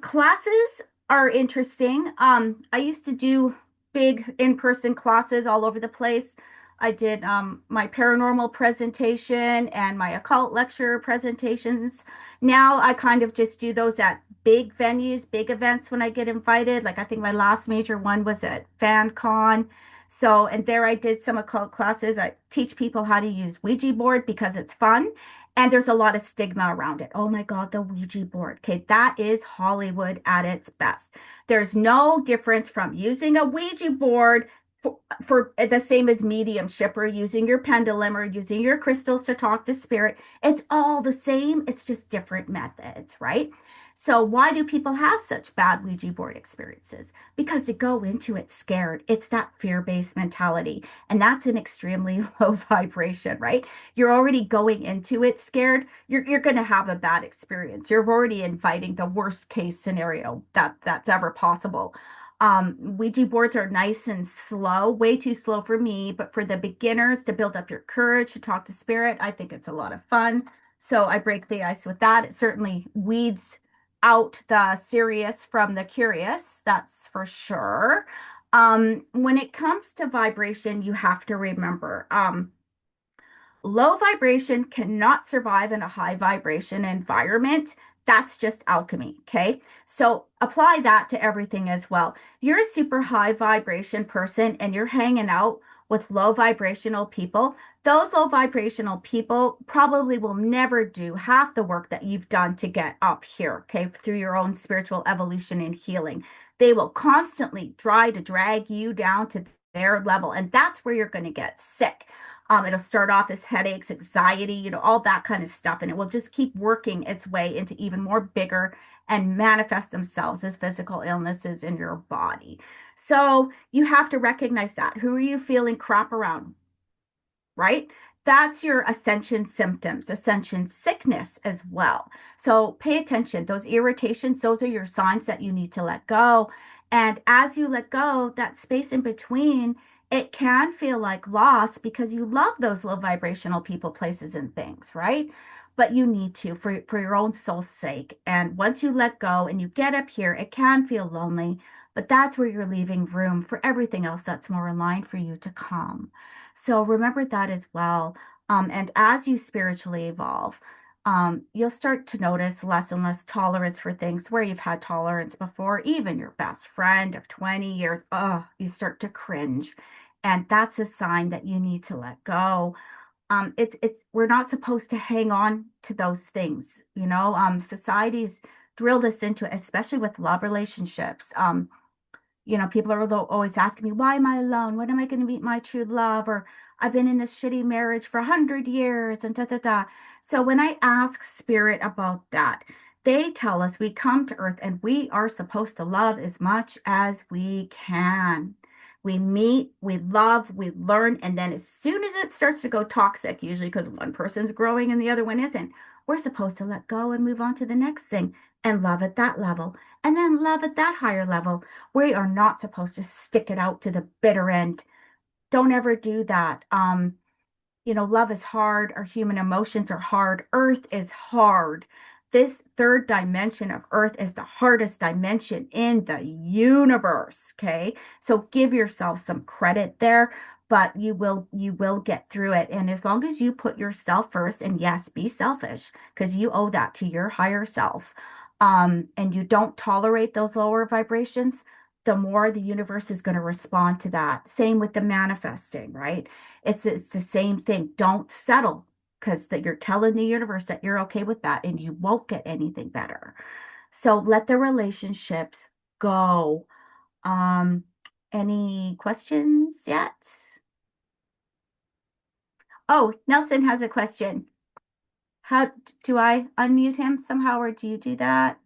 Classes are interesting. I used to do big in-person classes all over the place. I did my paranormal presentation and my occult lecture presentations. Now I kind of just do those at big venues, big events when I get invited. Like I think my last major one was at FanCon. So, and there I did some occult classes. I teach people how to use Ouija board because it's fun. And there's a lot of stigma around it. Oh my God, the Ouija board. Okay, that is Hollywood at its best. There's no difference from using a Ouija board for the same as mediumship or using your pendulum or using your crystals to talk to spirit. It's all the same. It's just different methods, right? So why do people have such bad Ouija board experiences? Because they go into it scared. It's that fear-based mentality. And that's an extremely low vibration, right? You're already going into it scared. You're going to have a bad experience. You're already inviting the worst case scenario that's ever possible. Ouija boards are nice and slow, way too slow for me, but for the beginners to build up your courage to talk to spirit, I think it's a lot of fun. So I break the ice with that. It certainly weeds out the serious from the curious, that's for sure. When it comes to vibration, you have to remember, low vibration cannot survive in a high vibration environment. That's just alchemy. Okay. So apply that to everything as well. You're a super high vibration person and you're hanging out with low vibrational people. Those low vibrational people probably will never do half the work that you've done to get up here. Okay. Through your own spiritual evolution and healing. They will constantly try to drag you down to their level. And that's where you're going to get sick. It'll start off as headaches, anxiety, all that kind of stuff. And it will just keep working its way into even more bigger and manifest themselves as physical illnesses in your body. So you have to recognize that. Who are you feeling crap around? Right? That's your ascension symptoms, ascension sickness as well. So pay attention. Those irritations, those are your signs that you need to let go. And as you let go, that space in between, it can feel like loss because you love those low vibrational people, places, and things, right? But you need to for your own soul's sake. And once you let go and you get up here, it can feel lonely, but that's where you're leaving room for everything else that's more in line for you to come. So remember that as well. And as you spiritually evolve, you'll start to notice less and less tolerance for things where you've had tolerance before, even your best friend of 20 years. Oh, you start to cringe. And that's a sign that you need to let go. It's we're not supposed to hang on to those things, society's drilled us into it, especially with love relationships. People are always asking me, why am I alone? When am I going to meet my true love? Or I've been in this shitty marriage for 100 years and da da da. So when I ask spirit about that, they tell us we come to earth and we are supposed to love as much as we can. We meet, we love, we learn, and then as soon as it starts to go toxic, usually because one person's growing and the other one isn't, we're supposed to let go and move on to the next thing and love at that level, and then love at that higher level. We are not supposed to stick it out to the bitter end. Don't ever do that. Love is hard. Our human emotions are hard. Earth is hard. This third dimension of Earth is the hardest dimension in the universe. Okay. So give yourself some credit there, but you will get through it. And as long as you put yourself first, and yes, be selfish because you owe that to your higher self. And you don't tolerate those lower vibrations, the more the universe is going to respond to that. Same with the manifesting, right? It's the same thing. Don't settle because that you're telling the universe that you're okay with that and you won't get anything better. So let the relationships go. Um, any questions yet? Oh, Nelson has a question. How do I unmute him somehow, or do you do that?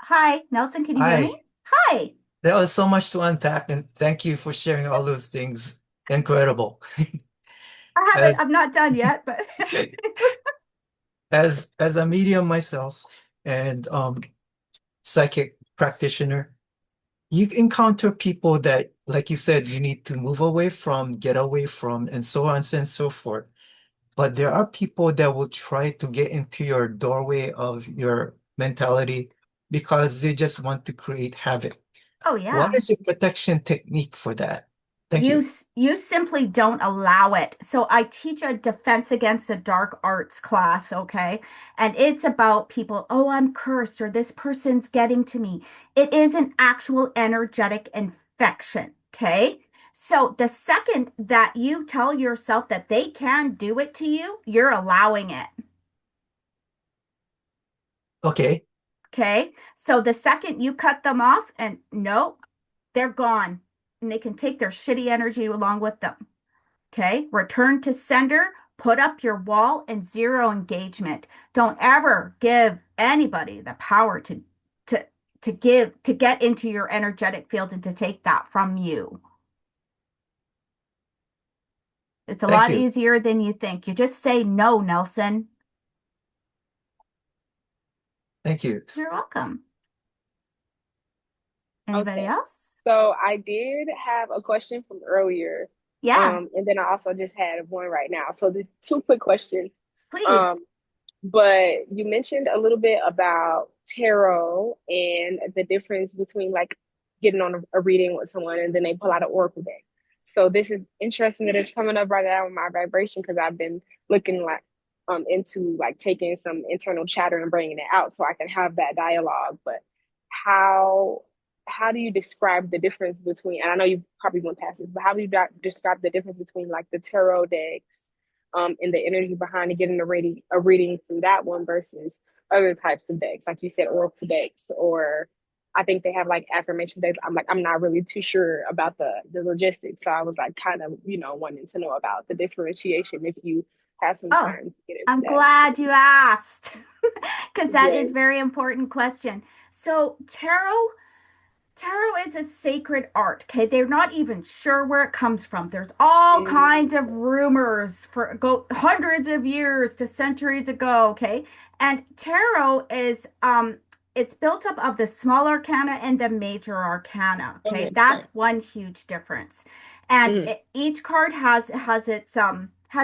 Hi, Nelson, can you hear me? Hi, Hi. there was so much to unpack, and thank you for sharing all those things. Incredible. As I'm not done yet, but as a medium myself and psychic practitioner, you encounter people that, like you said, you need to move away from, get away from, and so on and so forth. But there are people that will try to get into your doorway of your mentality because they just want to create havoc. oh What yeah. is your protection technique for that? Thank You you. you simply don't allow it. So I teach a defense against the dark arts class, okay? And it's about people, oh, I'm cursed or this person's getting to me. It is an actual energetic infection, okay? So the second that you tell yourself that they can do it to you, you're allowing it. Okay. Okay. So the second you cut them off and no, they're gone and they can take their shitty energy along with them. Okay. Return to sender, put up your wall and zero engagement. Don't ever give anybody the power to, to get into your energetic field and to take that from you. It's a Thank lot you. easier than you think. You just say no, Nelson. Thank you. You're welcome. Anybody Okay. else? So I did have a question from earlier. Yeah, And then I also just had one right now. So the two quick questions. please. Um, but you mentioned a little bit about tarot and the difference between like getting on a reading with someone and then they pull out an oracle deck. So this is interesting that it's coming up right now in my vibration because I've been looking like into like taking some internal chatter and bringing it out so I can have that dialogue. But how how do you describe the difference between, and I know you probably went past this, but how do you describe the difference between like the tarot decks and the energy behind it, getting a reading from that one versus other types of decks, like you said, oracle decks, or I think they have like affirmation decks. I'm not really too sure about the logistics, so I was like kind of wanting to know about the differentiation if you have some Oh, time to get into I'm that. glad you asked because that is Yes. very important question. So tarot is a sacred art. Okay, they're not even sure where it comes from. There's all kinds of rumors for go hundreds of years to centuries ago. Okay, and tarot is it's built up of the small arcana and the major arcana. Okay, Okay. that's Okay. one huge difference. And Mhm. each card has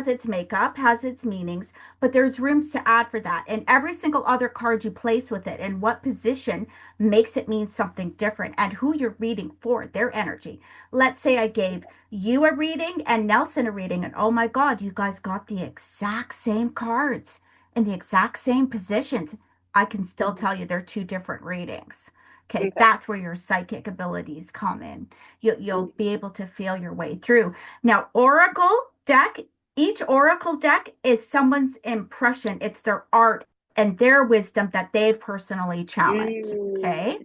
its makeup, has its meanings, but there's rooms to add for that. And every single other card you place with it and what position makes it mean something different and who you're reading for, their energy. Let's say I gave you a reading and Nelson a reading, and oh my God, you guys got the exact same cards in the exact same positions. I can still Mhm. tell you they're two different readings. Okay, Okay. that's where your psychic abilities come in. You'll Mhm. be able to feel your way through. Now, Oracle deck, each Oracle deck is someone's impression, it's their art and their wisdom that they've personally challenged. Okay.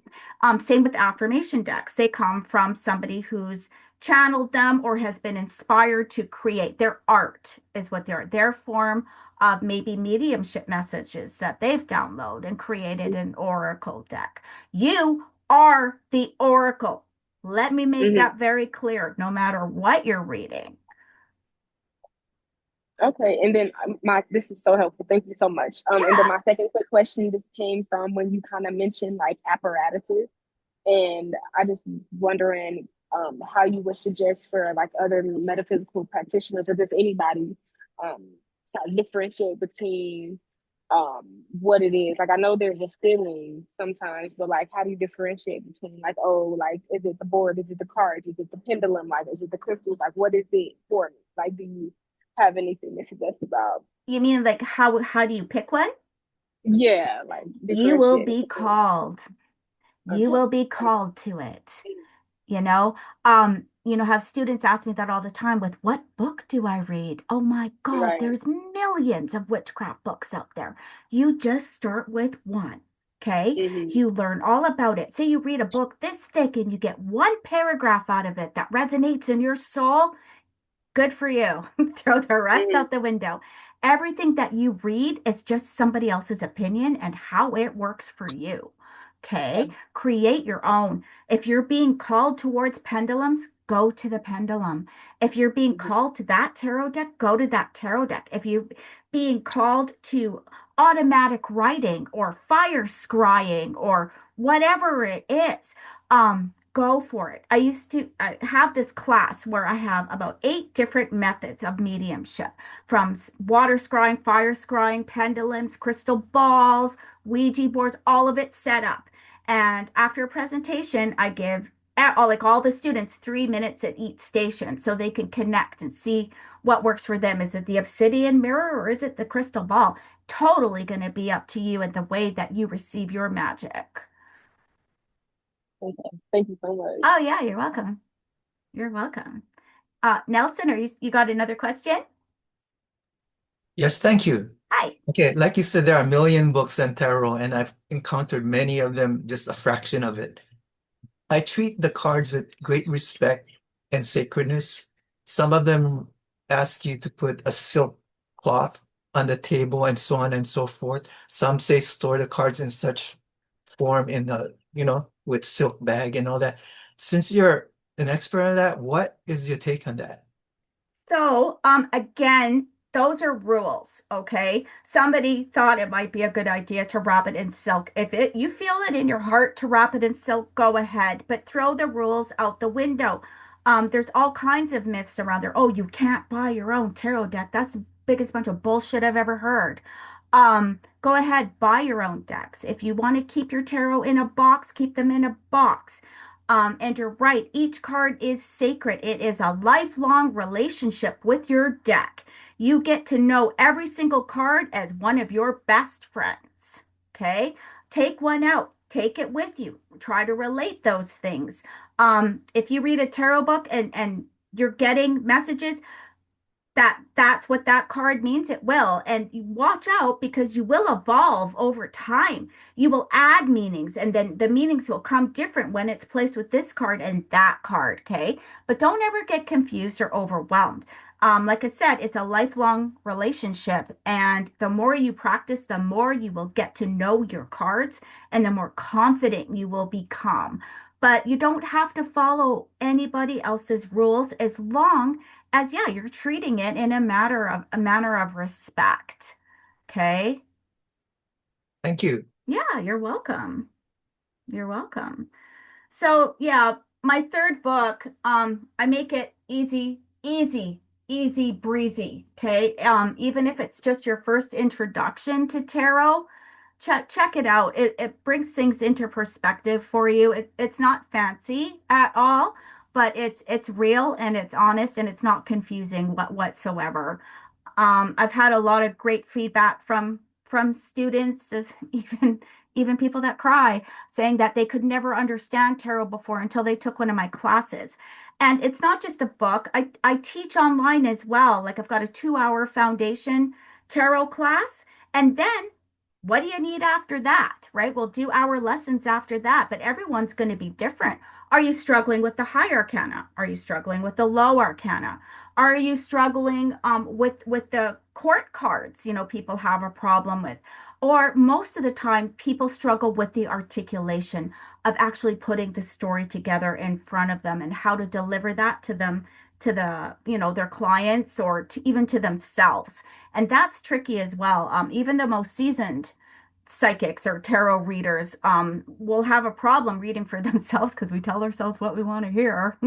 Same with affirmation decks. They come from somebody who's channeled them or has been inspired to create. Their art is what they're, their form of maybe mediumship messages that they've downloaded and created an oracle deck. You are the oracle. Let me make Mhm. that very clear, no matter what you're reading. Okay, and then my this is so helpful. Thank you so much. And then Yeah. my second quick question just came from when you kind of mentioned like apparatuses, and I just wondering how you would suggest for like other metaphysical practitioners or just anybody to differentiate between what it is. Like I know there's a feeling sometimes, but like how do you differentiate between like, oh, like is it the board, is it the cards, is it the pendulum, like is it the crystals, like what is it for me? Like do you have anything to suggest about? You mean like how do you pick one? Yeah, like You will differentiating be between. called. You Okay. will be called to it. Have students ask me that all the time with what book do I read? Oh my God, Right. there's millions of witchcraft books out there. You just start with one. Okay. Mm-hmm. You learn all about it. Say you read a book this thick and you get one paragraph out of it that resonates in your soul. Good for you. Throw the rest out the window. Everything that you read is just somebody else's opinion and how it works for you. Okay. Create your own. If you're being called towards pendulums, go to the pendulum. If you're being called to that tarot deck, go to that tarot deck. If you're being called to automatic writing or fire scrying or whatever it is, go for it. I have this class where I have about 8 different methods of mediumship, from water scrying, fire scrying, pendulums, crystal balls, Ouija boards, all of it set up. And after a presentation, I give all the students 3 minutes at each station so they can connect and see what works for them. Is it the obsidian mirror or is it the crystal ball? Totally going to be up to you and the way that you receive your magic. Okay. Thank you so much. Oh yeah, you're welcome. You're welcome. Nelson, you got another question? Yes, thank you. Hi. Okay, like you said, there are a million books on tarot, and I've encountered many of them, just a fraction of it. I treat the cards with great respect and sacredness. Some of them ask you to put a silk cloth on the table and so on and so forth. Some say store the cards in such form in the, with silk bag and all that. Since you're an expert on that, what is your take on that? So, again, those are rules, okay? Somebody thought it might be a good idea to wrap it in silk. If you feel it in your heart to wrap it in silk, go ahead, but throw the rules out the window. There's all kinds of myths around there. Oh, you can't buy your own tarot deck. That's the biggest bunch of bullshit I've ever heard. Go ahead, buy your own decks. If you want to keep your tarot in a box, keep them in a box. And you're right, each card is sacred. It is a lifelong relationship with your deck. You get to know every single card as one of your best friends. Okay? Take one out, take it with you. Try to relate those things. If you read a tarot book and you're getting messages, that's what that card means. It will. And you watch out because you will evolve over time. You will add meanings and then the meanings will come different when it's placed with this card and that card. Okay. But don't ever get confused or overwhelmed. Like I said, it's a lifelong relationship. And the more you practice, the more you will get to know your cards and the more confident you will become. But you don't have to follow anybody else's rules as long as yeah, you're treating it in a manner of respect. Okay? Thank you. Yeah, you're welcome. You're welcome. So yeah, my third book, I make it easy, easy, easy breezy. Okay. Even if it's just your first introduction to tarot, check it out. It brings things into perspective for you. It's not fancy at all, but it's real and it's honest and it's not confusing whatsoever. I've had a lot of great feedback from students, this even people that cry, saying that they could never understand tarot before until they took one of my classes. And it's not just a book. I teach online as well. Like I've got a 2-hour foundation tarot class. And then what do you need after that, right? We'll do our lessons after that, but everyone's going to be different. Are you struggling with the high arcana? Are you struggling with the low arcana? Are you struggling with the court cards, people have a problem with? Or most of the time, people struggle with the articulation of actually putting the story together in front of them and how to deliver that to them, to their clients or even to themselves. And that's tricky as well. Even the most seasoned psychics or tarot readers will have a problem reading for themselves because we tell ourselves what we want to hear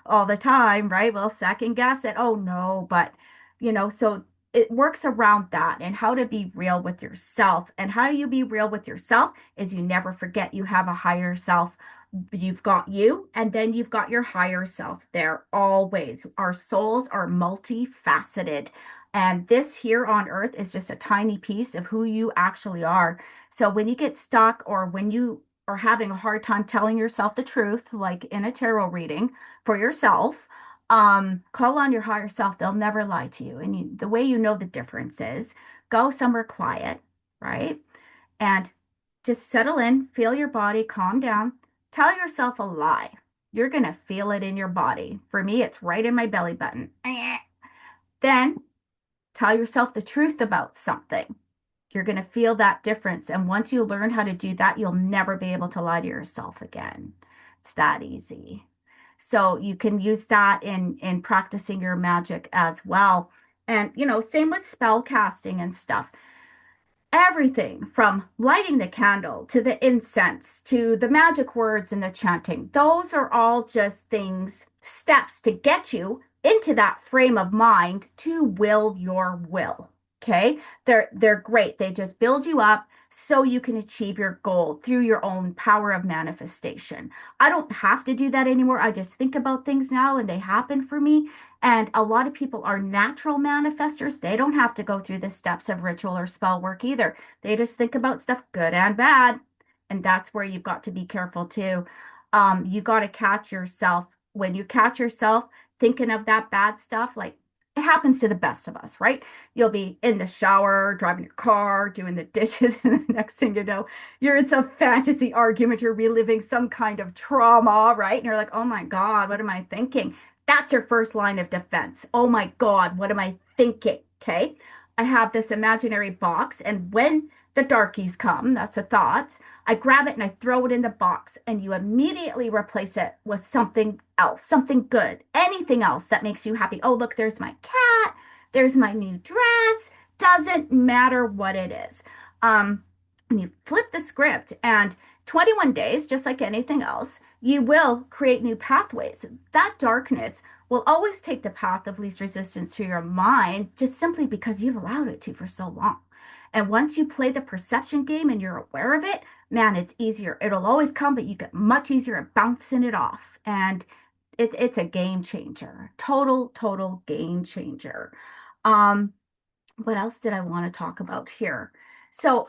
all the time, right? We'll second guess it. Oh no, but so it works around that and how to be real with yourself. And how do you be real with yourself is you never forget you have a higher self. You've got you, and then you've got your higher self there always. Our souls are multifaceted. And this here on earth is just a tiny piece of who you actually are. So when you get stuck or when you are having a hard time telling yourself the truth, like in a tarot reading for yourself, call on your higher self. They'll never lie to you. And the way you know the difference is go somewhere quiet, right? And just settle in, feel your body, calm down, tell yourself a lie. You're going to feel it in your body. For me, it's right in my belly button. Then tell yourself the truth about something. You're going to feel that difference. And once you learn how to do that, you'll never be able to lie to yourself again. It's that easy. So you can use that in practicing your magic as well. And, same with spell casting and stuff. Everything from lighting the candle to the incense to the magic words and the chanting, those are all just things, steps to get you into that frame of mind to will your will. Okay, they're great. They just build you up so you can achieve your goal through your own power of manifestation. I don't have to do that anymore. I just think about things now and they happen for me. And a lot of people are natural manifestors. They don't have to go through the steps of ritual or spell work either. They just think about stuff good and bad. And that's where you've got to be careful too. You got to catch yourself. When you catch yourself thinking of that bad stuff, like it happens to the best of us, right? You'll be in the shower, driving your car, doing the dishes, and the next thing you know, you're in some fantasy argument, you're reliving some kind of trauma, right? And you're like, oh my God, what am I thinking? That's your first line of defense. Oh my God, what am I thinking? Okay. I have this imaginary box, and when the darkies come, that's the thoughts, I grab it and I throw it in the box, and you immediately replace it with something else, something good, anything else that makes you happy. Oh, look, there's my cat, there's my new dress. Doesn't matter what it is. And you flip the script, and 21 days, just like anything else, you will create new pathways. That darkness will always take the path of least resistance to your mind just simply because you've allowed it to for so long. And once you play the perception game and you're aware of it, man, it's easier. It'll always come, but you get much easier at bouncing it off. And it's a game changer. Total game changer. What else did I want to talk about here? So,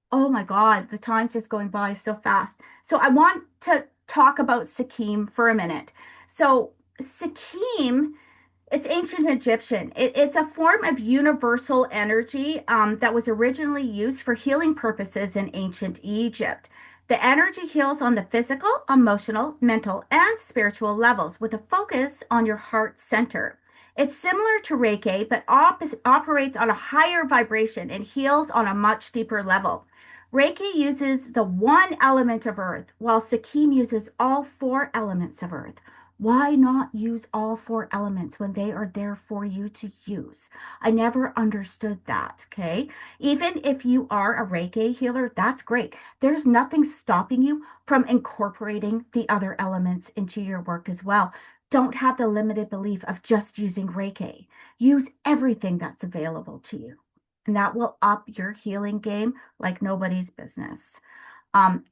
oh my God, the time's just going by so fast. So I want to talk about Sikkim for a minute. So Sikkim, it's ancient Egyptian. It's a form of universal energy that was originally used for healing purposes in ancient Egypt. The energy heals on the physical, emotional, mental, and spiritual levels with a focus on your heart center. It's similar to Reiki, but operates on a higher vibration and heals on a much deeper level. Reiki uses the one element of earth, while Sikkim uses all four elements of earth. Why not use all four elements when they are there for you to use? I never understood that, okay? Even if you are a Reiki healer, that's great. There's nothing stopping you from incorporating the other elements into your work as well. Don't have the limited belief of just using Reiki. Use everything that's available to you, and that will up your healing game like nobody's business.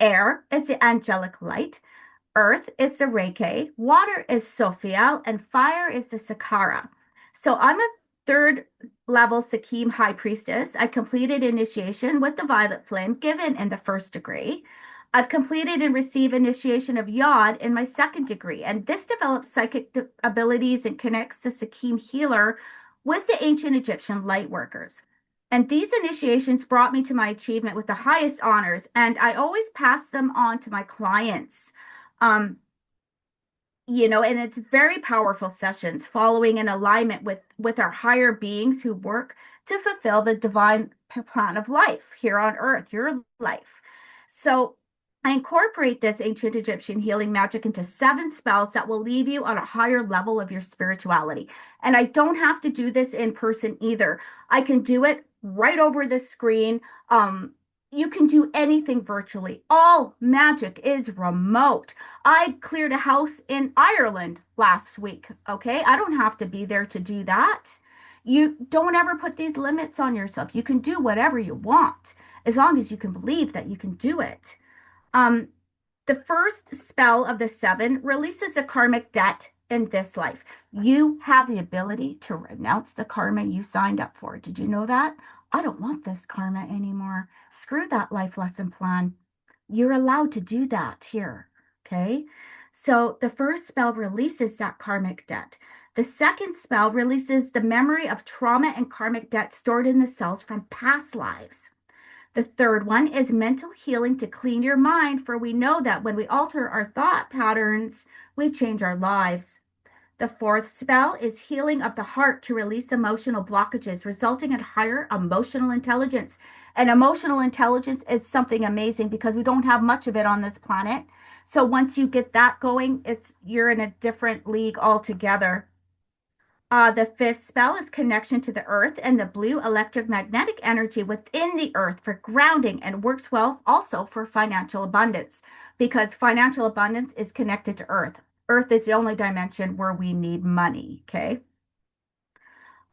Air is the angelic light. Earth is the Reiki, water is Sophiel, and fire is the Sakara. So I'm a third level Sikkim high priestess. I completed initiation with the violet flame given in the first degree. I've completed and received initiation of Yod in my second degree, and this develops psychic abilities and connects the Sikkim healer with the ancient Egyptian light workers. And these initiations brought me to my achievement with the highest honors, and I always pass them on to my clients. Um, and it's very powerful sessions following in alignment with our higher beings who work to fulfill the divine plan of life here on earth, your life. So I incorporate this ancient Egyptian healing magic into 7 spells that will leave you on a higher level of your spirituality. And I don't have to do this in person either. I can do it right over the screen. You can do anything virtually. All magic is remote. I cleared a house in Ireland last week. Okay. I don't have to be there to do that. You don't ever put these limits on yourself. You can do whatever you want as long as you can believe that you can do it. The first spell of the 7 releases a karmic debt in this life. You have the ability to renounce the karma you signed up for. Did you know that? I don't want this karma anymore. Screw that life lesson plan. You're allowed to do that here. Okay. So the first spell releases that karmic debt. The second spell releases the memory of trauma and karmic debt stored in the cells from past lives. The third one is mental healing to clean your mind, for we know that when we alter our thought patterns, we change our lives. The fourth spell is healing of the heart to release emotional blockages, resulting in higher emotional intelligence. And emotional intelligence is something amazing because we don't have much of it on this planet. So once you get that going, you're in a different league altogether. The fifth spell is connection to the earth and the blue electromagnetic energy within the earth for grounding and works well also for financial abundance because financial abundance is connected to earth. Earth is the only dimension where we need money. Okay.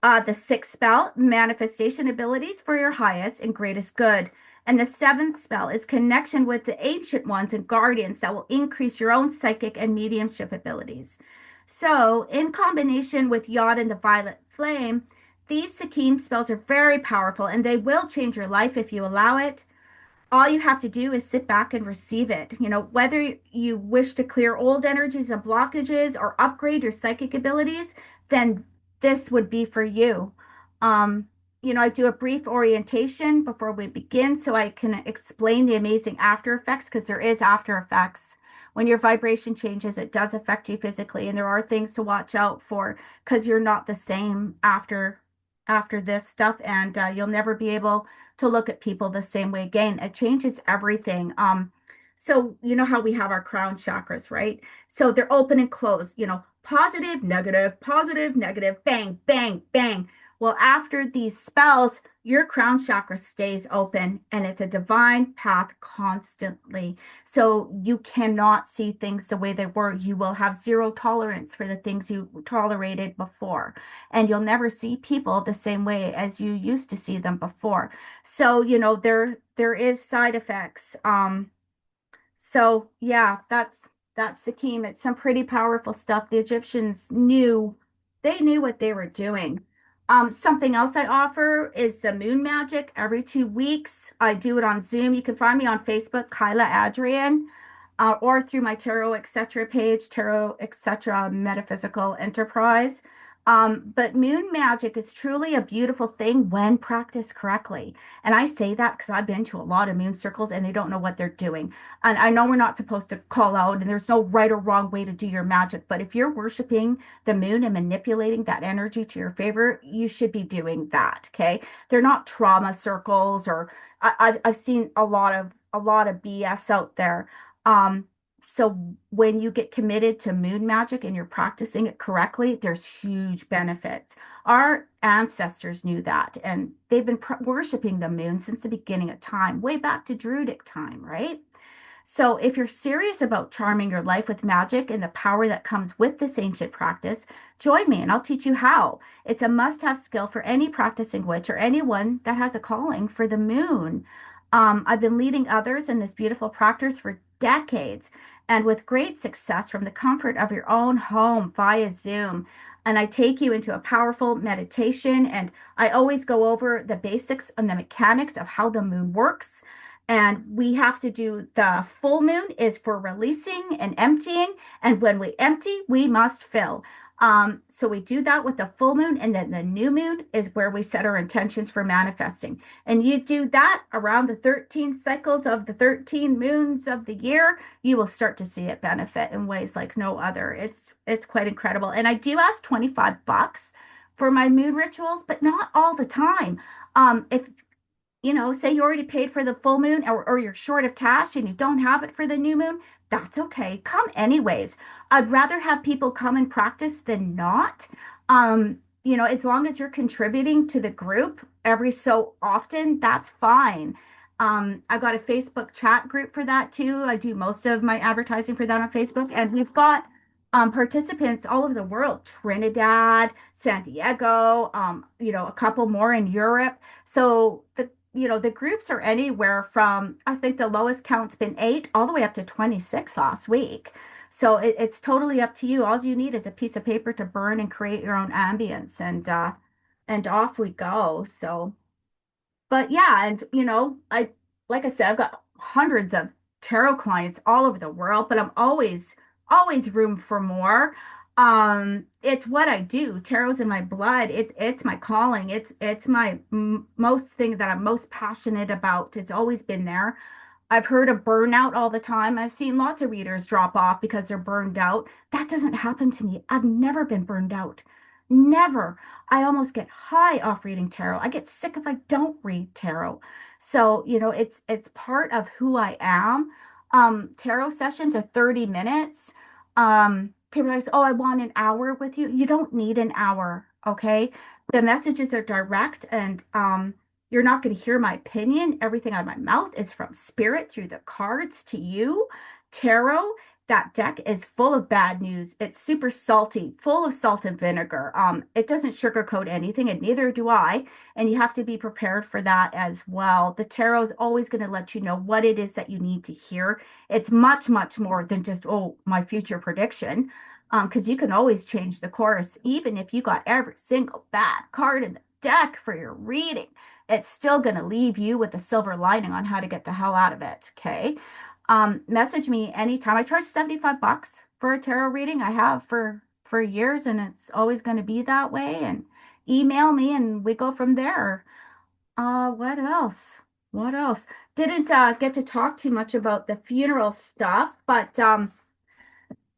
The sixth spell, manifestation abilities for your highest and greatest good. And the seventh spell is connection with the ancient ones and guardians that will increase your own psychic and mediumship abilities. So, in combination with Yod and the Violet Flame, these Sakim spells are very powerful and they will change your life if you allow it. All you have to do is sit back and receive it. You know, whether you wish to clear old energies and blockages or upgrade your psychic abilities, then this would be for you. Um, I do a brief orientation before we begin so I can explain the amazing after effects because there is after effects. When your vibration changes, it does affect you physically, and there are things to watch out for because you're not the same after this stuff, and you'll never be able to look at people the same way again. It changes everything. So you know how we have our crown chakras, right? So they're open and closed, positive, negative, bang, bang, bang. Well, after these spells, your crown chakra stays open and it's a divine path constantly. So you cannot see things the way they were. You will have zero tolerance for the things you tolerated before. And you'll never see people the same way as you used to see them before. So, there is side effects. So yeah, that's Sikkim. It's some pretty powerful stuff. The Egyptians knew what they were doing. Something else I offer is the moon magic every 2 weeks. I do it on Zoom. You can find me on Facebook, Kyla Adrienne, or through my Tarot Etc. page, Tarot Etc. Metaphysical Enterprise. But moon magic is truly a beautiful thing when practiced correctly. And I say that because I've been to a lot of moon circles and they don't know what they're doing. And I know we're not supposed to call out, and there's no right or wrong way to do your magic. But if you're worshiping the moon and manipulating that energy to your favor, you should be doing that. Okay. They're not trauma circles, or I've seen a lot of BS out there. Um, so when you get committed to moon magic and you're practicing it correctly, there's huge benefits. Our ancestors knew that, and they've been worshiping the moon since the beginning of time, way back to Druidic time, right? So if you're serious about charming your life with magic and the power that comes with this ancient practice, join me and I'll teach you how. It's a must-have skill for any practicing witch or anyone that has a calling for the moon. I've been leading others in this beautiful practice for decades and with great success from the comfort of your own home via Zoom. And I take you into a powerful meditation, and I always go over the basics and the mechanics of how the moon works. And we have to do the full moon is for releasing and emptying. And when we empty, we must fill. So we do that with the full moon. And then the new moon is where we set our intentions for manifesting. And you do that around the 13 cycles of the 13 moons of the year, you will start to see it benefit in ways like no other. It's quite incredible. And I do ask $25 for my moon rituals, but not all the time. If say you already paid for the full moon, or you're short of cash and you don't have it for the new moon, that's okay. Come anyways. I'd rather have people come and practice than not. As long as you're contributing to the group every so often, that's fine. I've got a Facebook chat group for that too. I do most of my advertising for that on Facebook, and we've got participants all over the world, Trinidad, San Diego, a couple more in Europe. So the groups are anywhere from, I think the lowest count's been 8 all the way up to 26 last week. So it's totally up to you. All you need is a piece of paper to burn and create your own ambience, and off we go. So, but yeah, and like I said, I've got hundreds of tarot clients all over the world, but I'm always room for more. It's what I do. Tarot's in my blood. It's my calling. It's my most thing that I'm most passionate about. It's always been there. I've heard of burnout all the time. I've seen lots of readers drop off because they're burned out. That doesn't happen to me. I've never been burned out. Never. I almost get high off reading tarot. I get sick if I don't read tarot. So, it's part of who I am. Tarot sessions are 30 minutes. People are like, oh, I want an hour with you. You don't need an hour, okay? The messages are direct and you're not going to hear my opinion. Everything out of my mouth is from spirit through the cards to you. Tarot, that deck is full of bad news. It's super salty, full of salt and vinegar. It doesn't sugarcoat anything, and neither do I. And you have to be prepared for that as well. The tarot is always going to let you know what it is that you need to hear. It's much, much more than just, oh, my future prediction. Because you can always change the course, even if you got every single bad card in the deck for your reading. It's still going to leave you with a silver lining on how to get the hell out of it. Okay. Message me anytime. I charge 75 bucks for a tarot reading. I have for years, and it's always going to be that way. And email me and we go from there. What else? What else? Didn't get to talk too much about the funeral stuff, but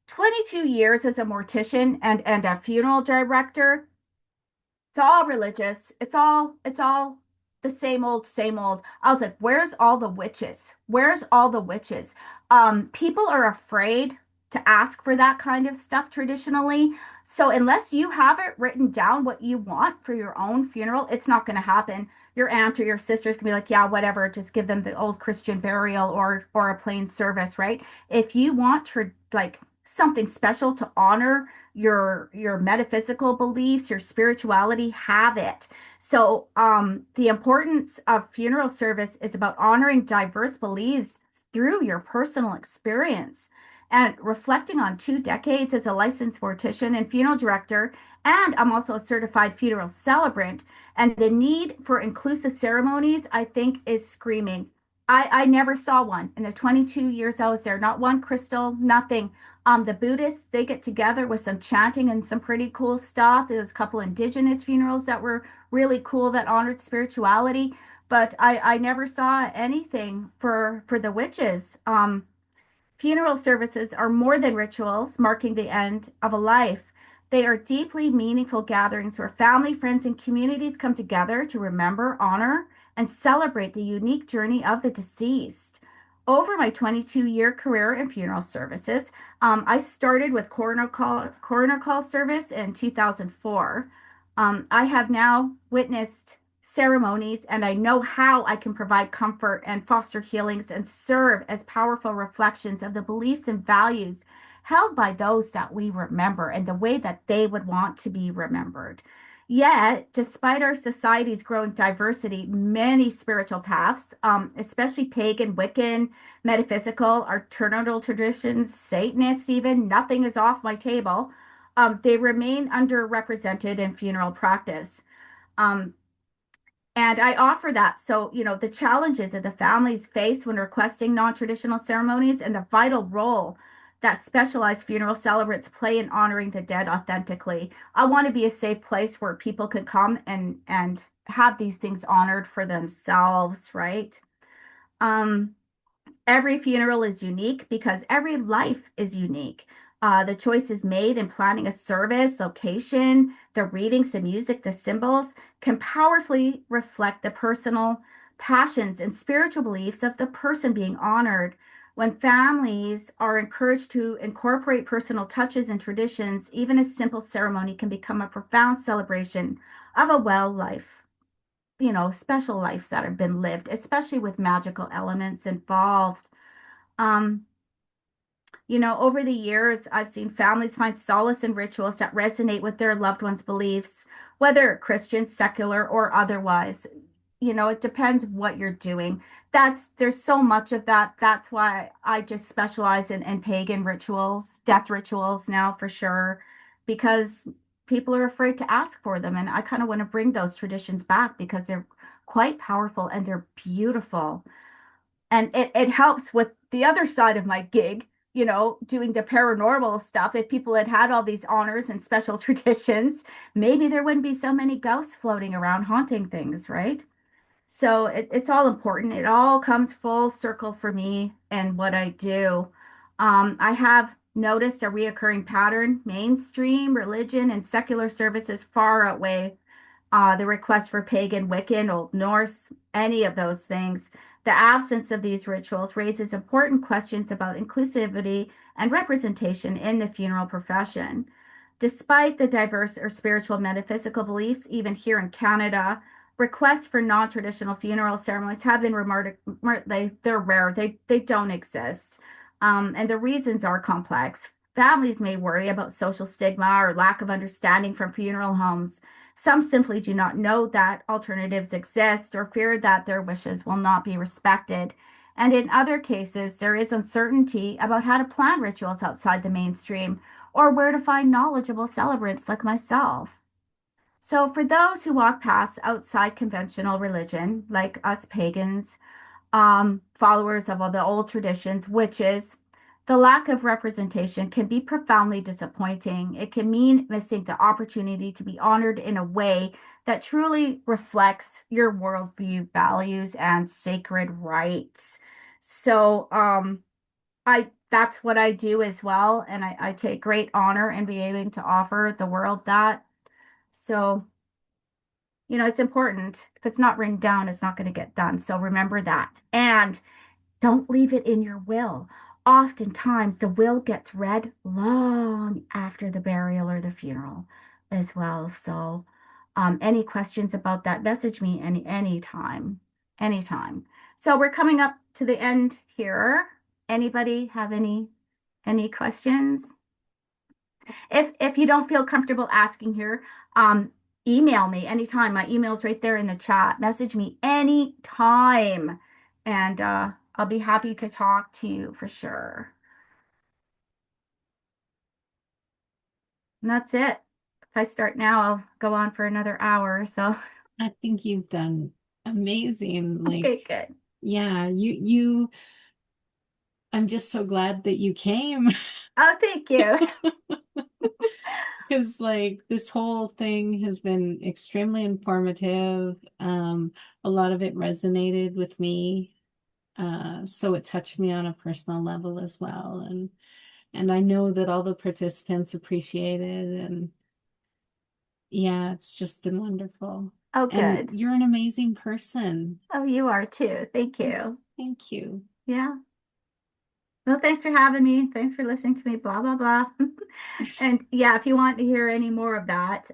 22 years as a mortician and a funeral director, it's all religious. It's all the same old, same old. I was like, where's all the witches? Where's all the witches? People are afraid to ask for that kind of stuff traditionally. So unless you have it written down what you want for your own funeral, it's not going to happen. Your aunt or your sisters can be like, yeah, whatever, just give them the old Christian burial or a plain service, right? If you want like something special to honor your metaphysical beliefs, your spirituality, have it. So the importance of funeral service is about honoring diverse beliefs through your personal experience and reflecting on 2 decades as a licensed mortician and funeral director. And I'm also a certified funeral celebrant. And the need for inclusive ceremonies, I think, is screaming. I never saw one in the 22 years I was there, not one crystal, nothing. The Buddhists, they get together with some chanting and some pretty cool stuff. There was a couple indigenous funerals that were really cool that honored spirituality, but I never saw anything for the witches. Funeral services are more than rituals marking the end of a life. They are deeply meaningful gatherings where family, friends, and communities come together to remember, honor, and celebrate the unique journey of the deceased. Over my 22-year career in funeral services, I started with coroner call service in 2004. I have now witnessed ceremonies, and I know how I can provide comfort and foster healings and serve as powerful reflections of the beliefs and values held by those that we remember and the way that they would want to be remembered. Yet, despite our society's growing diversity, many spiritual paths, especially pagan, Wiccan, metaphysical, alternative traditions, Satanists, even, nothing is off my table. They remain underrepresented in funeral practice. Um, and I offer that. So, the challenges that the families face when requesting non-traditional ceremonies and the vital role that specialized funeral celebrants play in honoring the dead authentically. I want to be a safe place where people can come and have these things honored for themselves, right? Um, Every funeral is unique because every life is unique. The choices made in planning a service, location, the readings, the music, the symbols can powerfully reflect the personal passions and spiritual beliefs of the person being honored. When families are encouraged to incorporate personal touches and traditions, even a simple ceremony can become a profound celebration of a well life, special lives that have been lived, especially with magical elements involved. Um, over the years, I've seen families find solace in rituals that resonate with their loved ones' beliefs, whether Christian, secular, or otherwise. It depends what you're doing. There's so much of that. That's why I just specialize in pagan rituals, death rituals now for sure, because people are afraid to ask for them. And I kind of want to bring those traditions back because they're quite powerful and they're beautiful. And it helps with the other side of my gig, doing the paranormal stuff. If people had all these honors and special traditions, maybe there wouldn't be so many ghosts floating around haunting things, right? So it's all important. It all comes full circle for me and what I do. I have noticed a reoccurring pattern. Mainstream religion and secular services far outweigh the request for pagan, Wiccan, Old Norse, any of those things. The absence of these rituals raises important questions about inclusivity and representation in the funeral profession. Despite the diverse or spiritual metaphysical beliefs, even here in Canada, requests for non-traditional funeral ceremonies have been they're rare. They don't exist. And the reasons are complex. Families may worry about social stigma or lack of understanding from funeral homes. Some simply do not know that alternatives exist or fear that their wishes will not be respected. And in other cases, there is uncertainty about how to plan rituals outside the mainstream or where to find knowledgeable celebrants like myself. So, for those who walk past outside conventional religion, like us pagans, followers of all the old traditions, witches, the lack of representation can be profoundly disappointing. It can mean missing the opportunity to be honored in a way that truly reflects your worldview, values, and sacred rights. So, I that's what I do as well, and I take great honor in being able to offer the world that. So, it's important. If it's not written down, it's not going to get done. So remember that. And don't leave it in your will. Oftentimes, the will gets read long after the burial or the funeral as well. So, any questions about that, message me anytime, anytime. So we're coming up to the end here. Anybody have any questions? If you don't feel comfortable asking here, email me anytime. My email's right there in the chat. Message me anytime, and I'll be happy to talk to you for sure. And that's it. If I start now, I'll go on for another hour or so. I think you've done amazing. Like, Okay, good. yeah, I'm just so glad that you came. Oh, thank you. Because like this whole thing has been extremely informative. A lot of it resonated with me. So it touched me on a personal level as well. And I know that all the participants appreciate it. And yeah, it's just been wonderful. Oh, And good. you're an amazing person. Oh, you are too. Thank you. Thank you. Yeah. Well, thanks for having me. Thanks for listening to me, blah, blah, blah. And yeah, if you want to hear any more of that,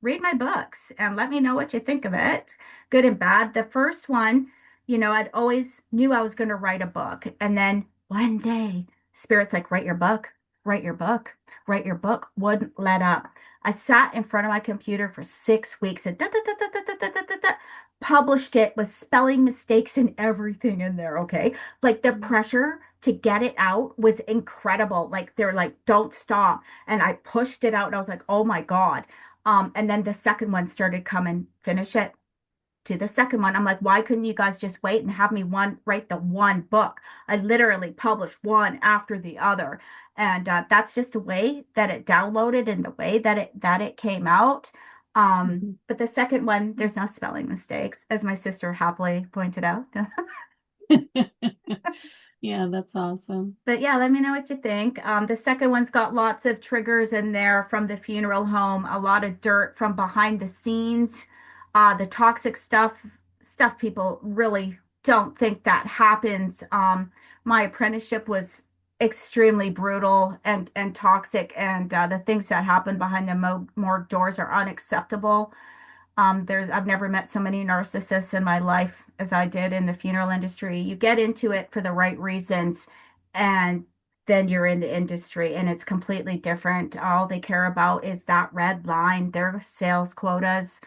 read my books and let me know what you think of it, good and bad. The first one, I'd always knew I was going to write a book. And then one day, Spirit's like, write your book, write your book, write your book, wouldn't let up. I sat in front of my computer for 6 weeks and published it with spelling mistakes and everything in there. Okay. Like the pressure to get it out was incredible. Like they're like, don't stop. And I pushed it out and I was like, oh my God. And then the second one started coming, finish it to the second one. I'm like, why couldn't you guys just wait and have me write the one book? I literally published one after the other. And that's just the way that it downloaded and the way that it came out. But the second one, there's no spelling mistakes, as my sister happily pointed out. Yeah, that's awesome. But yeah, let me know what you think. The second one's got lots of triggers in there from the funeral home, a lot of dirt from behind the scenes, the toxic stuff people really don't think that happens. My apprenticeship was extremely brutal and toxic, and the things that happen behind the morgue doors are unacceptable. I've never met so many narcissists in my life as I did in the funeral industry. You get into it for the right reasons, and then you're in the industry, and it's completely different. All they care about is that red line, their sales quotas,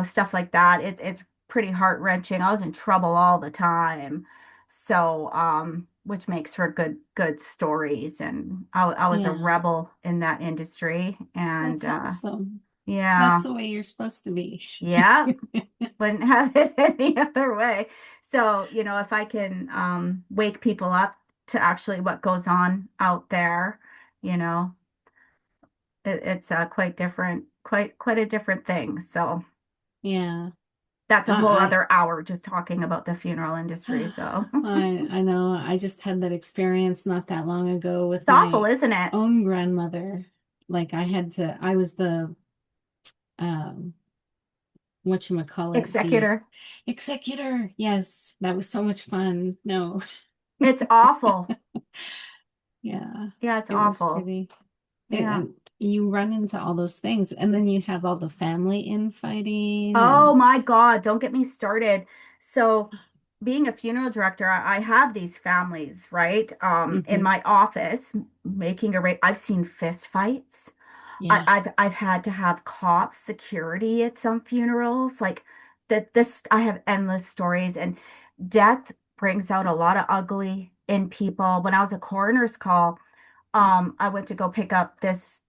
stuff like that. It's pretty heart-wrenching. I was in trouble all the time. So, which makes for good stories. And I was a Yeah, rebel in that industry. And that's awesome. That's yeah. the way you're supposed to be. Yeah, wouldn't have it any other way. So, if I can wake people up to actually what goes on out there, you know, it's quite different, quite a different thing. So, Yeah. that's a whole I other hour just talking about the funeral industry. So I know. I just had that experience not that long ago with it's awful, my isn't it? own grandmother. Like I was the um whatchamacallit, the Executor. executor. Yes, that was so much fun. No. It's awful. Yeah, Yeah, it's it was awful. pretty. Yeah. And you run into all those things, and then you have all the family infighting Oh and my God, don't get me started. So, being a funeral director, I have these families, right? In hmm my office, making I've seen fist fights. yeah, I've had to have cops, security at some funerals. Like that this I have endless stories, and death brings out a lot of ugly in people. When I was a coroner's call, I went to go pick up this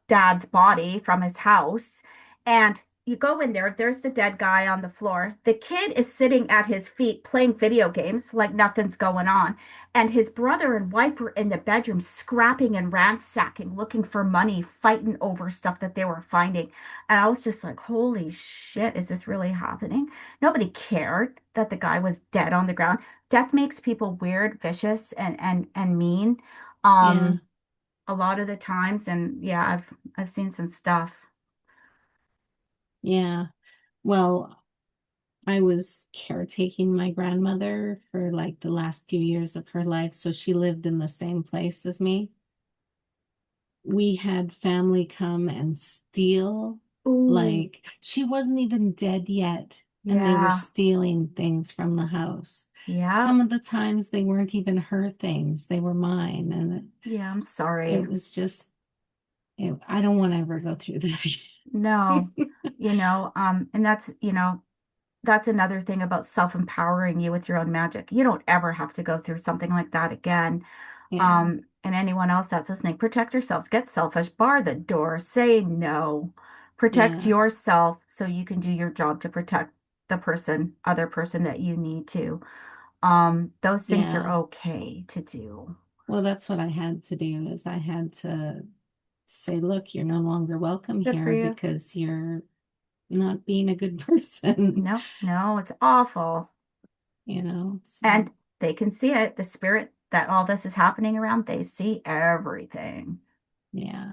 dad's body from his house, and you go in there, there's the dead guy on the floor. The kid is sitting at his feet playing video games like nothing's going on. And his brother and wife were in the bedroom scrapping and ransacking, looking for money, fighting over stuff that they were finding. And I was just like, holy shit, is this really happening? Nobody cared that the guy was dead on the ground. Death makes people weird, vicious, and mean. yeah, Um, a lot of the times, and yeah, I've seen some stuff. yeah. Well, I was caretaking my grandmother for like the last few years of her life, so she lived in the same place as me. We had family come and steal, Ooh, like she wasn't even dead yet, and they were yeah, stealing things from the house. yeah, Some of the times they weren't even her things, they were mine, and yeah, I'm it sorry. was just I don't want to ever go through that. No, and that's another thing about self-empowering you with your own magic. You don't ever have to go through something like that again. Yeah, And anyone else that's listening, protect yourselves. Get selfish, bar the door, say no. Protect yeah, yourself so you can do your job to protect other person that you need to. Those things are yeah. okay to do. Well, that's what I had to do is I had to say, look, you're no longer welcome Good for here you. because you're not being a good person, No, no, it's awful. So And they can see it, the spirit that all this is happening around, they see everything. yeah.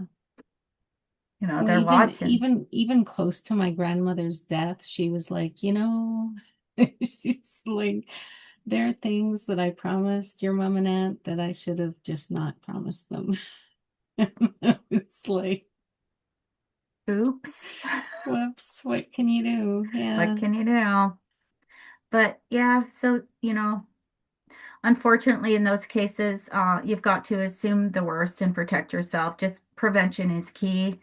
Well, They're even watching. even even close to my grandmother's death, she was like, she's like, there are things that I promised your mom and aunt that I should have just not promised them. It's like, Oops. whoops, what can you do? What Yeah, can you do? But yeah, so, unfortunately, in those cases, you've got to assume the worst and protect yourself. Just prevention is key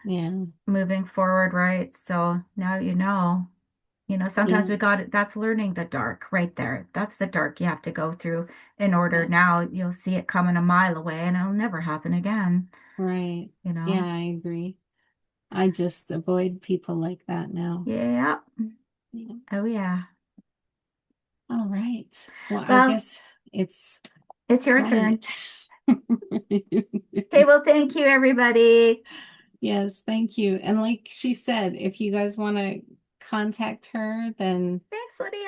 yeah, moving forward, right? So now sometimes yeah, we got it. That's learning the dark right there. That's the dark you have to go through in order. yeah, Now you'll see it coming a mile away and it'll never happen again, right. you Yeah, know? I agree. I just avoid people like that now. Yeah. Yeah. Oh, yeah. All right. Well, I Well, guess it's it's your turn. quiet. Okay, well, thank you, everybody. Yes, thank you. And like she said, if you guys want to contact her, then Thanks, Lydia.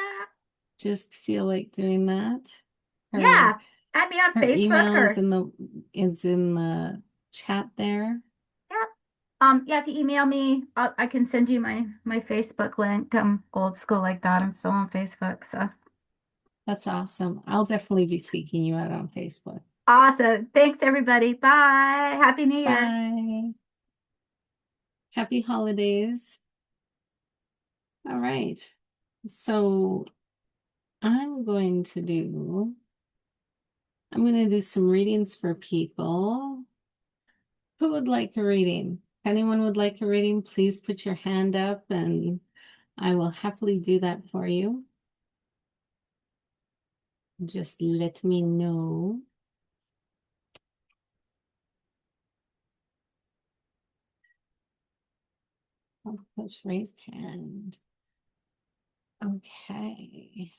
just feel like doing that. Her Yeah. Add me on her Facebook email or, is in the chat there. yeah. Yeah, if you email me, I can send you my Facebook link. I'm old school like that. I'm still on Facebook, so That's awesome. I'll definitely be seeking you out on Facebook. awesome. Thanks, everybody. Bye. Happy New Year. Bye. Happy holidays. All right. So I'm going to do some readings for people. Who would like a reading? If anyone would like a reading, please put your hand up and I will happily do that for you. Just let me know. I'll push raised hand. Okay.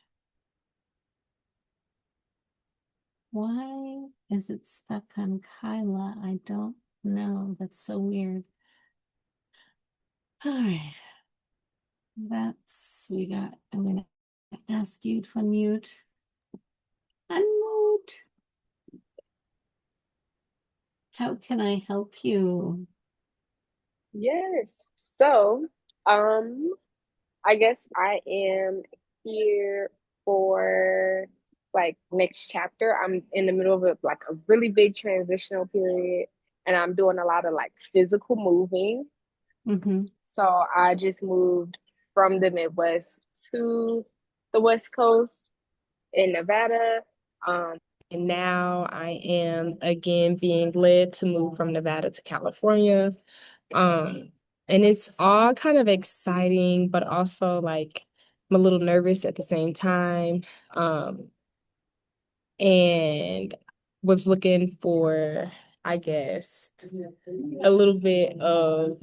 Why is it stuck on Kyla? I don't know. That's so weird. All right. I'm gonna ask you to unmute. Unmute. How can I help you? Yes. So, I guess I am here for like next chapter. I'm in the middle of a really big transitional period, and I'm doing a lot of like physical moving. Mm-hmm. So I just moved from the Midwest to the West Coast in Nevada. Um, And now I am again being led to move from Nevada to California. Um, and it's all kind of exciting, but also like I'm a little nervous at the same time. And was looking for, I guess, a little bit of,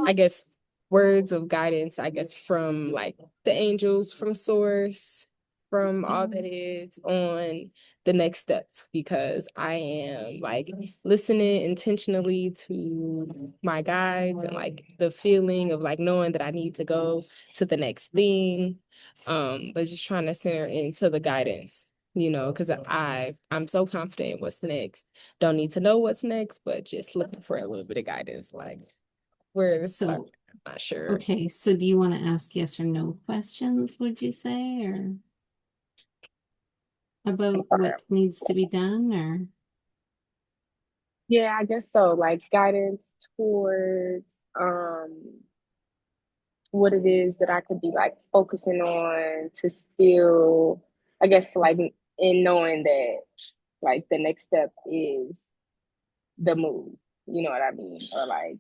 I guess, words of guidance, I guess, from like the angels, from source, from all that is on the next steps, because I am like listening intentionally to my guides and like the feeling of like knowing that I need to go to the next thing. But just trying to center into the guidance, because I'm so confident what's next. Don't need to know what's next, but just looking for a little bit of guidance, like where to start. So, I'm not sure. okay, so do you want to ask yes or no questions, would you say, or about okay. what needs to be done, or Yeah, I guess so. Like guidance towards what it is that I could be like focusing on to still, I guess, like in knowing that like the next step is the move. You know what I mean? Or like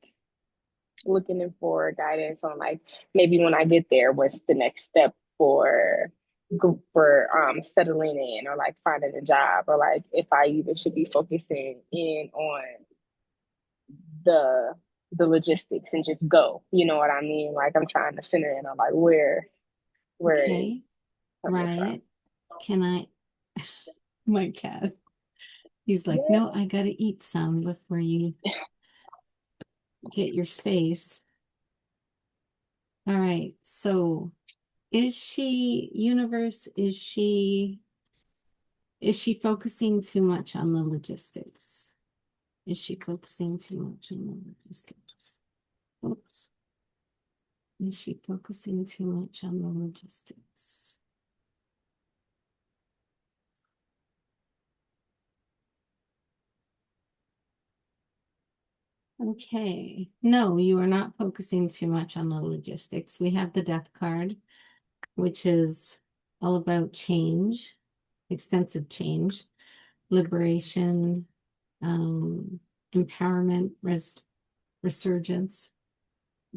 looking for guidance on like maybe when I get there, what's the next step for settling in or like finding a job, or like if I even should be focusing in on the the logistics and just go. You know what I mean? Like I'm trying to center in on like where it is okay, coming from. Riot, can I, my cat, he's like, Yeah. no, I gotta eat some before you get your space. All right, so is she focusing too much on the logistics? Is she focusing too much on the logistics? Oops. Is she focusing too much on the logistics? Okay. No, you are not focusing too much on the logistics. We have the death card, which is all about change, extensive change, liberation, um, empowerment, resurgence,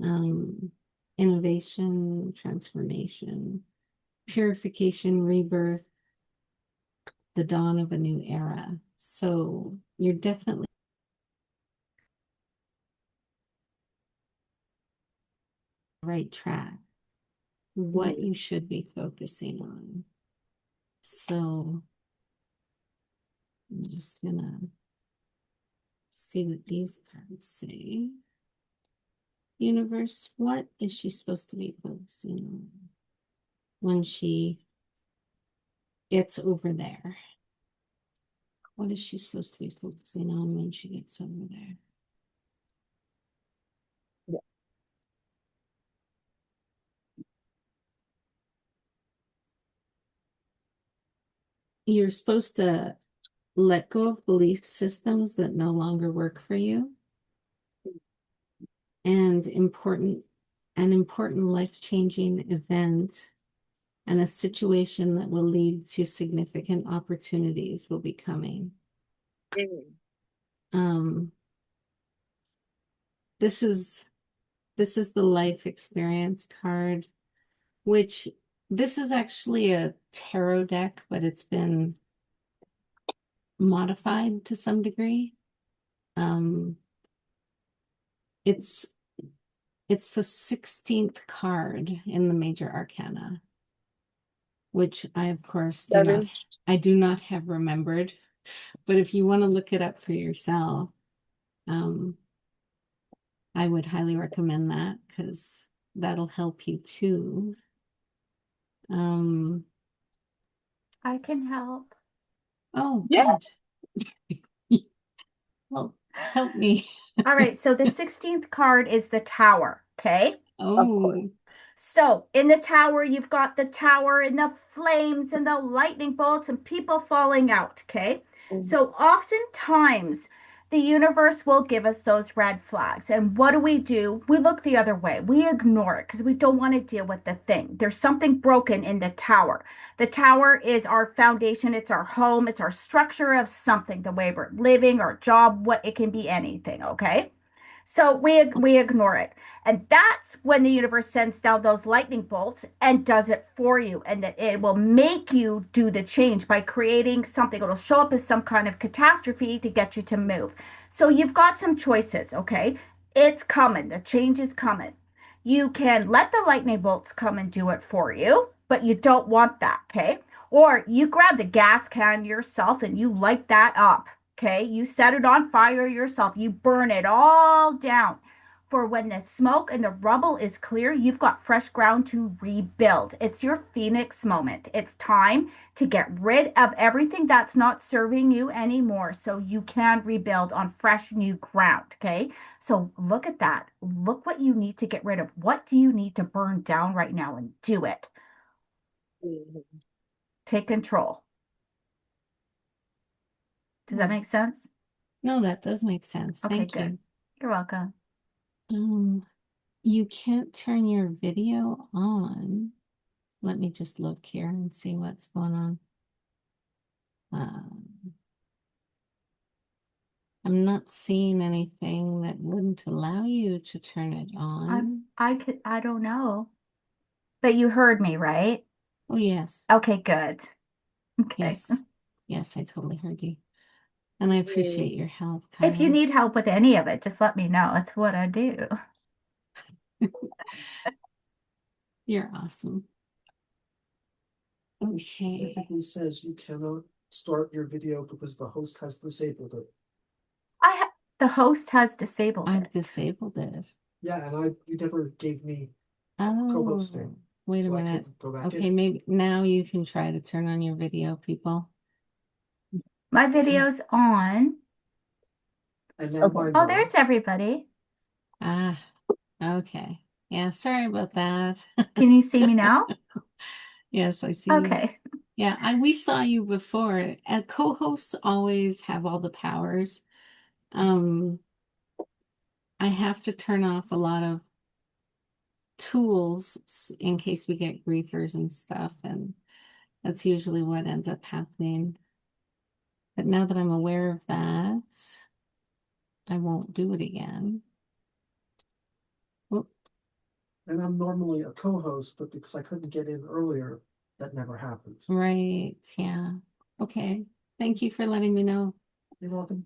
um, innovation, transformation, purification, rebirth, the dawn of a new era. So you're definitely on the right track, what you should be focusing on. So I'm just gonna see what these cards say. Universe, what is she supposed to be focusing on when she gets over there? What is she supposed to be focusing on when she gets over there? Yeah. You're supposed to let go of belief systems that no longer work for you, and an important life-changing event and a situation that will lead to significant opportunities will be coming. Mhm. Um, this is the life experience card, which this is actually a tarot deck, but it's been modified to some degree. Um, it's it's the 16th card in the major arcana, which I of course Seven. I do not have remembered. But if you want to look it up for yourself, um, I would highly recommend that because that'll help you too. I can help. Oh, Yeah. good. Well, help me. All right, so the 16th card is the Tower, okay? Of course. Oh, So in the tower, you've got the tower and the flames and the lightning bolts and people falling out. Okay. So oftentimes the universe will give us those red flags. And what do? We look the other way. We ignore it because we don't want to deal with the thing. There's something broken in the tower. The tower is our foundation, it's our home, it's our structure of something, the way we're living, our job, what it can be anything. Okay. So we ignore it. And that's when the universe sends down those lightning bolts and does it for you. And that it will make you do the change by creating something. It'll show up as some kind of catastrophe to get you to move. So you've got some choices, okay? It's coming. The change is coming. You can let the lightning bolts come and do it for you, but you don't want that, okay? Or you grab the gas can yourself and you light that up, okay? You set it on fire yourself. You burn it all down. For when the smoke and the rubble is clear, you've got fresh ground to rebuild. It's your phoenix moment. It's time to get rid of everything that's not serving you anymore so you can rebuild on fresh new ground. Okay. So look at that. Look what you need to get rid of. What do you need to burn down right now and do it? Take control. Does that make sense? no, that does make sense. Okay, Thank good. you. You're welcome. You can't turn your video on. Let me just look here and see what's going on. I'm not seeing anything that wouldn't allow you to turn it on. I don't know. But you heard me, right? Oh, yes. Okay, good. Okay. Yes. Yes, I totally heard you. And I appreciate your help, If you Kyla. need help with any of it, just let me know. That's what I do. You're awesome. Okay. Specifically says you cannot start your video because the host has disabled it. The host has disabled I've it. disabled it. Yeah, and you never gave me Oh, co-hosting. wait a so I minute. couldn't go back Okay, in. maybe now you can try to turn on your video, people. My video's on. And now Okay. mine's Oh, on. there's everybody. Ah, okay. Yeah, sorry about that. Can you see me now? Yes, I see you. Okay. Yeah, we saw you before. Co-hosts always have all the powers. I have to turn off a lot of tools in case we get griefers and stuff, and that's usually what ends up happening. But now that I'm aware of that, I won't do it again. Whoop. And I'm normally a co-host, but because I couldn't get in earlier, that never happened. Right, yeah. Okay. Thank you for letting me know. You're welcome.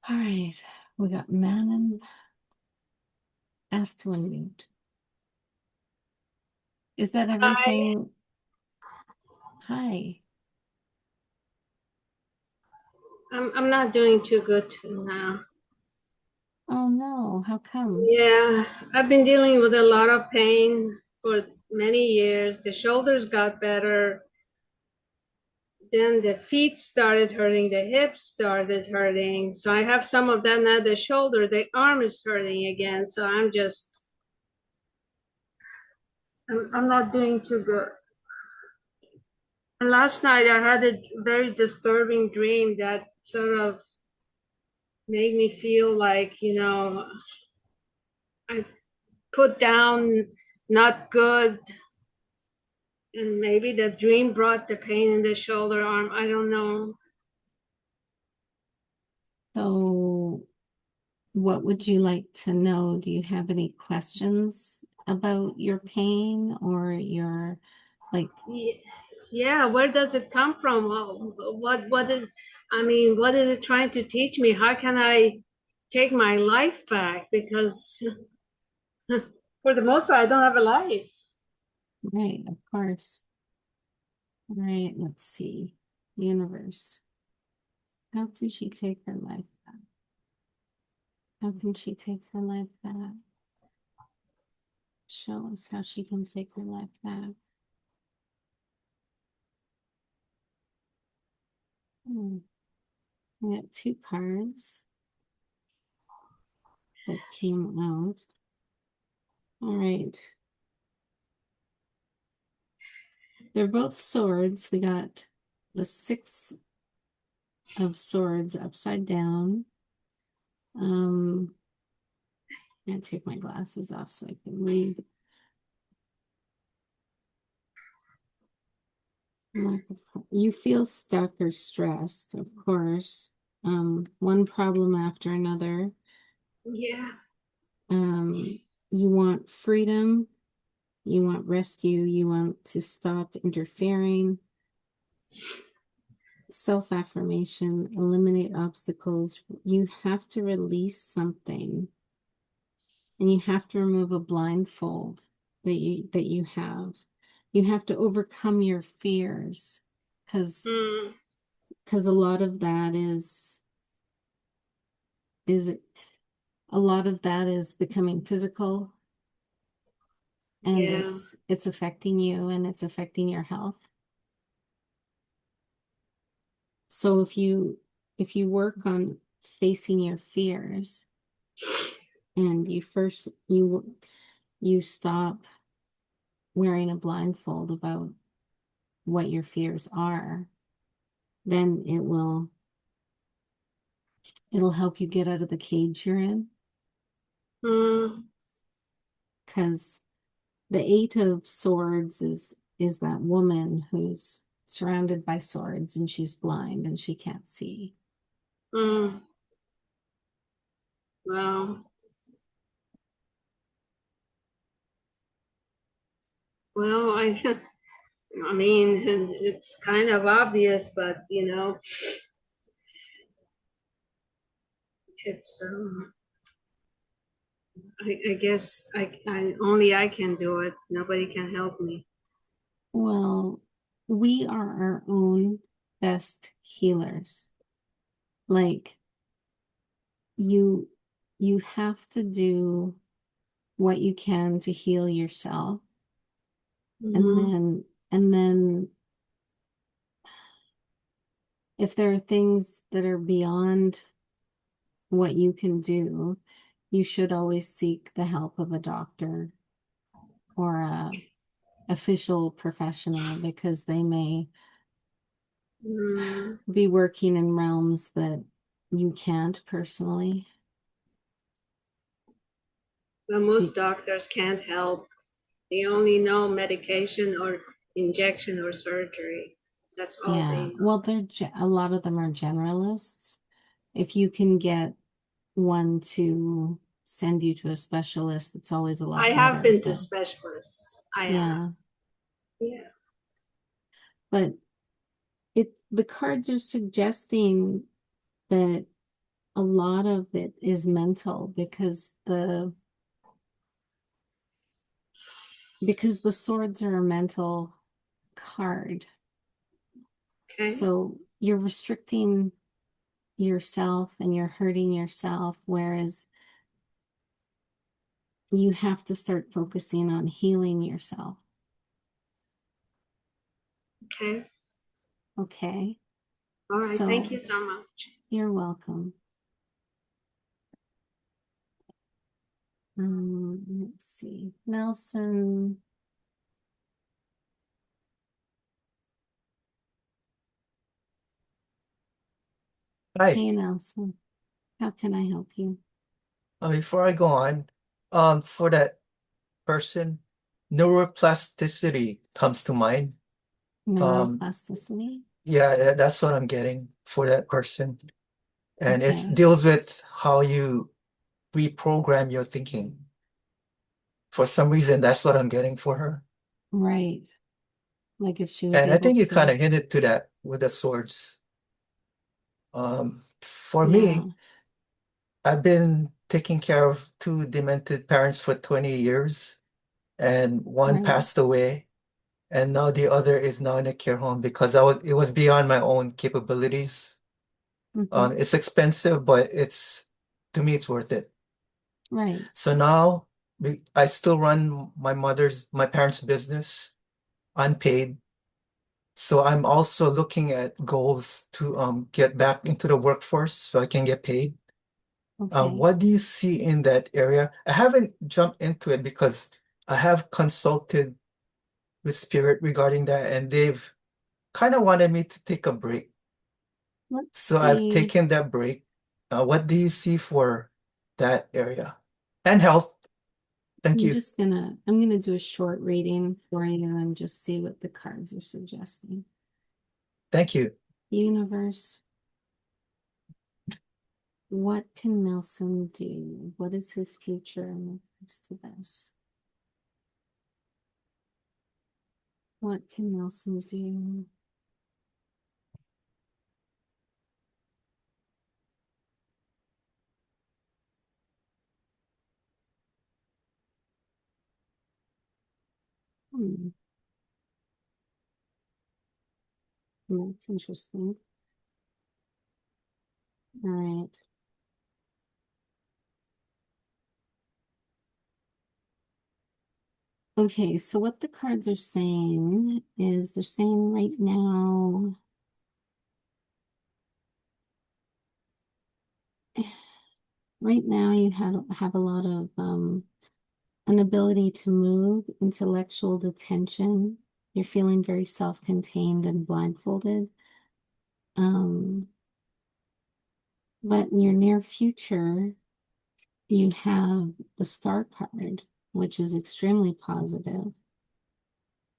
All right. We got Manon asked to unmute. Is that everything? Hi. I'm not doing too good now. Oh no, how come? Yeah, I've been dealing with a lot of pain for many years. The shoulders got better. Then the feet started hurting, the hips started hurting. So I have some of that now. The shoulder, the arm is hurting again. So I'm not doing too good. And last night I had a very disturbing dream that sort of made me feel like, I put down not good, and maybe the dream brought the pain in the shoulder arm. I don't know. So, what would you like to know? Do you have any questions about your pain or your, like, Yeah, where does it come from? What is, I mean, what is it trying to teach me? How can I take my life back? Because for the most part, I don't have a life. right, of course. All right, let's see. Universe. How can she take her life back? How can she take her life back? show us how she can take her life back. We got 2 cards that came out. All right. They're both swords. We got the 6 of swords upside down. I'm gonna take my glasses off so I can read. You feel stuck or stressed, of course. One problem after another. Yeah. You want freedom, you want rescue, you want to stop interfering. Self-affirmation, eliminate obstacles. You have to release something, and you have to remove a blindfold that you have. You have to overcome your fears, because a lot of that is becoming physical, and Yeah. it's affecting you, and it's affecting your health. So if you work on facing your fears, and you stop wearing a blindfold about what your fears are, then it'll help you get out of the cage you're in. Because the 8 of swords is that woman who's surrounded by swords, and she's blind and she can't see. Wow. Well, I mean, it's kind of obvious, but it's I guess I can do it. Nobody can help me. Well, we are our own best healers. Like, you have to do what you can to heal yourself. And then if there are things that are beyond what you can do, you should always seek the help of a doctor or a official professional, because they may be working in realms that you can't personally. But most doctors can't help. They only know medication or injection or surgery. That's all they know. Well, a lot of them are generalists. If you can get one to send you to a specialist, it's always a lot I better. have been to specialists. I have. Yeah. But the cards are suggesting that a lot of it is mental, because the swords are a mental card. Okay. So you're restricting yourself and you're hurting yourself, whereas you have to start focusing on healing yourself. Okay. Okay. All right. Thank you so much. You're welcome. Let's see. Nelson. Hi. Hey, Nelson. How can I help you? Before I go on, for that person, neuroplasticity comes to mind. Neuroplasticity? Yeah, that's what I'm getting for that person. And it Okay. deals with how you reprogram your thinking. For some reason, that's what I'm getting for her. Right. Like if she was And I able think you to. kind of hinted to that with the swords. For Yeah. me, I've been taking care of 2 demented parents for 20 years, and one Right. passed away, and now the other is now in a care home because it was beyond my own capabilities. It's expensive, but to me, it's worth it. Right. So now I still run my parents' business, unpaid. So I'm also looking at goals to get back into the workforce so I can get paid. Okay. What do you see in that area? I haven't jumped into it because I have consulted with Spirit regarding that, and they've kind of wanted me to take a break. Let's So I've see. taken that break. What do you see for that area? And health. Thank you. I'm gonna do a short reading for you and just see what the cards are suggesting. Thank you. Universe, what can Nelson do? What is his future in regards to this? What can Nelson do? Hmm. That's interesting. All right. Okay, so what the cards are saying is they're saying right now you have a lot of an ability to move, intellectual detention. You're feeling very self-contained and blindfolded. But in your near future, you have the Star card, which is extremely positive.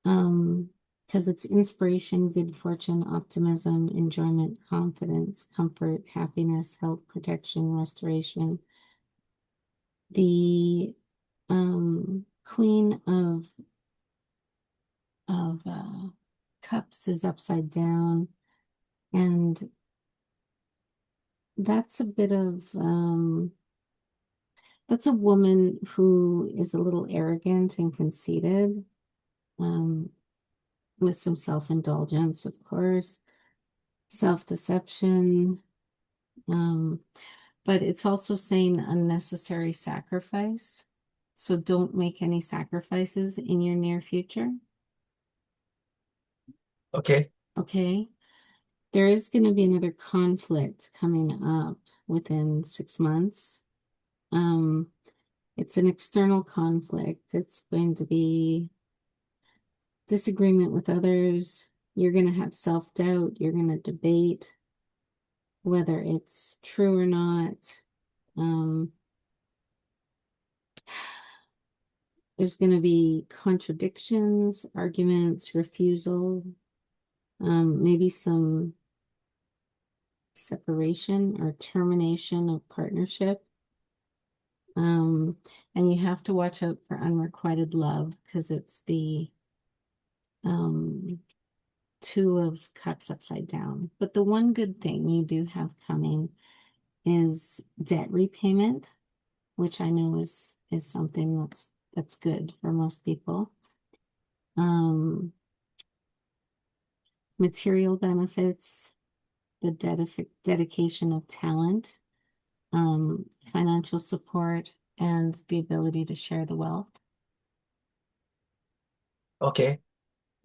Because it's inspiration, good fortune, optimism, enjoyment, confidence, comfort, happiness, health, protection, restoration. The Queen of Cups is upside down, and that's a bit of that's a woman who is a little arrogant and conceited, with some self-indulgence, of course, self-deception, but it's also saying unnecessary sacrifice. So don't make any sacrifices in your near future. Okay. Okay. There is going to be another conflict coming up within 6 months. It's an external conflict. It's going to be disagreement with others. You're going to have self-doubt. You're going to debate whether it's true or not. There's going to be contradictions, arguments, refusal, maybe some separation or termination of partnership. And you have to watch out for unrequited love because it's the Two of Cups upside down. But the one good thing you do have coming is debt repayment, which I know is something that's good for most people. Material benefits, the dedication of talent, financial support, and the ability to share the wealth. Okay.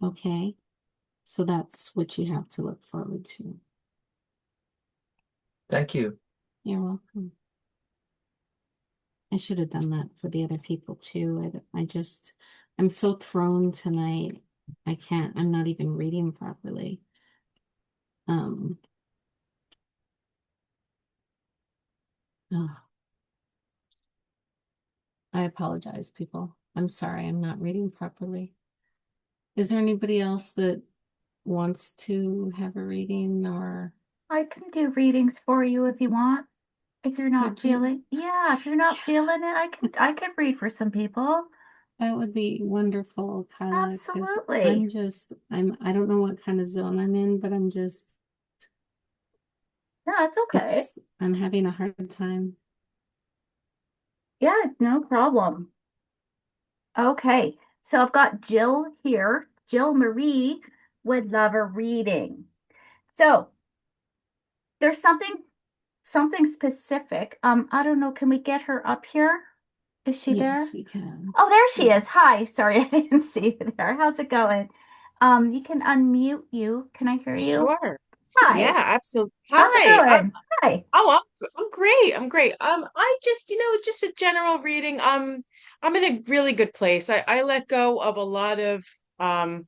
Okay, so that's what you have to look forward to. Thank you. You're welcome. I should have done that for the other people too. I'm so thrown tonight. I'm not even reading properly. Oh, I apologize, people. I'm sorry, I'm not reading properly. Is there anybody else that wants to have a reading or I can do readings for you if you want. If you're not could you? feeling, yeah, if you're not feeling it, I can read for some people. That would be wonderful, Kyla, because Absolutely. I don't know what kind of zone I'm in, but Yeah, it's okay. I'm having a hard time. Yeah, no problem. Okay, so I've got Jill here. Jill Marie would love a reading. So there's something specific. I don't know, can we get her up here? Is she there? Yes, we can. Oh, there she Yeah. is. Hi. Sorry, I didn't see you there. How's it going? You can unmute you. Can I hear you? Sure. Yeah, Hi. absolutely. How's it Hi. going? Hi. I'm great. I'm great. I just, just a general reading. I'm in a really good place. I let go of a lot of um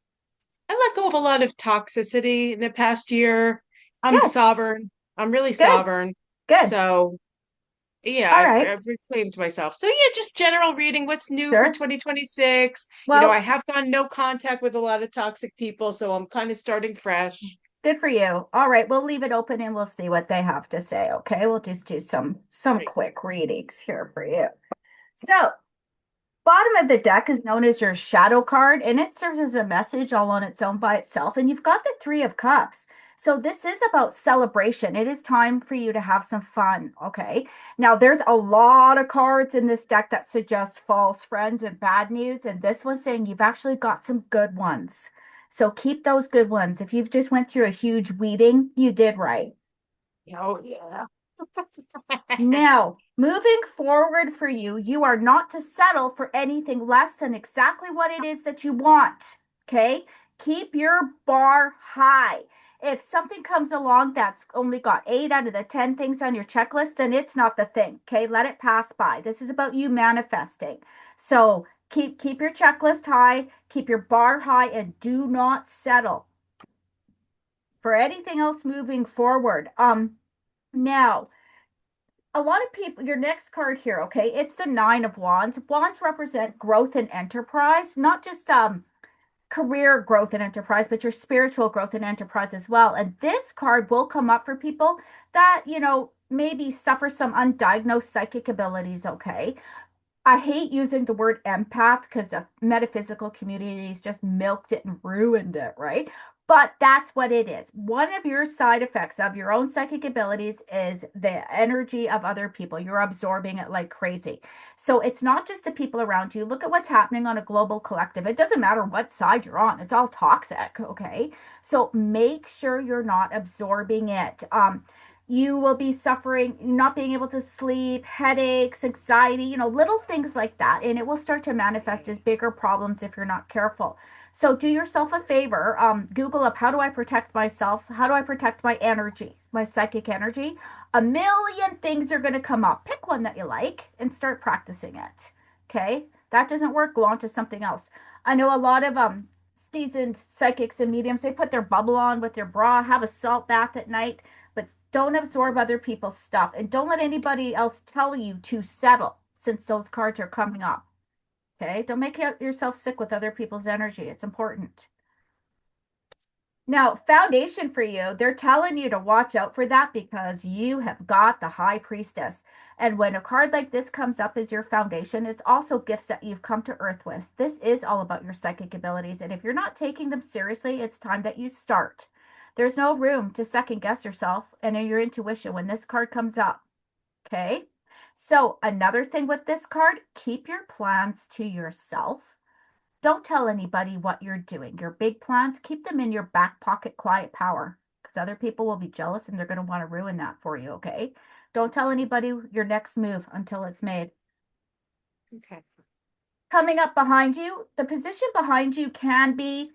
I let go of a lot of toxicity in the past year. I'm Good. sovereign. I'm really Good. sovereign. Good. So, yeah, All I've, right. I've reclaimed myself. So, yeah, just general reading. What's new for Sure. 2026? I Well, have gone no contact with a lot of toxic people, so I'm kind of starting fresh. good for you. All right, we'll leave it open and we'll see what they have to say. Okay, we'll just do some Right. quick readings here for you. So, bottom of the deck is known as your shadow card, and it serves as a message all on its own by itself. And you've got the Three of Cups. So this is about celebration. It is time for you to have some fun. Okay. Now there's a lot of cards in this deck that suggest false friends and bad news. And this one's saying you've actually got some good ones. So keep those good ones. If you've just went through a huge weeding, you did right. Oh, yeah. Now, moving forward for you, you are not to settle for anything less than exactly what it is that you want. Okay. Keep your bar high. If something comes along that's only got 8 out of the 10 things on your checklist, then it's not the thing. Okay. Let it pass by. This is about you manifesting. So keep your checklist high, keep your bar high, and do not settle for anything else moving forward. Now a lot of people, your next card here, okay, it's the Nine of Wands. Wands represent growth and enterprise, not just career growth and enterprise, but your spiritual growth and enterprise as well. And this card will come up for people that, maybe suffer some undiagnosed psychic abilities, okay? I hate using the word empath because the metaphysical communities just milked it and ruined it, right? But that's what it is. One of your side effects of your own psychic abilities is the energy of other people. You're absorbing it like crazy. So it's not just the people around you. Look at what's happening on a global collective. It doesn't matter what side you're on, it's all toxic, okay? So make sure you're not absorbing it. You will be suffering, not being able to sleep, headaches, anxiety, little things like that. And it will start to manifest as bigger problems if you're not careful. So do yourself a favor. Google up, how do I protect myself? How do I protect my energy, my psychic energy? A million things are going to come up. Pick one that you like and start practicing it. Okay. That doesn't work. Go on to something else. I know a lot of seasoned psychics and mediums, they put their bubble on with their bra, have a salt bath at night, but don't absorb other people's stuff and don't let anybody else tell you to settle since those cards are coming up. Okay. Don't make yourself sick with other people's energy. It's important. Now, foundation for you, they're telling you to watch out for that because you have got the high priestess. And when a card like this comes up as your foundation, it's also gifts that you've come to earth with. This is all about your psychic abilities. And if you're not taking them seriously, it's time that you start. There's no room to second guess yourself and your intuition when this card comes up. Okay. So another thing with this card, keep your plans to yourself. Don't tell anybody what you're doing. Your big plans, keep them in your back pocket, quiet power, because other people will be jealous and they're going to want to ruin that for you. Okay. Don't tell anybody your next move until it's made. Okay. Coming up behind you, the position behind you can be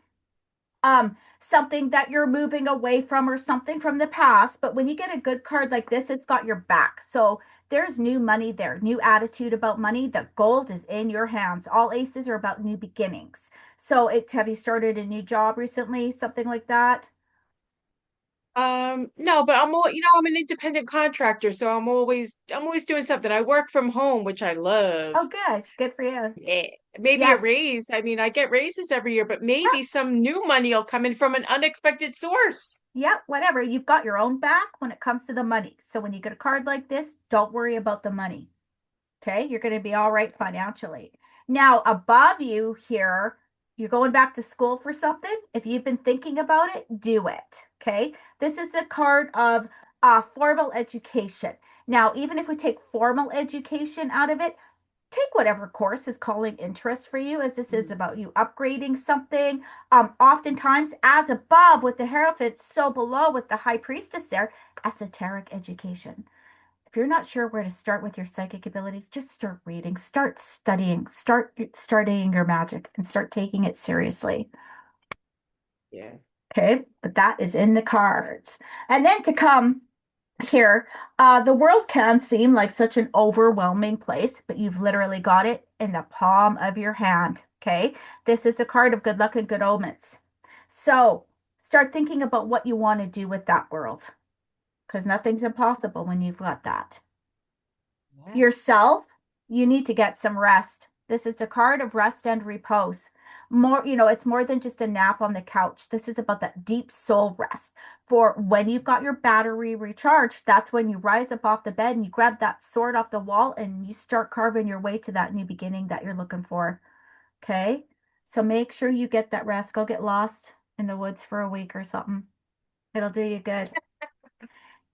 something that you're moving away from or something from the past, but when you get a good card like this, it's got your back. So there's new money there, new attitude about money. The gold is in your hands. All aces are about new beginnings. So have you started a new job recently, something like that? No, but I'm an independent contractor, so I'm always doing something. I work from home, which I love. Oh, good for you. Yeah, maybe a Yeah. raise. I mean, I get raises every year, but Yeah. maybe some new money will come in from an unexpected source. Yeah, whatever. You've got your own back when it comes to the money. So when you get a card like this, don't worry about the money. Okay, you're going to be all right financially. Now, above you here, you're going back to school for something. If you've been thinking about it, do it. Okay, this is a card of formal education. Now, even if we take formal education out of it, take whatever course is calling interest for you, as this is about you upgrading something. Oftentimes, as above with the Hierophant, so below with the High Priestess there, esoteric education. if you're not sure where to start with your psychic abilities, just start reading, start studying, start studying your magic and start taking it seriously. Yeah. Okay, but that is in the cards. And then to come here, the world can seem like such an overwhelming place, but you've literally got it in the palm of your hand. Okay, this is a card of good luck and good omens. So start thinking about what you want to do with that world, because nothing's impossible when you've got that. Yes. Yourself, you need to get some rest. This is the card of rest and repose. More, it's more than just a nap on the couch. This is about that deep soul rest. For when you've got your battery recharged, that's when you rise up off the bed and you grab that sword off the wall and you start carving your way to that new beginning that you're looking for. Okay? So make sure you get that rest. Go get lost in the woods for a week or something. It'll do you good.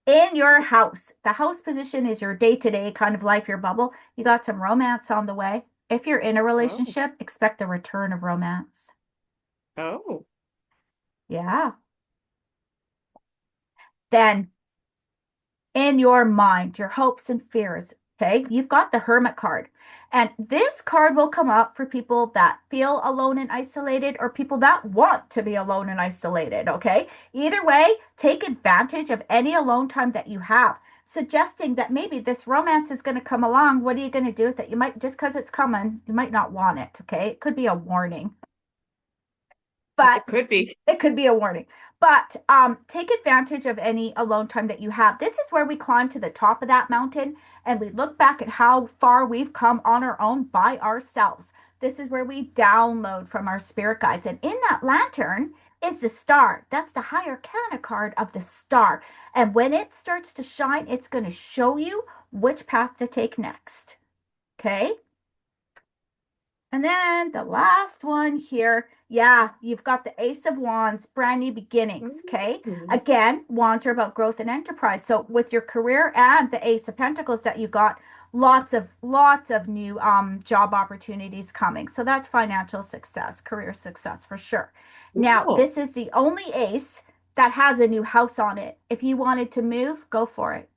In your house, the house position is your day-to-day kind of life, your bubble. You got some romance on the way. If you're in a relationship, expect the return of romance. Oh. Yeah. Then in your mind, your hopes and fears, okay, you've got the Hermit card. And this card will come up for people that feel alone and isolated or people that want to be alone and isolated, okay? Either way, take advantage of any alone time that you have, suggesting that maybe this romance is going to come along. What are you going to do with it? You might, just because it's coming, you might not want it, okay? It could be a warning. But It could be. It could be a warning. But take advantage of any alone time that you have. This is where we climb to the top of that mountain and we look back at how far we've come on our own by ourselves. This is where we download from our spirit guides. And in that lantern is the star. That's the higher arcana card of the star. And when it starts to shine, it's going to show you which path to take next. Okay? And then the last one here, yeah, you've got the Ace of Wands, brand new beginnings, okay? Again, wands are about growth and enterprise. So with your career and the Ace of Pentacles that you got, lots of new job opportunities coming. So that's financial success, career success for sure. Now, this is the only ace that has a new house on it. If you wanted to move, go for it.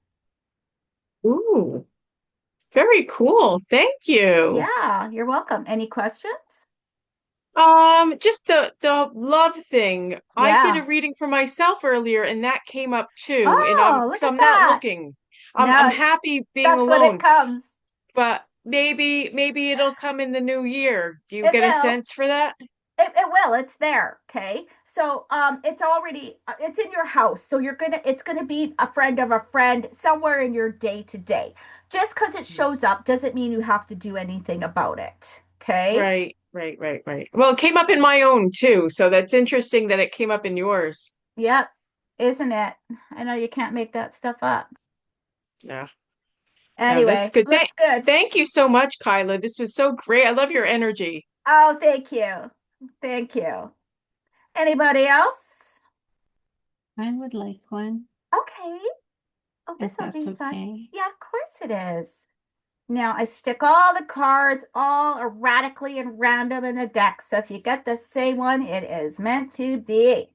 Ooh. Very cool. Thank you. Yeah, you're welcome. Any questions? Just the love thing. I did a reading for myself earlier and that came up too. And Oh, look so at I'm not that. looking. No, I'm happy being that's when it alone, comes. but maybe it'll come in the new year. Do you It get a will. sense for that? It will. It's there. Okay. So it's already it's in your house. So it's gonna be a friend of a friend somewhere in your day to day. Just because it shows up doesn't mean you have to do anything about it. Okay. Right. Well, it came up in my own too, so that's interesting that it came up in yours. Yep. Isn't it? I know you can't make that stuff up. Yeah. No, that's Anyway, good. looks good. Thank you so much, Kyla. This was so great. I love your energy. Oh, thank you. Thank you. Anybody else? I would like one, Okay. Oh, this if will that's be fun. okay. Yeah, of course it is. Now I stick all the cards all erratically and random in the deck. So if you get the same one, it is meant to be.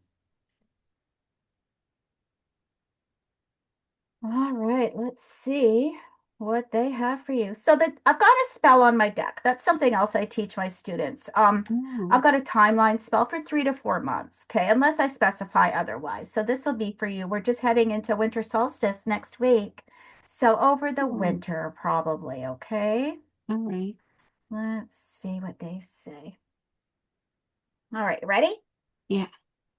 All right, let's see what they have for you. So that I've got a spell on my deck. That's something else I teach my students. I've got a timeline spell for 3 to 4 months, okay, unless I specify otherwise. So this will be for you. We're just heading into winter solstice next week. So over the winter, probably, okay? All right. Let's see what they say. All right, ready? Yeah.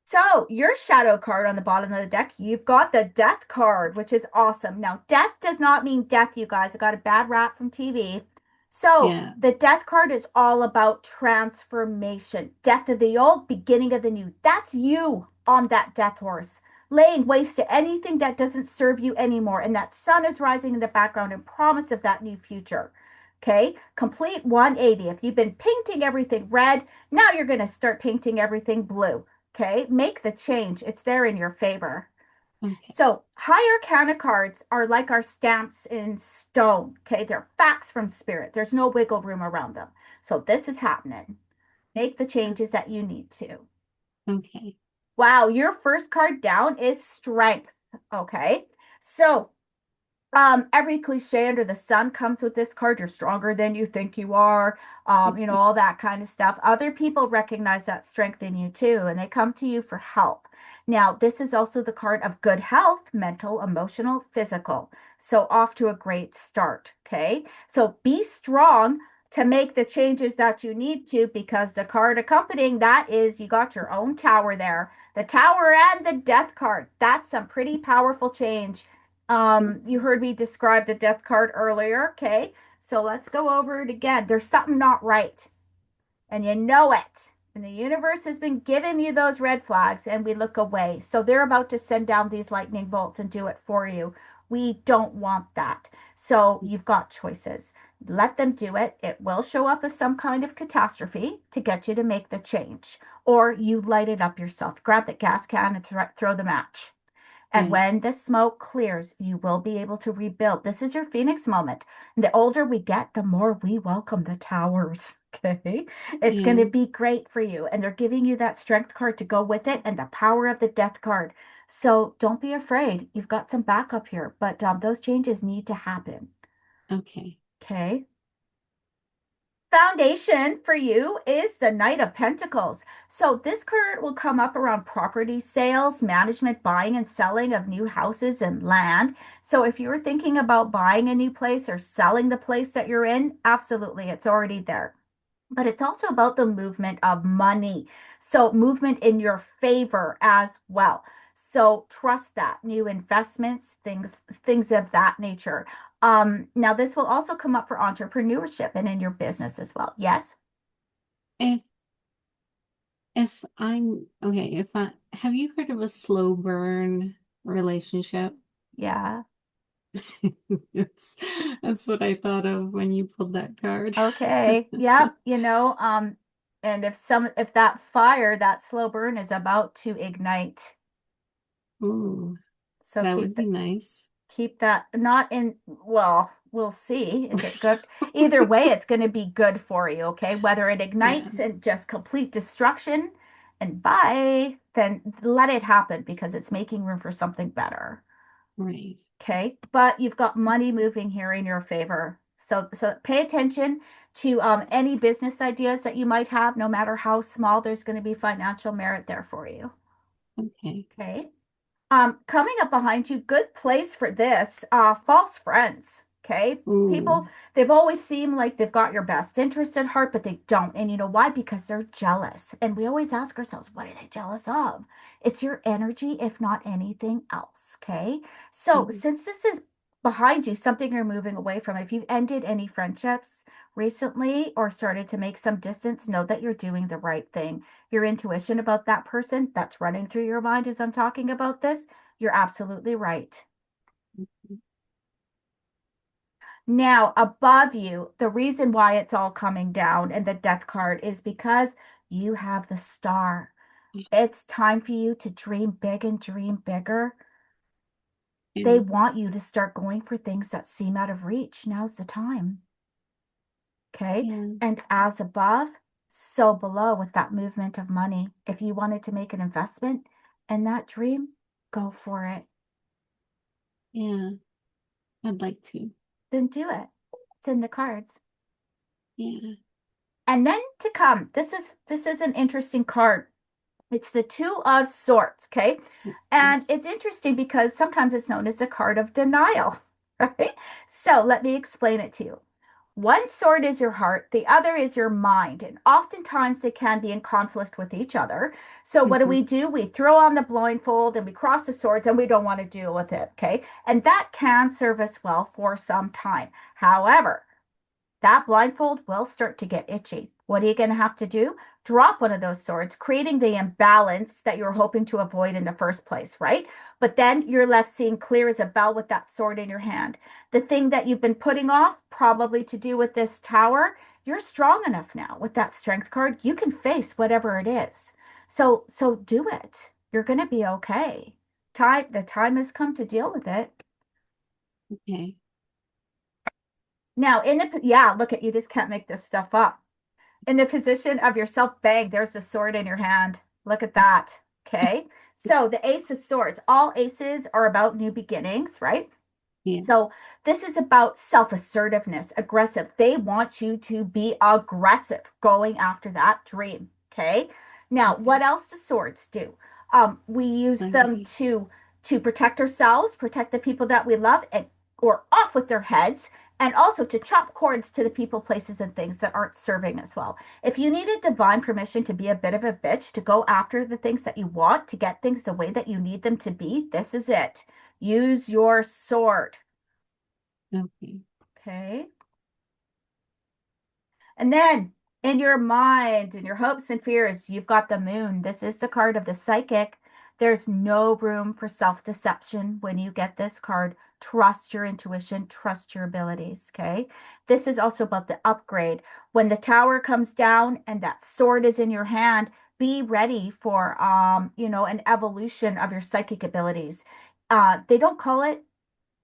So your shadow card on the bottom of the deck, you've got the death card, which is awesome. Now, death does not mean death, you guys. I got a bad rap from TV. So Yeah. the death card is all about transformation. Death of the old, beginning of the new. That's you on that death horse, laying waste to anything that doesn't serve you anymore. And that sun is rising in the background in promise of that new future. Okay, complete 180. If you've been painting everything red, now you're going to start painting everything blue. Okay, make the change. It's there in your favor. Okay. So higher arcana cards are like our stamps in stone. Okay, they're facts from spirit. There's no wiggle room around them. So this is happening. Make the changes that you need to. Okay. Wow, your first card down is strength. Okay, so Every cliche under the sun comes with this card. You're stronger than you think you are. All that kind of stuff. Other people recognize that strength in you too, and they come to you for help. Now, this is also the card of good health, mental, emotional, physical. So off to a great start. Okay. So be strong to make the changes that you need to, because the card accompanying that is you got your own tower there. The tower and the death card. That's some pretty powerful change. You heard me describe the death card earlier. Okay. So let's go over it again. There's something not right, and you know it. And the universe has been giving you those red flags, and we look away. So they're about to send down these lightning bolts and do it for you. We don't want that. So you've got choices. Let them do it. It will show up as some kind of catastrophe to get you to make the change, or you light it up yourself. Grab that gas can and throw the match. And Right. when the smoke clears, you will be able to rebuild. This is your Phoenix moment. And the older we get, the more we welcome the towers. Okay. It's going to Yeah. be great for you. And they're giving you that strength card to go with it and the power of the death card. So don't be afraid. You've got some backup here, but those changes need to happen. Okay. Okay. Foundation for you is the Knight of Pentacles. So this card will come up around property sales, management, buying and selling of new houses and land. So if you're thinking about buying a new place or selling the place that you're in, absolutely, it's already there. But it's also about the movement of money. So movement in your favor as well. So trust that. New investments, things of that nature. Now this will also come up for entrepreneurship and in your business as well. Yes? If if I'm okay, if I have you heard of a slow burn relationship? Yeah. It's, that's what I thought of when you pulled that card. Okay. Yep. And if that fire, that slow burn is about to ignite. Ooh, So that would be nice. keep that not in, well, we'll see. Is it good? Either way, it's going to be good for you, okay? Whether it Yeah, ignites and just complete destruction and bye, then let it happen because it's making room for something better. right. Okay. But you've got money moving here in your favor. So pay attention to any business ideas that you might have, no matter how small, there's going to be financial merit there for you. Okay. Okay. Coming up behind you, good place for this, false friends. Okay. Ooh, People, they've always seemed like they've got your best interest at heart, but they don't. And you know why? Because they're jealous. And we always ask ourselves, what are they jealous of? It's your energy, if not anything else. Okay. So mhm. since this is behind you, something you're moving away from, if you've ended any friendships recently or started to make some distance, know that you're doing the right thing. Your intuition about that person that's running through your mind as I'm talking about this, you're absolutely right. Now, above you, the reason why it's all coming down and the death card is because you have the star. It's time for you to dream big and dream bigger. They Yeah, want you to start going for things that seem out of reach. Now's the time. Okay. yeah, And as above, so below with that movement of money. If you wanted to make an investment in that dream, go for it. yeah. I'd like to. Then do it. It's in the cards. Yeah. And then to come, this is an interesting card. It's the Two of Swords, okay? And it's interesting because sometimes it's known as the card of denial, right? So let me explain it to you. One sword is your heart, the other is your mind, and oftentimes they can be in conflict with each other. So what Mhm. do? We throw on the blindfold and we cross the swords and we don't want to deal with it, okay? And that can serve us well for some time. However, that blindfold will start to get itchy. What are you going to have to do? Drop one of those swords, creating the imbalance that you're hoping to avoid in the first place, right? But then you're left seeing clear as a bell with that sword in your hand. The thing that you've been putting off, probably to do with this tower, you're strong enough now with that strength card. You can face whatever it is. So do it. You're going to be okay. The time has come to deal with it. Okay. Now, yeah, look at you just can't make this stuff up. In the position of yourself, bang, there's a sword in your hand. Look at that. Okay. So the Ace of Swords, all aces are about new beginnings, right? Yeah. So this is about self-assertiveness, aggressive. They want you to be aggressive going after that dream. Okay. Now, what else do swords do? We use them to protect ourselves, protect the people that we love, and or off with their heads, and also to chop cords to the people, places, and things that aren't serving us well. If you needed divine permission to be a bit of a bitch, to go after the things that you want, to get things the way that you need them to be, this is it. Use your sword. Okay. Okay. And then in your mind, in your hopes and fears, you've got the moon. This is the card of the psychic. There's no room for self-deception when you get this card. Trust your intuition, trust your abilities. Okay. This is also about the upgrade. When the tower comes down and that sword is in your hand, be ready for an evolution of your psychic abilities. They don't call it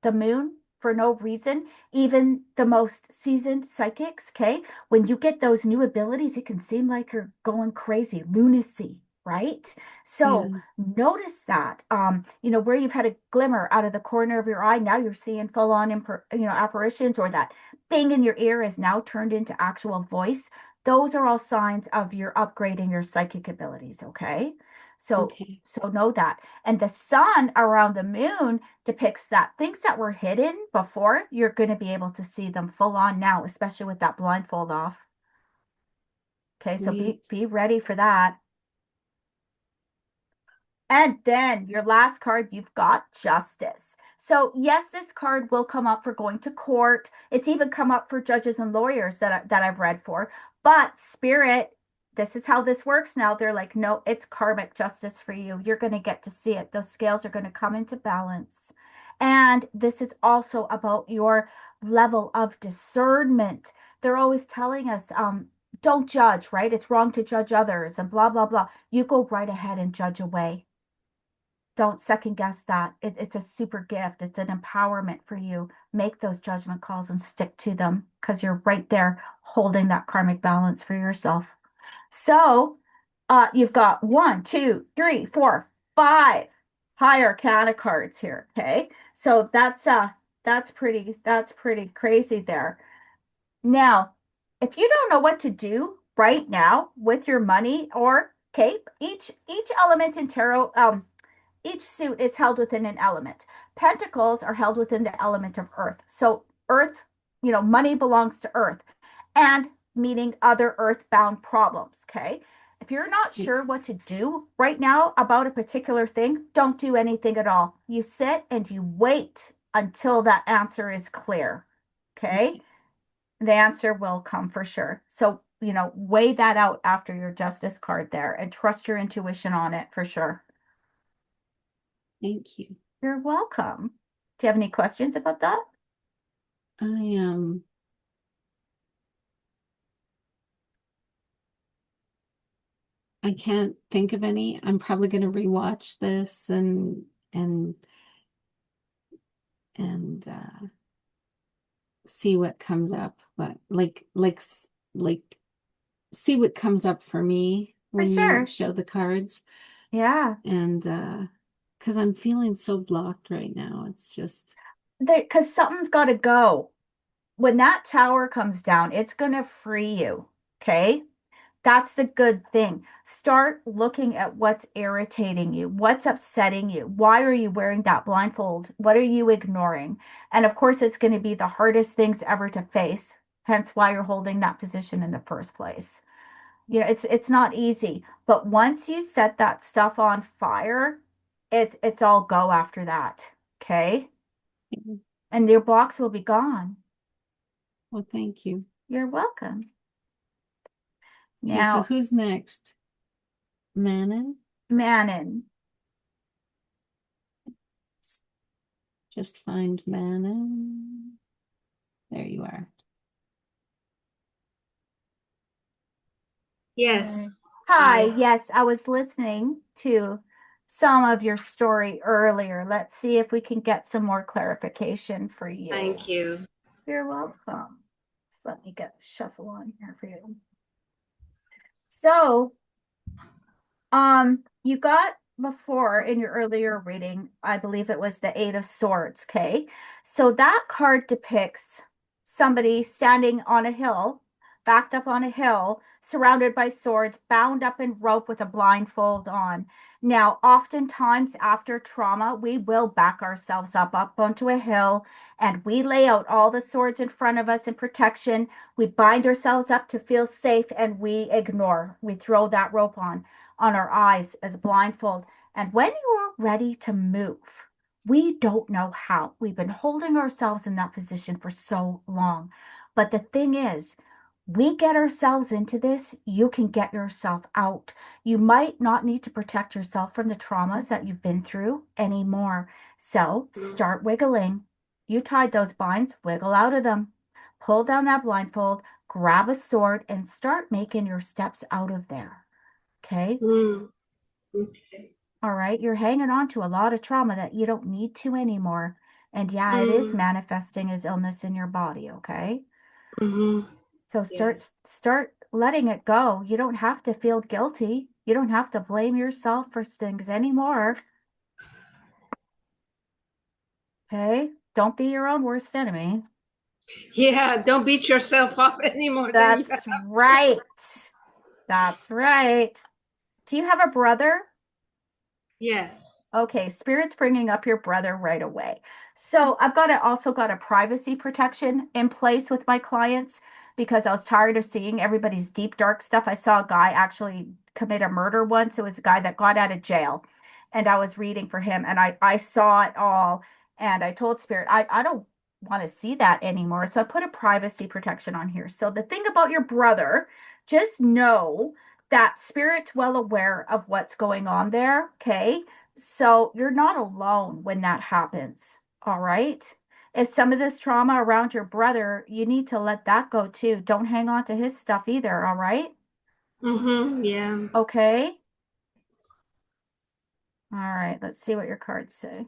the moon for no reason. Even the most seasoned psychics, okay, when you get those new abilities, it can seem like you're going crazy, lunacy, right? So Yeah. notice that, where you've had a glimmer out of the corner of your eye, now you're seeing full on, apparitions, or that bang in your ear is now turned into actual voice. Those are all signs of your upgrading your psychic abilities, okay? So, Okay. so know that. And the sun around the moon depicts that things that were hidden before, you're going to be able to see them full on now, especially with that blindfold off. Okay, so be ready for that. And then your last card, you've got justice. So yes, this card will come up for going to court. It's even come up for judges and lawyers that I've read for. But Spirit, this is how this works now. They're like, no, it's karmic justice for you. You're going to get to see it. Those scales are going to come into balance. And this is also about your level of discernment. They're always telling us, don't judge, right? It's wrong to judge others and blah, blah, blah. You go right ahead and judge away. Don't second guess that. It's a super gift. It's an empowerment for you. Make those judgment calls and stick to them because you're right there holding that karmic balance for yourself. So you've got 1, 2, 3, 4, 5 high arcana cards here. Okay. So that's pretty crazy there. Now, if you don't know what to do right now with your money, or okay, each element in tarot, each suit is held within an element. Pentacles are held within the element of earth. So earth, money belongs to earth, and meaning other earthbound problems. Okay. If you're not sure what to do right now about a particular thing, don't do anything at all. You sit and you wait until that answer is clear. Okay. The answer will come for sure. So, weigh that out after your justice card there and trust your intuition on it for sure. Thank you. You're welcome. Do you have any questions about that? I can't think of any. I'm probably going to rewatch this and see what comes up, but like see what comes up for me when you show the cards. Yeah. And because I'm feeling so blocked right now. It's just because something's got to go. When that tower comes down, it's going to free you. Okay. That's the good thing. Start looking at what's irritating you, what's upsetting you. Why are you wearing that blindfold? What are you ignoring? And of course, it's going to be the hardest things ever to face, hence why you're holding that position in the first place. It's not easy, but once you set that stuff on fire, it's all go after that. Okay? And your blocks will be gone. Well, thank you. You're welcome. Okay, Now, so who's next? Manon? Just find Manon. There you are. Yes. Hi. Yes, I was listening to some of your story earlier. Let's see if we can get some more clarification for you. Thank you. You're welcome. Just let me get a shuffle on here for you. So, you got before in your earlier reading, I believe it was the Eight of Swords, okay? So that card depicts somebody standing on a hill, backed up on a hill, surrounded by swords, bound up in rope with a blindfold on. Now, oftentimes after trauma, we will back ourselves up onto a hill and we lay out all the swords in front of us in protection. We bind ourselves up to feel safe and we ignore. We throw that rope on our eyes as blindfold. And when you are ready to move, we don't know how. We've been holding ourselves in that position for so long. But the thing is, we get ourselves into this, you can get yourself out. You might not need to protect yourself from the traumas that you've been through anymore. So start wiggling. You tied those binds, wiggle out of them. Pull down that blindfold, grab a sword, and start making your steps out of there. Okay? Okay. All right. You're hanging on to a lot of trauma that you don't need to anymore. And yeah, it is manifesting as illness in your body. Okay. So start letting it go. You don't have to feel guilty. You don't have to blame yourself for things anymore. Okay. Don't be your own worst enemy. Yeah, don't beat yourself up anymore. That's right. That's right. Do you have a brother? Yes. Okay, Spirit's bringing up your brother right away. So I've also got a privacy protection in place with my clients because I was tired of seeing everybody's deep, dark stuff. I saw a guy actually commit a murder once. It was a guy that got out of jail, and I was reading for him, and I saw it all, and I told Spirit, I don't want to see that anymore. So I put a privacy protection on here. So the thing about your brother, just know that Spirit's well aware of what's going on there, okay? So you're not alone when that happens. All right. If some of this trauma around your brother, you need to let that go too. Don't hang on to his stuff either. All right. Yeah. Okay. All right. Let's see what your cards say.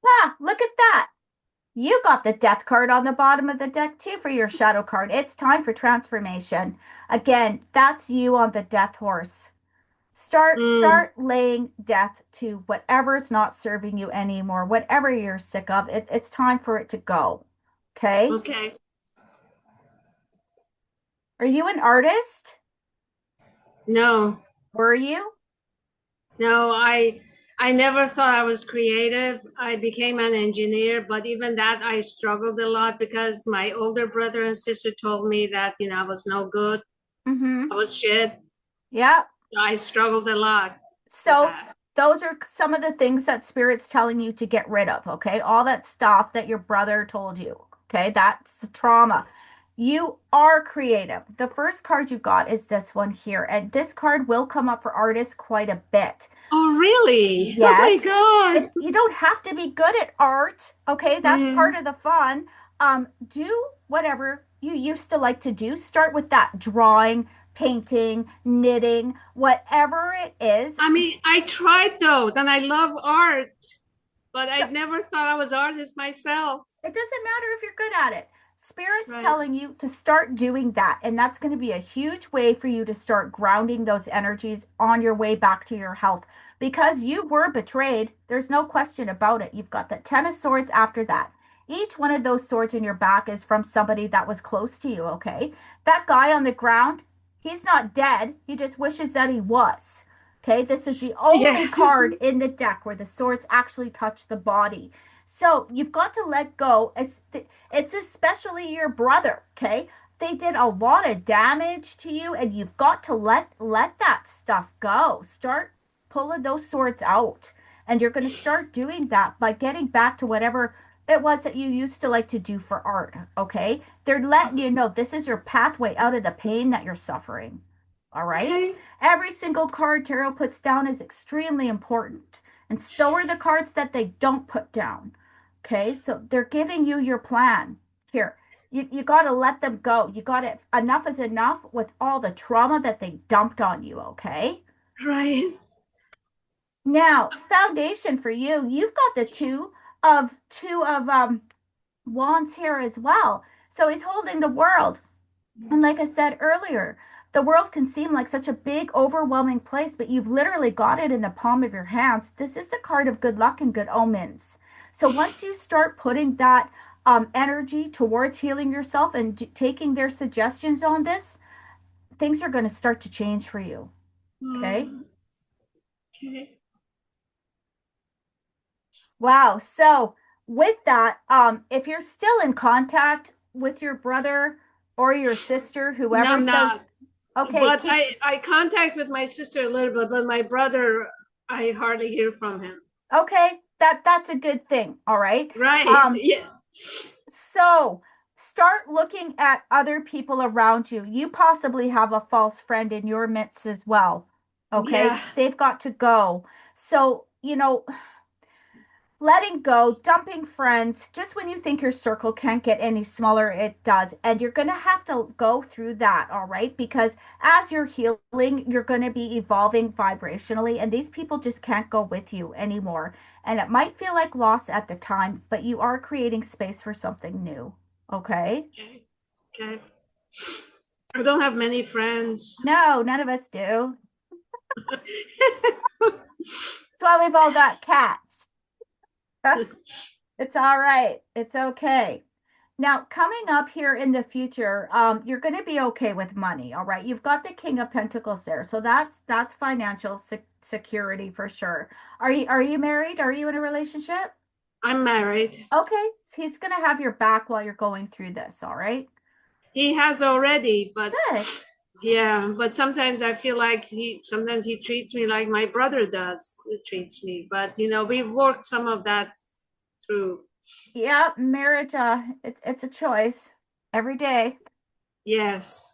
Ah, look at that. You got the death card on the bottom of the deck too for your shadow card. It's time for transformation. Again, that's you on the death horse. Start laying death to whatever's not serving you anymore, whatever you're sick of. It's time for it to go. Okay? Okay. Are you an artist? No. Were you? No, I never thought I was creative. I became an engineer, but even that I struggled a lot because my older brother and sister told me that, I was no good. I was shit. Yeah. I struggled a lot with So that. those are some of the things that Spirit's telling you to get rid of, okay? All that stuff that your brother told you, okay? That's the trauma. You are creative. The first card you got is this one here, and this card will come up for artists quite a bit. Oh, really? Oh my Yes. God. You don't have to be good at art, okay? That's part of the fun. Do whatever you used to like to do. Start with that drawing, painting, knitting, whatever it is. I mean, I tried those and I love art, but I So never thought I was artist myself. it doesn't matter if you're good at it. Spirit's Right. telling you to start doing that. And that's going to be a huge way for you to start grounding those energies on your way back to your health because you were betrayed. There's no question about it. You've got the Ten of Swords after that. Each one of those swords in your back is from somebody that was close to you, okay? That guy on the ground, he's not dead. He just wishes that he was. Okay, this is the only Yeah. card in the deck where the swords actually touch the body. So you've got to let go. It's especially your brother, okay? They did a lot of damage to you, and you've got to let that stuff go. Start pulling those swords out. And you're going to start doing that by getting back to whatever it was that you used to like to do for art, okay? They're letting you know this is your pathway out of the pain that you're suffering. All right? Okay. Every single card tarot puts down is extremely important. And so are the cards that they don't put down. Okay, so they're giving you your plan. Here, you got to let them go. You got to, enough is enough with all the trauma that they dumped on you, okay? Right. Now, foundation for you, you've got the two of wands here as well. So he's holding the world. And like I said earlier, The world can seem like such a big, overwhelming place, but you've literally got it in the palm of your hands. This is a card of good luck and good omens. So once you start putting that energy towards healing yourself and taking their suggestions on this, things are going to start to change for you. Okay. Okay. Wow. So with that, if you're still in contact with your brother or your sister, No, whoever, I'm so not. okay, But I contact with my sister a little bit, but my brother, I hardly hear from him. okay, that's a good thing. All right. Right. Yeah. So start looking at other people around you. You possibly have a false friend in your midst as well. Okay. Yeah. They've got to go. So, letting go, dumping friends, just when you think your circle can't get any smaller, it does. And you're going to have to go through that, all right? Because as you're healing, you're going to be evolving vibrationally, and these people just can't go with you anymore. And it might feel like loss at the time, but you are creating space for something new, okay? Okay. Okay. I don't have many friends. No, none of us do. That's why we've all got cats. It's all right. It's okay. Now, coming up here in the future, you're going to be okay with money, all right? You've got the King of Pentacles there, so that's financial security for sure. Are you married? Are you in a relationship? I'm married. Okay, so he's going to have your back while you're going through this, all right? He has already, but Good. yeah, but sometimes I feel like sometimes he treats me like my brother does. He treats me, but we've worked some of that through. Yeah, marriage, it's a choice every day. Yes.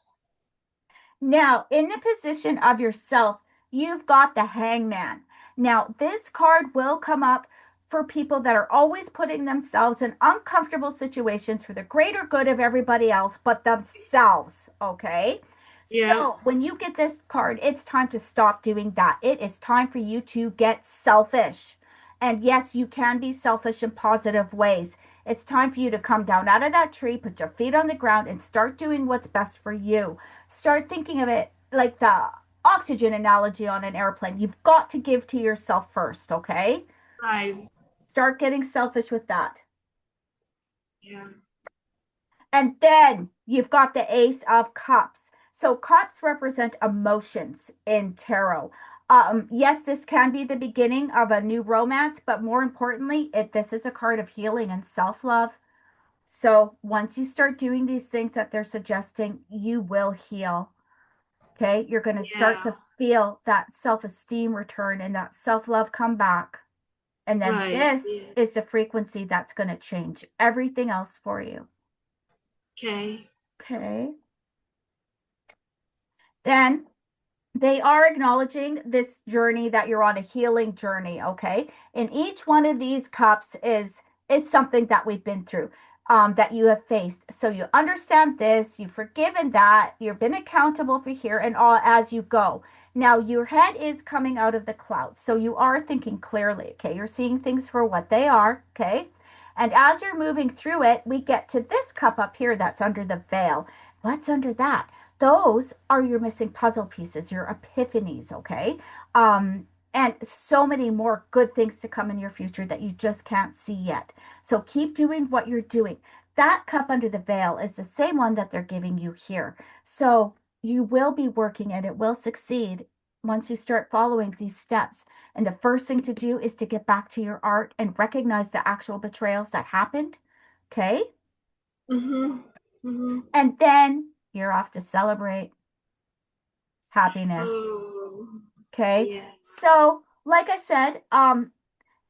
Now, in the position of yourself, you've got the hangman. Now, this card will come up for people that are always putting themselves in uncomfortable situations for the greater good of everybody else but themselves. Okay. Yeah. So, when you get this card, it's time to stop doing that. It is time for you to get selfish. And yes, you can be selfish in positive ways. It's time for you to come down out of that tree, put your feet on the ground, and start doing what's best for you. Start thinking of it like the oxygen analogy on an airplane. You've got to give to yourself first, okay? Right. Start getting selfish with that. Yeah. And then you've got the Ace of Cups. So cups represent emotions in tarot. Yes, this can be the beginning of a new romance, but more importantly, this is a card of healing and self-love. So once you start doing these things that they're suggesting, you will heal. Okay, you're going to start Yeah. to feel that self-esteem return and that self-love come back. And then Right. this Yeah. is the frequency that's going to change everything else for you. Okay. Okay. Then they are acknowledging this journey that you're on, a healing journey. Okay, and each one of these cups is something that we've been through, that you have faced. So you understand this, you've forgiven that, you've been accountable for here and all as you go. Now your head is coming out of the clouds, so you are thinking clearly. Okay, you're seeing things for what they are. Okay, and as you're moving through it, we get to this cup up here that's under the veil. What's under that? Those are your missing puzzle pieces, your epiphanies, okay? And so many more good things to come in your future that you just can't see yet. So keep doing what you're doing. That cup under the veil is the same one that they're giving you here. So you will be working and it will succeed once you start following these steps. And the first thing to do is to get back to your art and recognize the actual betrayals that happened. Okay. Mm-hmm. Mm-hmm. And then you're off to celebrate happiness. Oh. Okay. Yeah. So, like I said,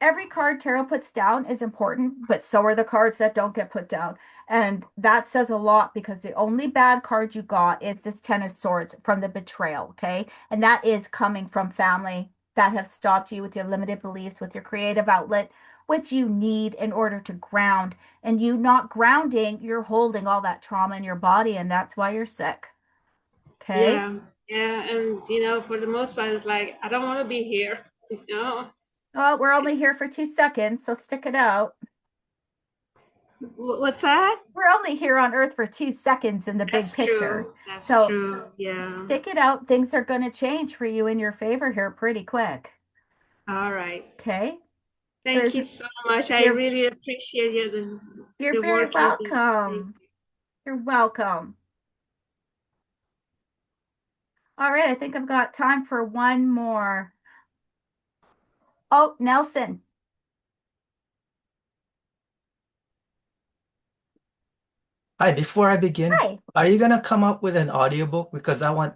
every card tarot puts down is important, but so are the cards that don't get put down. And that says a lot because the only bad card you got is this Ten of Swords from the betrayal. Okay. And that is coming from family that have stopped you with your limited beliefs, with your creative outlet, which you need in order to ground. And you not grounding, you're holding all that trauma in your body, and that's why you're sick. Okay. Yeah. Yeah. And for the most part, it's like I don't want to be here. Well, we're only here for 2 seconds, so stick it out. What's that? We're only here on Earth for 2 seconds in the big That's picture. true. That's So true. Yeah. stick it out. Things are going to change for you in your favor here pretty quick. All right. Okay. Thank There's you so much. I you're really appreciate you're the very work you do. welcome. You're welcome. All right, I think I've got time for one more. Oh, Nelson. Hi, before I begin, Hi. are you gonna come up with an audiobook? Because I want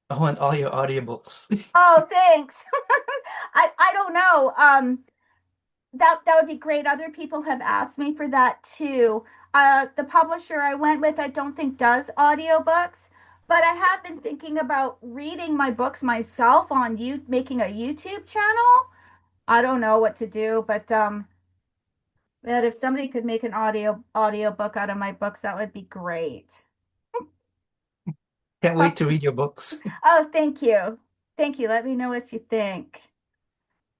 all your audiobooks. Oh, thanks. I don't know. That would be great. Other people have asked me for that too. The publisher I went with, I don't think does audiobooks, but I have been thinking about reading my books myself on you making a YouTube channel. I don't know what to do, but that if somebody could make an audiobook out of my books, that would be great. Can't wait to read your books. Oh, thank you. Thank you. Let me know what you think.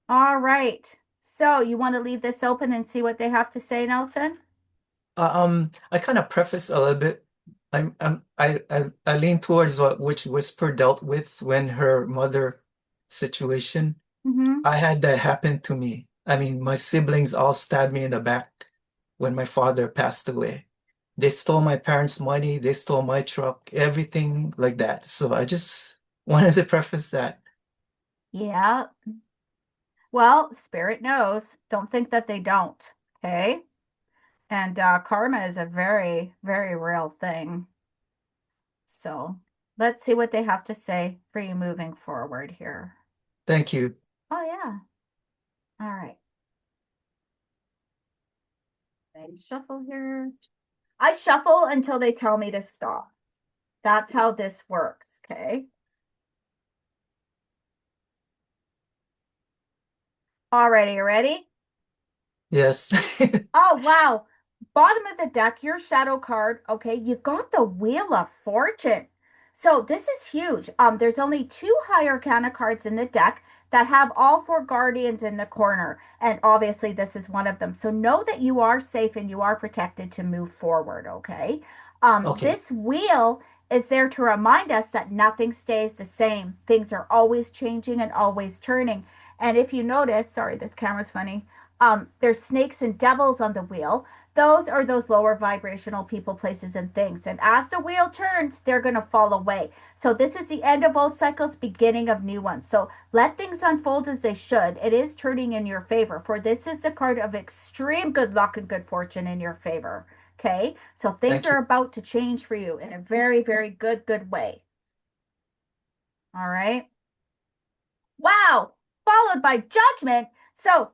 All right. So you want to leave this open and see what they have to say, Nelson? I kind of preface a little bit. I lean towards what Wytchwhisper dealt with when her mother situation. Mm-hmm. I had that happen to me. I mean, my siblings all stabbed me in the back when my father passed away. They stole my parents' money, they stole my truck, everything like that. So I just wanted to preface that. Yeah. Well, spirit knows. Don't think that they don't. Okay. And karma is a very, very real thing. So let's see what they have to say for you moving forward here. Thank you. Oh, yeah. All right. I shuffle here. I shuffle until they tell me to stop. That's how this works. Okay. All righty. You ready? Yes. Oh, wow. Bottom of the deck, your shadow card. Okay, you got the Wheel of Fortune. So this is huge. There's only two high arcana cards in the deck that have all four guardians in the corner. And obviously this is one of them. So know that you are safe and you are protected to move forward, okay? Okay. This wheel is there to remind us that nothing stays the same. Things are always changing and always turning. And if you notice, sorry, this camera's funny. There's snakes and devils on the wheel. Those are those lower vibrational people, places, and things. And as the wheel turns, they're going to fall away. So this is the end of old cycles, beginning of new ones. So let things unfold as they should. It is turning in your favor, for this is a card of extreme good luck and good fortune in your favor. Okay, so things Thank you. are about to change for you in a very, very good way. All right. Wow. Followed by judgment. So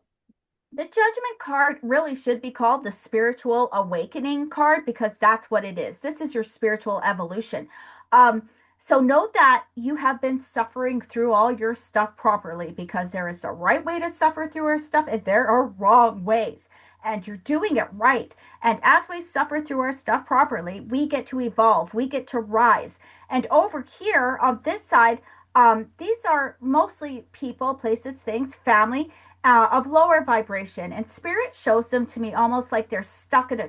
the judgment card really should be called the spiritual awakening card because that's what it is. This is your spiritual evolution. So note that you have been suffering through all your stuff properly because there is a right way to suffer through our stuff and there are wrong ways. And you're doing it right. And as we suffer through our stuff properly, we get to evolve, we get to rise. And over here on this side, these are mostly people, places, things, family of lower vibration. And spirit shows them to me almost like they're stuck in a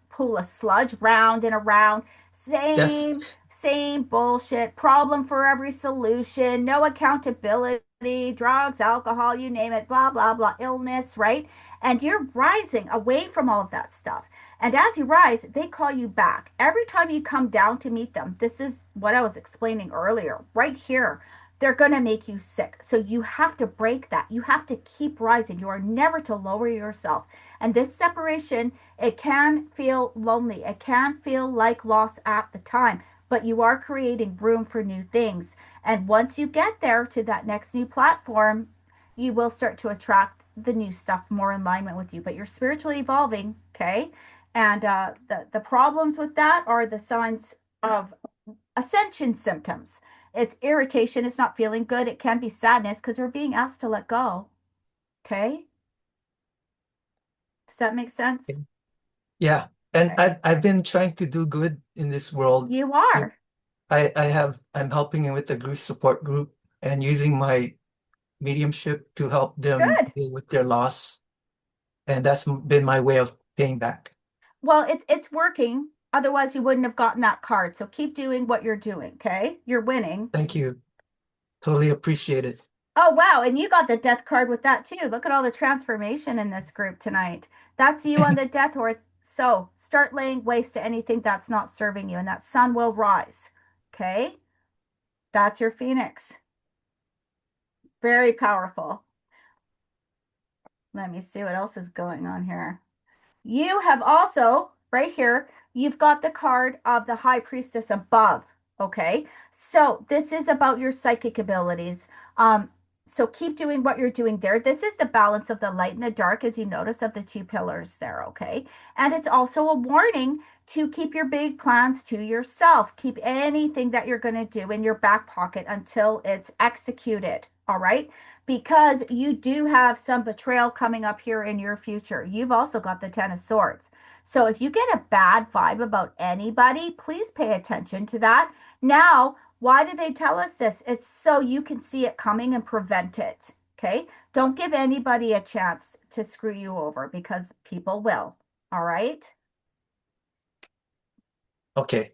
pool of sludge, round and around. Yes. Same bullshit. Problem for every solution. No accountability. Drugs, alcohol, you name it. Blah, blah, blah. Illness, right? And you're rising away from all of that stuff. And as you rise, they call you back. Every time you come down to meet them, this is what I was explaining earlier, right here, they're going to make you sick. So you have to break that. You have to keep rising. You are never to lower yourself. And this separation, it can feel lonely. It can feel like loss at the time, but you are creating room for new things. And once you get there to that next new platform, you will start to attract the new stuff more in alignment with you. But you're spiritually evolving, okay? And the problems with that are the signs of ascension symptoms. It's irritation, it's not feeling good, it can be sadness because we're being asked to let go. Okay? Does that make sense? Yeah. And Okay. I've been trying to do good in this world. You are. I'm helping with the grief support group and using my mediumship to help them Good. deal with their loss. And that's been my way of paying back. Well, it's working. Otherwise, you wouldn't have gotten that card. So keep doing what you're doing, okay? You're winning. Thank you. Totally appreciate it. Oh, wow. And you got the death card with that too. Look at all the transformation in this group tonight. That's you on the death horse. So start laying waste to anything that's not serving you, and that sun will rise. Okay? That's your phoenix. Very powerful. Let me see what else is going on here. You have also, right here, you've got the card of the High Priestess above. Okay, so this is about your psychic abilities. So keep doing what you're doing there. This is the balance of the light and the dark, as you notice, of the two pillars there. Okay, and it's also a warning to keep your big plans to yourself. Keep anything that you're going to do in your back pocket until it's executed. All right, because you do have some betrayal coming up here in your future. You've also got the Ten of Swords. So if you get a bad vibe about anybody, please pay attention to that. Now, why do they tell us this? It's so you can see it coming and prevent it. Okay? Don't give anybody a chance to screw you over, because people will. All right? Okay.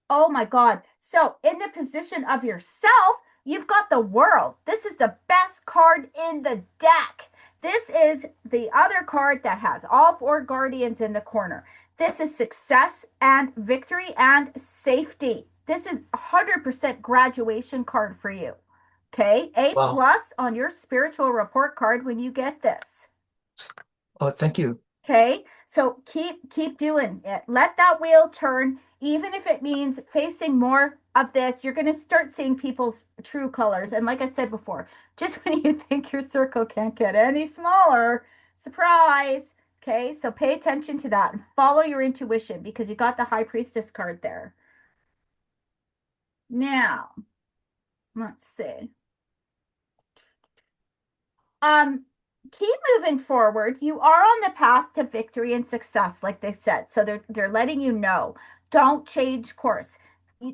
Oh my God. So in the position of yourself, you've got the World. This is the best card in the deck. This is the other card that has all four guardians in the corner. This is success and victory and safety. This is 100% graduation card for you. Okay, A Wow. plus on your spiritual report card when you get this. Oh, thank you. Okay, so keep doing it. Let that wheel turn, even if it means facing more of this. You're going to start seeing people's true colors. And like I said before, just when you think your circle can't get any smaller, surprise. Okay, so pay attention to that and follow your intuition, because you got the High Priestess card there. Now, let's see. Keep moving forward. You are on the path to victory and success, like they said. So they're letting you know. Don't change course.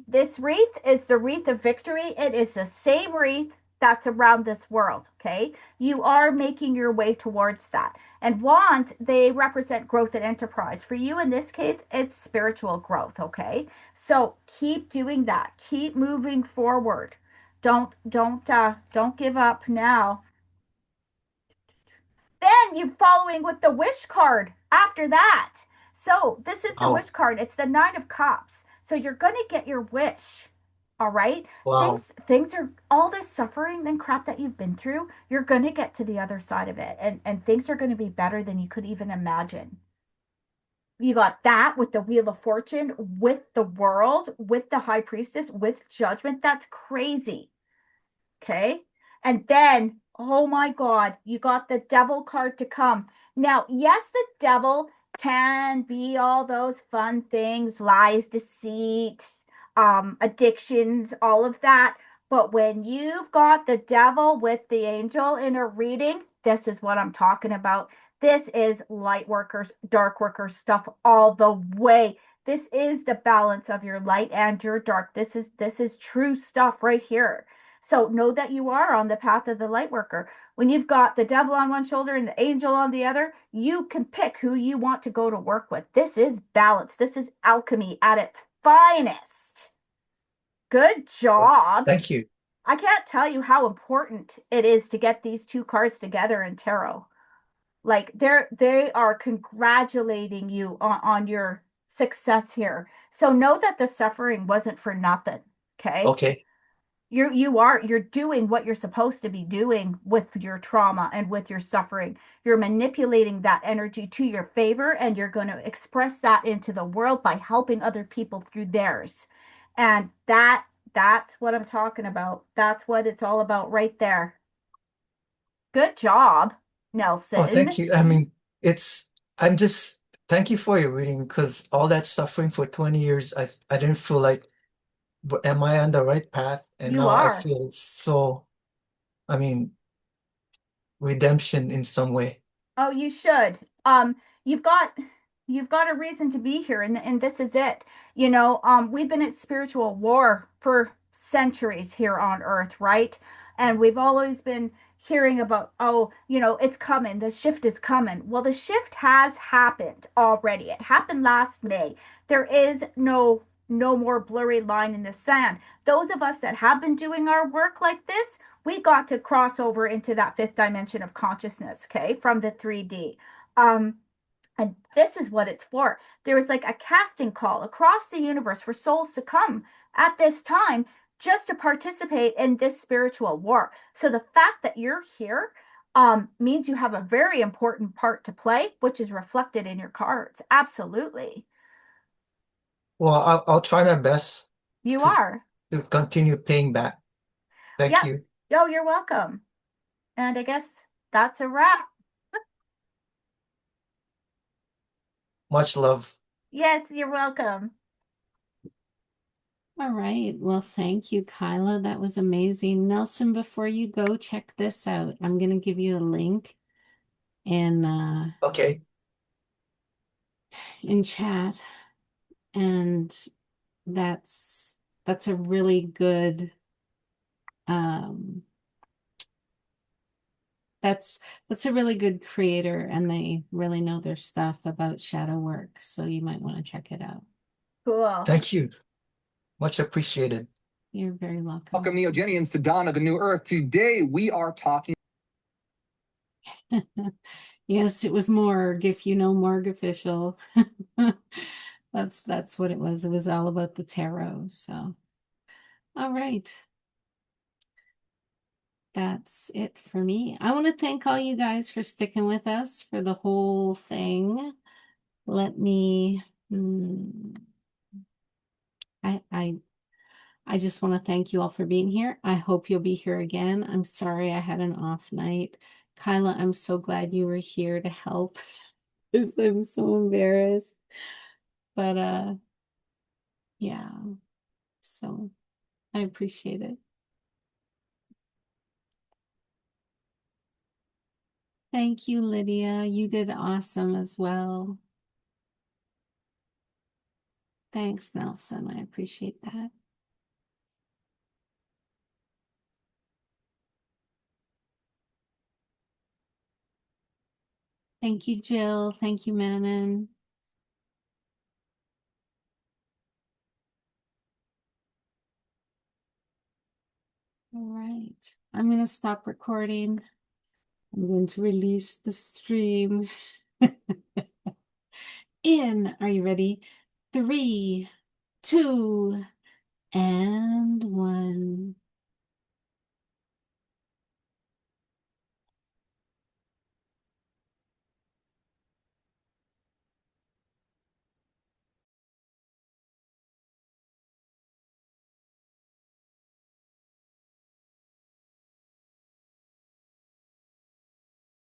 This wreath is the wreath of victory. It is the same wreath that's around this world. Okay. You are making your way towards that. And wands, they represent growth and enterprise. For you in this case, it's spiritual growth. Okay. So keep doing that. Keep moving forward. Don't give up now. Then you're following with the wish card after that. So this is the Wow. wish card. It's the Nine of Cups. So you're going to get your wish. All right. Wow. Things are all this suffering and crap that you've been through. You're going to get to the other side of it, and things are going to be better than you could even imagine. You got that with the Wheel of Fortune, with the World, with the High Priestess, with Judgment. That's crazy. Okay. And then, oh my God, you got the Devil card to come. Now, yes, the devil can be all those fun things, lies, deceit, addictions, all of that. But when you've got the devil with the angel in a reading, this is what I'm talking about. This is light workers, dark workers stuff all the way. This is the balance of your light and your dark. This is true stuff right here. So know that you are on the path of the light worker. When you've got the devil on one shoulder and the angel on the other, you can pick who you want to go to work with. This is balance. This is alchemy at its finest. Good job. Thank you. I can't tell you how important it is to get these two cards together in tarot. Like they are congratulating you on your success here. So know that the suffering wasn't for nothing. Okay. Okay. You're doing what you're supposed to be doing with your trauma and with your suffering. You're manipulating that energy to your favor, and you're going to express that into the world by helping other people through theirs. And that's what I'm talking about. That's what it's all about right there. Good job, Oh, Nelson. thank you. I mean, I'm just, thank you for your reading, because all that suffering for 20 years, I didn't feel like, am I on the right path? And You now I are. feel so, I mean, redemption in some way. Oh, you should. You've got a reason to be here, and this is it. We've been at spiritual war for centuries here on Earth, right? And we've always been hearing about, oh, it's coming, the shift is coming. Well, the shift has happened already. It happened last May. There is no more blurry line in the sand. Those of us that have been doing our work like this, we got to cross over into that fifth dimension of consciousness, okay, from the 3D. And this is what it's for. There is like a casting call across the universe for souls to come at this time just to participate in this spiritual war. So the fact that you're here means you have a very important part to play, which is reflected in your cards. Absolutely. Well, I'll try my best You to are. to continue paying back. Thank Yep. you. Oh, you're welcome. And I guess that's a wrap. Much love. Yes, you're welcome. All right. Well, thank you, Kyla. That was amazing. Nelson, before you go, check this out. I'm going to give you a link in Okay. chat, and that's a really good that's a really good creator, and they really know their stuff about shadow work. So you might want to check it out. Cool. Thank you. Much appreciated. You're very welcome. Welcome, Neogenians, to Dawn of the New Earth. Today we are talking. Yes, it was Morg, if you know Morg official. That's what it was. It was all about the tarot. So, all right. That's it for me. I want to thank all you guys for sticking with us for the whole thing. Let me, I just want to thank you all for being here. I hope you'll be here again. I'm sorry I had an off night. Kyla, I'm so glad you were here to help because I'm so embarrassed. But yeah, so I appreciate it. Thank you, Lydia. You did awesome as well. Thanks, Nelson. I appreciate that. Thank you, Jill. Thank you, Manon. All right. I'm going to stop recording. I'm going to release the stream. Are you ready? 3, 2, and 1.